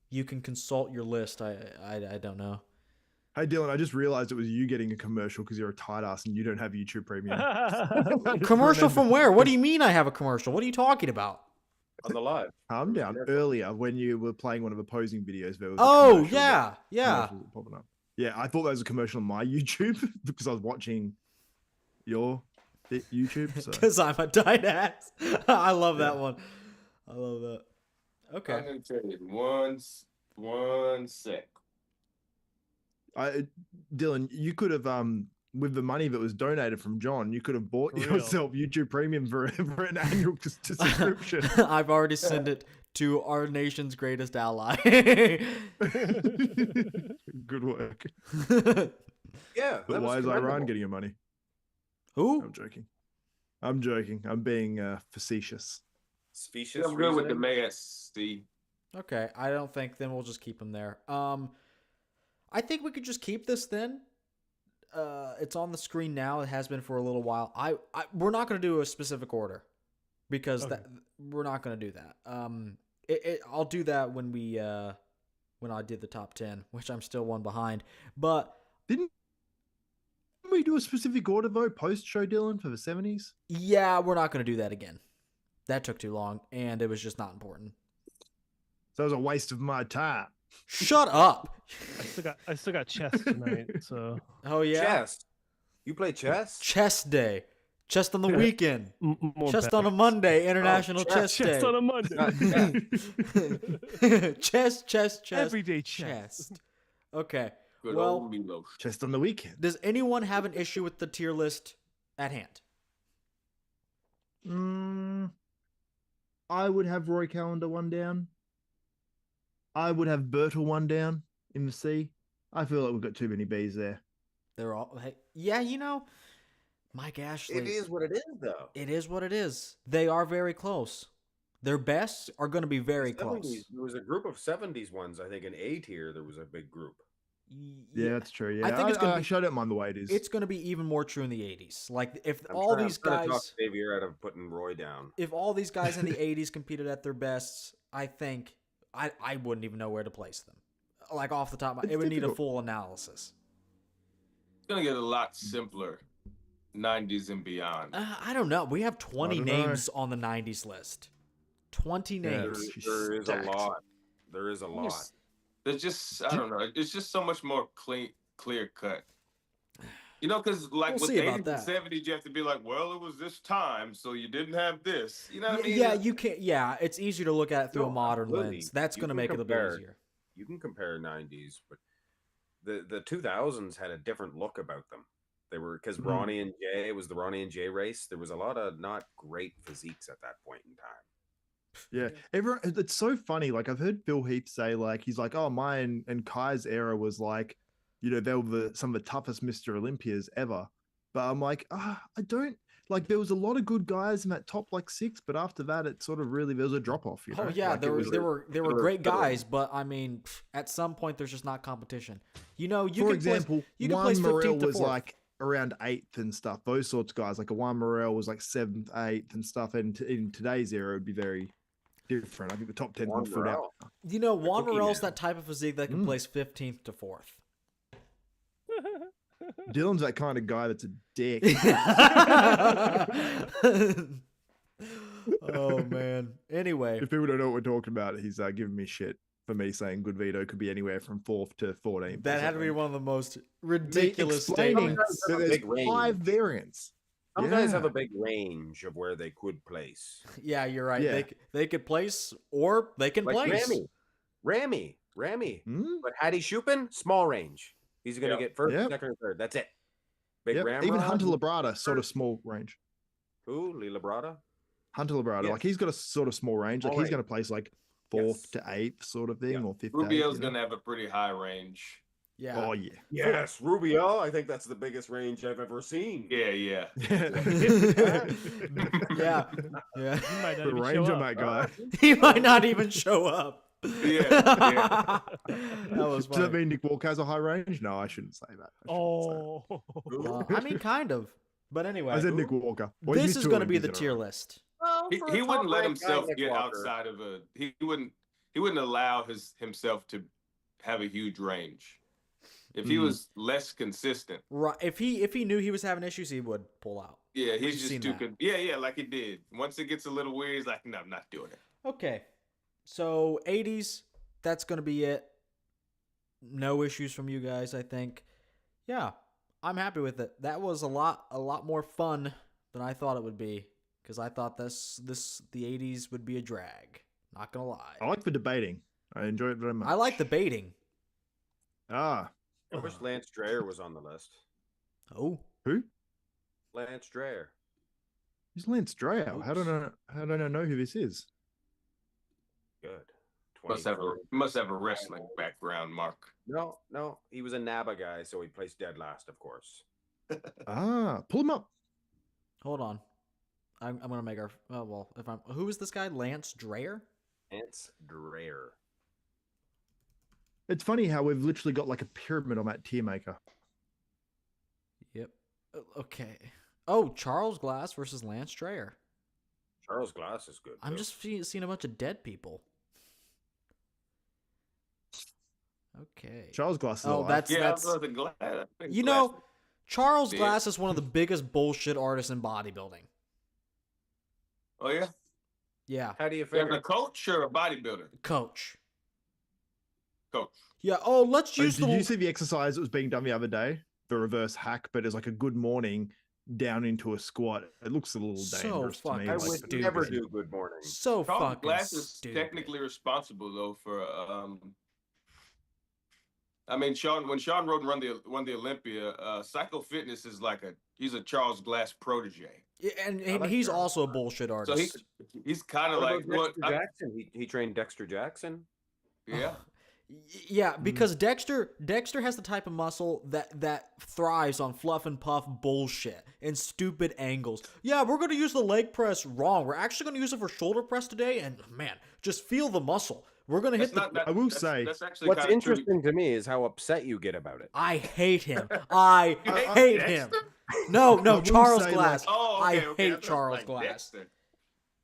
You can consult your list. I don't know. Hey, Dylan, I just realized it was you getting a commercial because you're a tight ass and you don't have YouTube Premium. Commercial from where? What do you mean I have a commercial? What are you talking about? on the live. Calm down. Earlier, when you were playing one of the posing videos, there was Oh, yeah. yeah. Popping up. Yeah, I thought that was a commercial on my YouTube because I was watching your YouTube. So. Because I'm a tight ass. I love that one. I love that. Okay. I'm gonna tell you one sec. Dylan, you could have with the money that was donated from John, you could have bought yourself YouTube Premium for an annual subscription. I've already sent it to our nation's greatest ally. Good work. Yeah. But why is Iran getting your money? Who? I'm joking. I'm being facetious. Specious. I'm good with DeMay at C. Okay, I don't think then we'll just keep him there. I think we could just keep this then. It's on the screen now. It has been for a little while. We're not going to do a specific order because we're not going to do that. I'll do that when I did the top 10, which I'm still one behind. But didn't we do a specific order though post show, Dylan, for the 70s? Yeah, we're not going to do that again. That took too long, and it was just not important. So it was a waste of my time. Shut up. I still got chess tonight, so. Oh yeah. Chess. You play chess? Chess day. Chess on the weekend. More Chess bets. on a Monday. International Chess Day. Chess on a Monday. chess. Everyday chess. Okay. Good well, old Milos. Just on the weekend. Does anyone have an issue with the tier list at hand? I would have Roy Callender one down. I would have Bertil one down in the C. I feel like we've got too many Bs there. They're all, yeah, Mike Ashley. It is what it is, though. It is what it is. They are very close. Their bests are going to be very 70s, close. There was a group of 70s ones. I think in A tier there was a big group. Yeah, that's true. Yeah, I think it's going to be. Actually, I don't mind the way it is. It's going to be even more true in the 80s. Like if I'm all trying these to talk guys, Xavier out of putting Roy down. if all these guys in the 80s competed at their bests, I think I wouldn't even know where to place them. Like off the top, it would need a full analysis. It's gonna get a lot simpler. 90s and beyond. I don't know. We have 20 names on the 90s list. 20 names. There is a lot. There is a lot. There's just I don't know. It's just so much more clear cut. Because like We'll with see the about 80s that. and 70s, you have to be like, well, it was this time, so you didn't have this. You know what I mean? Yeah, you can't. Yeah, it's easier to look at it through a No, modern absolutely. lens. That's You going to can make it a bit compare. easier. You can compare 90s, but the 2000s had a different look about them. They were because Ronnie and Jay, it was the Ronnie and Jay race. There was a lot of not great physiques at that point in time. Yeah, everyone. It's so funny. Like I've heard Phil Heath say, like he's like, "Oh, mine and Kai's era was like, they were some of the toughest Mr. Olympias ever." But I'm like, I don't like. There was a lot of good guys in that top like 6, but after that, it sort of really there was a drop off. Oh yeah, like, there were great guys, but I mean, at some point there's just not competition. For example, Juan Juan Morel 15th to was 4th. like around 8th and stuff. Those sorts of guys, like a Juan Morel was like 7th, 8th and stuff. And in today's era, it would be very different. I think the top 10 Juan would foot out. Morel. Juan Cookie Morel's Man. that type of physique that can place 15th to 4th. Dylan's that kind of guy that's a dick. Oh man. Anyway, If people don't know what we're talking about, he's giving me shit for me saying Good Vito could be anywhere from 4th to 14th. that had to be one of the most ridiculous explaining statements. that Big there's range. 5 variants. Some guys Yeah. have a big range of where they could place. Yeah, you're right. Yeah. They could place or they can Like place. Ramy. But Hattie Shupin, small range. He's going to get first, second, or third. That's it. Big Yep. Ramrod. Even Hunter Labrada, sort of small range. Who? Lee Labrada? Hunter Labrada, Yes. like he's got a sort of small range. Like Small he's going to place like 4th to 8th sort of thing, Yeah. or 5th. Rubio's to 8th, gonna have a pretty high range. Yeah. Oh yeah. Yes, Rubio. I think that's the biggest range I've ever seen. Yeah, yeah. Yeah. Yeah. He might not The even range show on up. that guy. He might not even show up. Yeah, That was Does that funny. mean Nick Walker has a high range? No, I shouldn't say that. I shouldn't say that. Oh. I mean, kind of. But anyway, I said Nick Walker. Well, he's this missed is two going to be Olympics the in a tier row. list. Well, he for a wouldn't let top-ranked guy, himself Nick get Walker. outside of a. He wouldn't allow himself to have a huge range. If he was less consistent, Right. If he knew he was having issues, he would pull out. yeah, We've he's seen just too. that. Yeah, like he did. Once it gets a little weird, he's like, no, I'm not doing it. Okay. So 80s, that's going to be it. No issues from you guys, I think. Yeah, I'm happy with it. That was a lot more fun than I thought it would be, because I thought the 80s would be a drag. Not gonna lie. I like the debating. I enjoy it very much. I like the baiting. Ah, I wish Lance Dreyer was on the list. Oh, who? Lance Dreyer. Who's Lance Dreyer? How don't I know who this is? Good. Must have a wrestling background, Mark. No. He was a NABA guy, so he placed dead last, of course. Ah, pull him up. hold on. I'm gonna make our. Oh well, who is this guy? Lance Dreyer. Lance Dreyer. It's funny how we've literally got like a pyramid on that tier maker. Yep. Okay. Oh, Charles Glass versus Lance Dreyer. Charles Glass is good. I'm too. just seeing a bunch of dead people. Okay. Charles Glass is Oh, alive. that's Yeah, that's. the Glass. I think You Glass- know, Charles Yeah. Glass is one of the biggest bullshit artists in bodybuilding. Oh yeah, Yeah, How do you yeah. figure? A coach or a bodybuilder? coach. Coach. Yeah. Oh, let's Oh, use did the. you see the exercise that was being done the other day? The reverse hack, but it's like a good morning down into a squat. It looks a little So dangerous to me. fucking I like, would stupid. never do good morning. So Charles fucking Glass is stupid. technically responsible though for I mean, when Sean Roden won the Olympia, Psycho Fitness is like he's a Charles Glass protege. Yeah, and like he's Charles also a bullshit So artist. he's kind of What like about Dexter Jackson? He trained Dexter Jackson. yeah. Yeah, because Dexter has the type of muscle that thrives on fluff and puff bullshit and stupid angles. Yeah, we're gonna use the leg press wrong. We're actually gonna use it for shoulder press today, and man, just feel the muscle. We're gonna hit the. I will say- that's actually What's kinda interesting to me is how upset you get about it. I hate him. I You hate hate him. Dexter? No, will Charles say, Glass. True. Oh, okay, I okay. thought hate it was Charles like Glass. Dexter.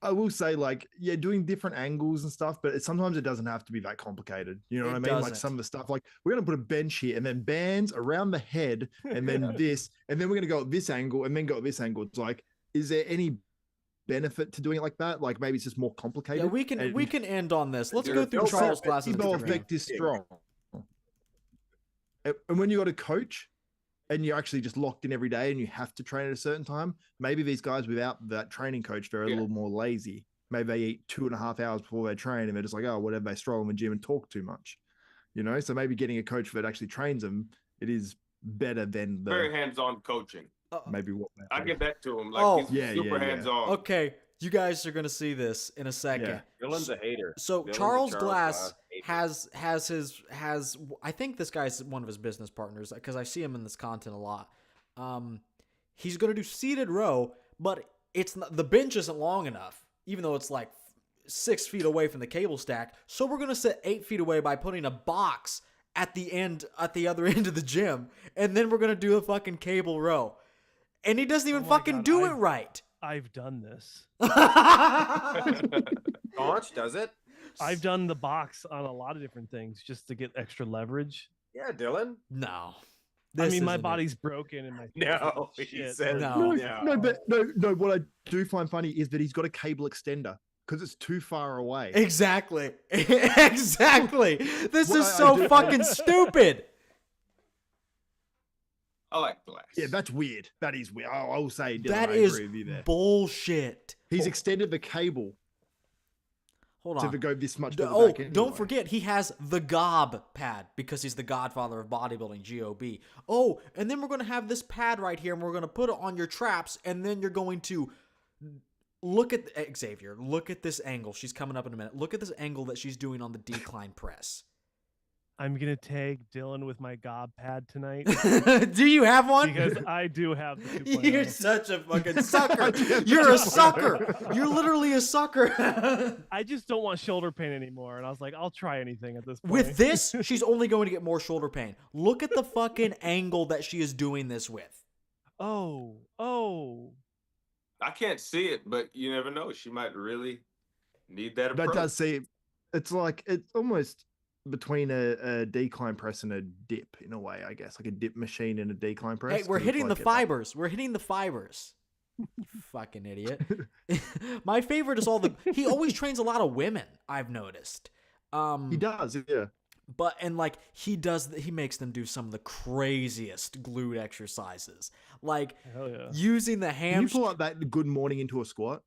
I will say, like, yeah, doing different angles and stuff, but sometimes it doesn't have to be that complicated. You know It what I mean? Like doesn't. some of the stuff, like we're gonna put a bench here and then bands around the head, and then this, and then we're gonna go at this angle, and then go at this angle. It's like, is there any benefit to doing it like that? Like maybe it's just more complicated. Yeah, we can end on this. Let's Dude, go through don't Charles say Glass's placebo career. effect is strong. And when you got a coach and you're actually just locked in every day and you have to train at a certain time, maybe these guys without that training coach, they're a Yeah. little more lazy. Maybe they eat 2.5 hours before they train and they're just like, oh, whatever, they stroll in the gym and talk too much. You know, so maybe getting a coach that actually trains them, it is better than Very the hands-on coaching. maybe what they I do. give that to him. Like Oh. he's Yeah, super yeah, yeah. hands-on. Okay, you guys are gonna see this in a second. Yeah. Dylan's a hater. So Dylan's a Charles Glass hater. has I think this guy's one of his business partners because I see him in this content a lot. He's gonna do seated row, but it's not, the bench isn't long enough, even though it's like 6 feet away from the cable stack. So we're gonna sit 8 feet away by putting a box at the other end of the gym, and then we're gonna do a fucking cable row, and he doesn't even Oh my fucking God, do it I've- right. I've done this. Staunch does it? I've done the box on a lot of different things just to get extra leverage. Yeah, Dylan. No. I This mean, my isn't it. body's broken and my No, he shit. said No. No, but no. What I do find funny is that he's got a cable extender because it's too far away. Exactly. Exactly. This What is I so do- fucking stupid. I like Glass. Yeah, that's weird. That is weird. I will say, Dylan, That I is agree with you there. bullshit. He's extended the cable Hold to on. go this much. D- further Oh, back anyway. don't forget, he has the GOB pad because he's the godfather of bodybuilding, GOB. Oh, and then we're going to have this pad right here, and we're going to put it on your traps, and then you're going to look at Xavier. Look at this angle. She's coming up in a minute. Look at this angle that she's doing on the decline press. I'm gonna tag Dylan with my gob pad tonight Do you have one? because I do have the 2.0. You're such a fucking sucker. You're a sucker. You're literally a sucker. I just don't want shoulder pain anymore, and I was like, I'll try anything at this point. With this, she's only going to get more shoulder pain. Look at the fucking angle that she is doing this with. oh, I can't see it, but you never know. She might really need that approach. That does seem, it's like, it's almost between a decline press and a dip in a way, I guess, like a dip machine and a decline press. Hey, we're 'cause it's hitting the like fibers. We're hitting the fibers. You fucking idiot. My favorite is he always trains a lot of women, I've noticed. He does, yeah. But and like he makes them do some of the craziest glute exercises. Like hell yeah. using the Can you hamstring. pull up that good morning into a squat?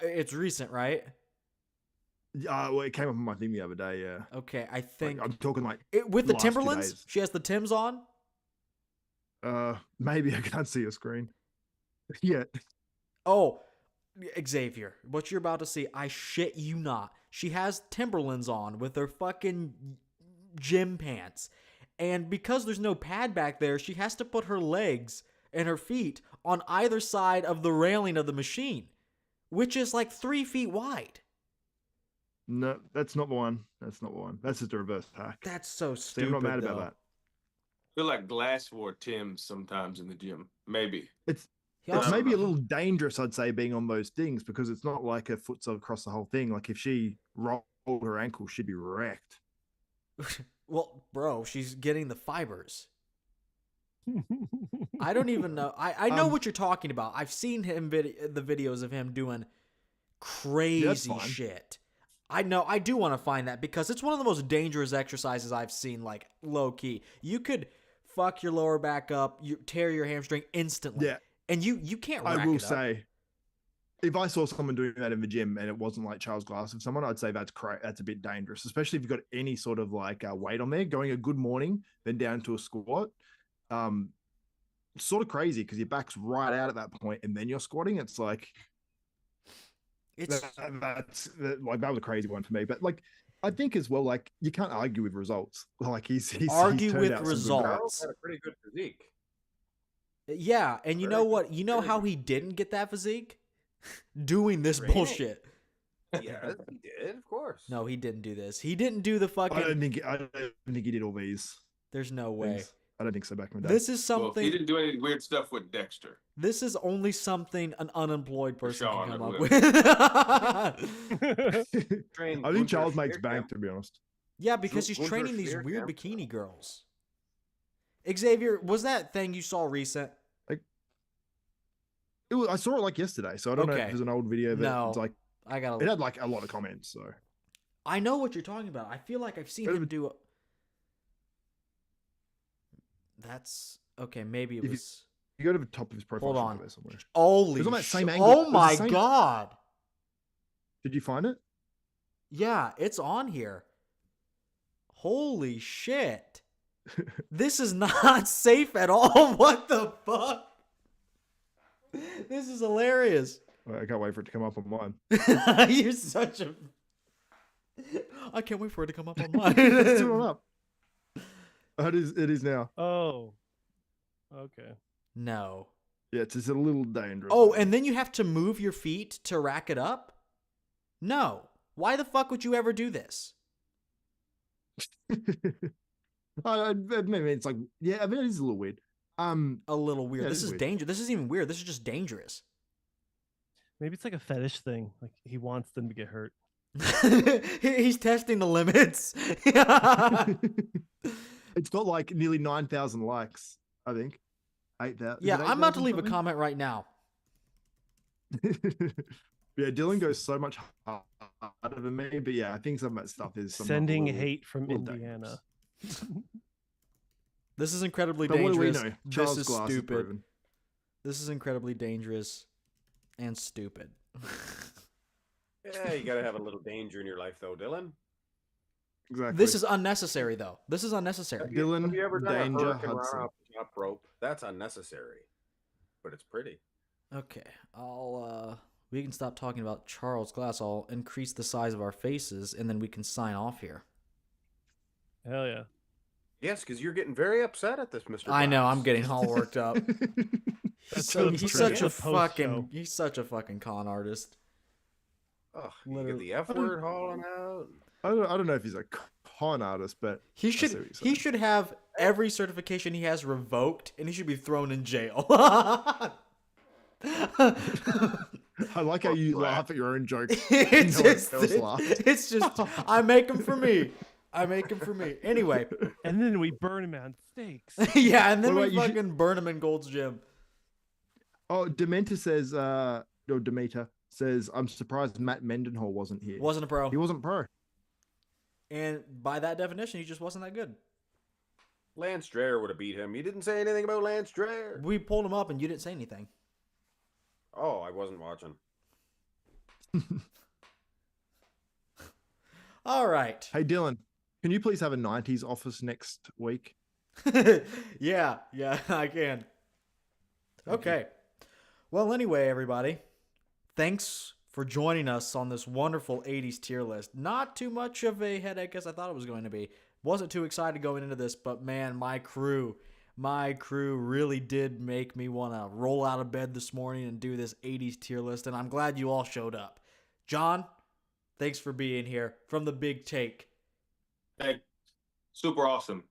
It's recent, right? Well, it came up on my thing the other day, yeah. Okay, I think I'm talking like with the last 2 Timberlands. days. She has the Tims on. Maybe I can't see a screen. Yeah. Oh, Xavier, what you're about to see, I shit you not. She has Timberlands on with her fucking gym pants. And because there's no pad back there, she has to put her legs and her feet on either side of the railing of the machine, which is like 3 feet wide. No, that's not the one. That's not the one. That's just a reverse hack. That's so See, stupid. I'm not mad though. about that. I feel like Glass wore Tim's sometimes in the gym. Maybe. It's He it's also- maybe a little dangerous, I'd say, being on those things because it's not like a foot's across the whole thing. Like if she rolled her ankle, she'd be wrecked. Well, bro, she's getting the fibers. I don't even know. I know what you're talking about. I've seen the videos of him doing crazy fine. shit. I know. I do want to find that because it's one of the most dangerous exercises I've seen, like low key. You could fuck your lower back up, you tear your hamstring instantly. Yeah. And you can't rack I will it up. say, if I saw someone doing that in the gym and it wasn't like Charles Glass of someone, I'd say that's a bit dangerous, especially if you've got any sort of like weight on there. Going a good morning, then down to a squat, sort of crazy because your back's right out at that point, and then you're squatting. It's like It's that's like that was a crazy one for me. But like I think as well, like you can't argue with results. Like he's Argue turned with out some good results. Charles had a pretty good physique. yeah, and you know what? You know how he didn't get that physique? Doing this Training. bullshit. Yes, he did, of course. No, he didn't do this. He didn't do the fucking. I don't think he did all these There's no way. things. I don't think so back in the day. This is Well, something. he didn't do any weird stuff with Dexter. This is only something an unemployed person Sean can come or up with. Trained I think Gunther Charles makes Schmier bank, camp. to be honest. Yeah, because he's Gunther training these Schmier weird camp. bikini girls. Xavier, was that thing you saw recent? I saw it like yesterday, so I don't know Okay. if it's an old video. But No. it's like I got. it had like a lot of comments. So I know what you're talking about. I feel like I've seen him do. That's okay. Maybe it If you- was. you go to the top of his profile. Hold should on. be there somewhere. Holy! It was on that same shit. angle. It Oh was the my same- god! Did you find it? Yeah, it's on here. Holy shit! This is not safe at all. What the fuck? This is hilarious. I can't wait for it to come up on mine. You're such a. I can't wait for it to come up on mine. Let's do it up. It is now. Oh, okay. No. Yeah, it's just a little dangerous. Oh, and then you have to move your feet to rack it up? No. Why the fuck would you ever do this? I mean, it's like, yeah, I mean, it is a little weird. A little weird. Yeah, This it is is weird. dangerous. This isn't even weird. This is just dangerous. Maybe it's like a fetish thing. Like he wants them to get hurt. He's testing the limits. It's got like nearly 9,000 likes, I think. 8,000. Yeah, I'm about to leave a comment right now. Yeah, Dylan goes so much harder than me, but yeah, I think some of that stuff is somewhat Sending a little- hate from little Indiana. dangerous. This is incredibly But what do we dangerous. know? This Charles is Glass is stupid. proven. This is incredibly dangerous and stupid. Yeah, you gotta have a little danger in your life, though, Dylan. Exactly. This is unnecessary, though. This is unnecessary. Dylan, Have you ever done Danger, a hurricane Hudson. off the top rope? That's unnecessary, but it's pretty. Okay, we can stop talking about Charles Glass. I'll increase the size of our faces, and then we can sign off here. Hell yeah. Yes, because you're getting very upset at this, Mr. I know. Glass. I'm getting all worked up. That's He's such a post-show. fucking con artist. Oh, you get the F word hauling out. I don't know if he's a con artist, but He I see what should you're saying. have every certification he has revoked, and he should be thrown in jail. I like how you laugh at your own jokes. it's No one just, else laughed. it's just, I make him for me. I make him for me. Anyway, And then we burn him on stakes. yeah, and then What we about you should- fucking burn him in Gold's Gym. Oh, Demeter says, or Demeter says, I'm surprised Matt Mendenhall wasn't here. Wasn't a pro. He wasn't pro. And by that definition, he just wasn't that good. Lance Dreher would have beat him. You didn't say anything about Lance Dreher. We pulled him up, and you didn't say anything. Oh, I wasn't watching. All right. Hey, Dylan, can you please have a 90s office next week? yeah, I can. Okay. Well, anyway, everybody, thanks for joining us on this wonderful 80s tier list. Not too much of a headache as I thought it was going to be. Wasn't too excited going into this, but man, my crew really did make me want to roll out of bed this morning and do this 80s tier list, and I'm glad you all showed up. John, thanks for being here from the Big Take. Hey, super awesome.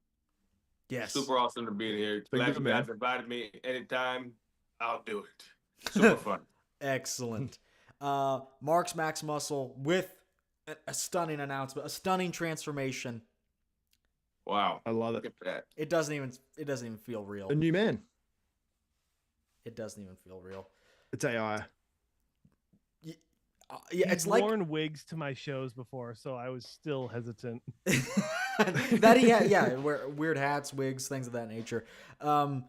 Yes. Super awesome to be here. been Glad good, you guys man. invited me anytime. I'll do it. Super fun. Excellent. Mark's Max Muscle with a stunning announcement, a stunning transformation. Wow. I love Look it. at that. It doesn't even feel real. A new man. It doesn't even feel real. It's AI. Yeah, He's it's like worn wigs to my shows before, so I was still hesitant. that he had, yeah, weird hats, wigs, things of that nature. Josh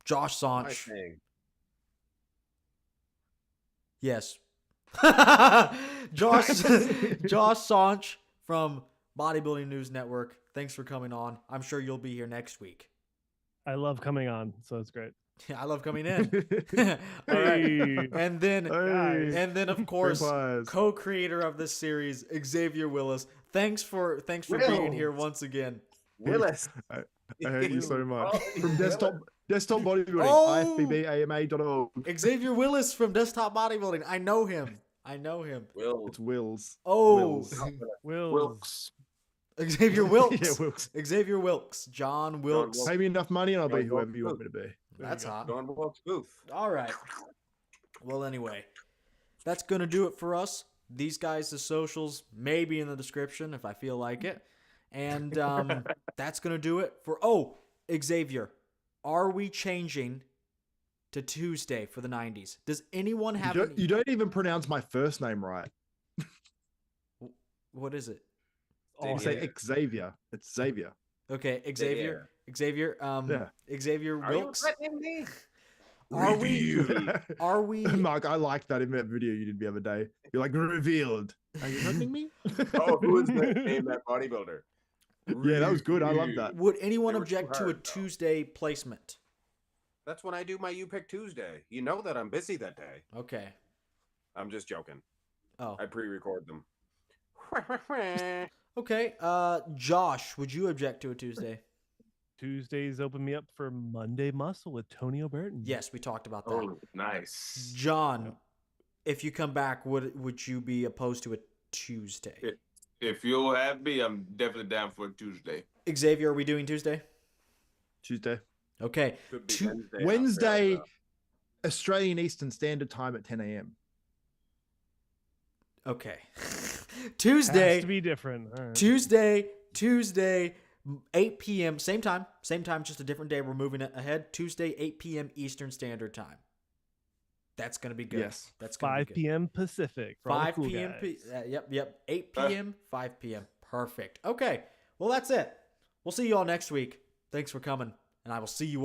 My Saunch. thing. Yes. Josh Saunch from Bodybuilding News Network. Thanks for coming on. I'm sure you'll be here next week. I love coming on, so it's great. Yeah, I love coming in. All right. Hey. And then of course, Vampires. co-creator of this series, Xavier Willis. Thanks for being here once again. Willis. I hate you so much. Oh, From desktop bodybuilding, Oh! ifbbama.org. Xavier Willis from Desktop Bodybuilding. I know him. Will. It's Wills. Oh, Wilkes. Xavier Wilkes. Yeah, Wilkes. Xavier Wilkes. John Wilkes. Wilkes. Pay me enough money and I'll be John whoever you Wilkes. want me to be. That's hot. Don Wilkes Booth. All right. Well, anyway, that's going to do it for us. These guys' the socials may be in the description if I feel like it. And that's going to do it for... Oh, Xavier, are we changing to Tuesday for the 90s? Does anyone have... You don't even pronounce my first name right. What is it? You say Xavier. It's Xavier. Okay, Xavier. Xavier. Xavier Are you Wilkes. threatening me? Are we? Mark, I liked that in that video you did the other day. You're like, revealed. Are you threatening me? Oh, who is that name that bodybuilder? Yeah, that was good. I love that. Would anyone They were too object to a hard, though. Tuesday placement? That's when I do my You Pick Tuesday. You know that I'm busy that day. Okay. I'm just joking. Oh. I pre-record them. Okay. Josh, would you object to a Tuesday? Tuesdays open me up for Monday Muscle with Tony O'Burton. Yes, we talked about that. Oh, nice. John, if you come back, would you be opposed to a Tuesday? If you'll have me, I'm definitely down for a Tuesday. Xavier, are we doing Tuesday? Tuesday. Okay. Could be Wednesday. in Wednesday, Australia. Australian Eastern Standard Time at 10 a.m. Okay. Has Tuesday. to be different. All right. Tuesday, 8 p.m. Same time, just a different day. We're moving it ahead. Tuesday, 8 p.m. Eastern Standard Time. That's gonna be good. Yes. That's gonna 5 be good. p.m. Pacific. For all the 5 cool p.m. guys. Yep. 8 p.m. 5 p.m. Perfect. Okay. Well, that's it. We'll see you all next week. Thanks for coming, and I will see you all.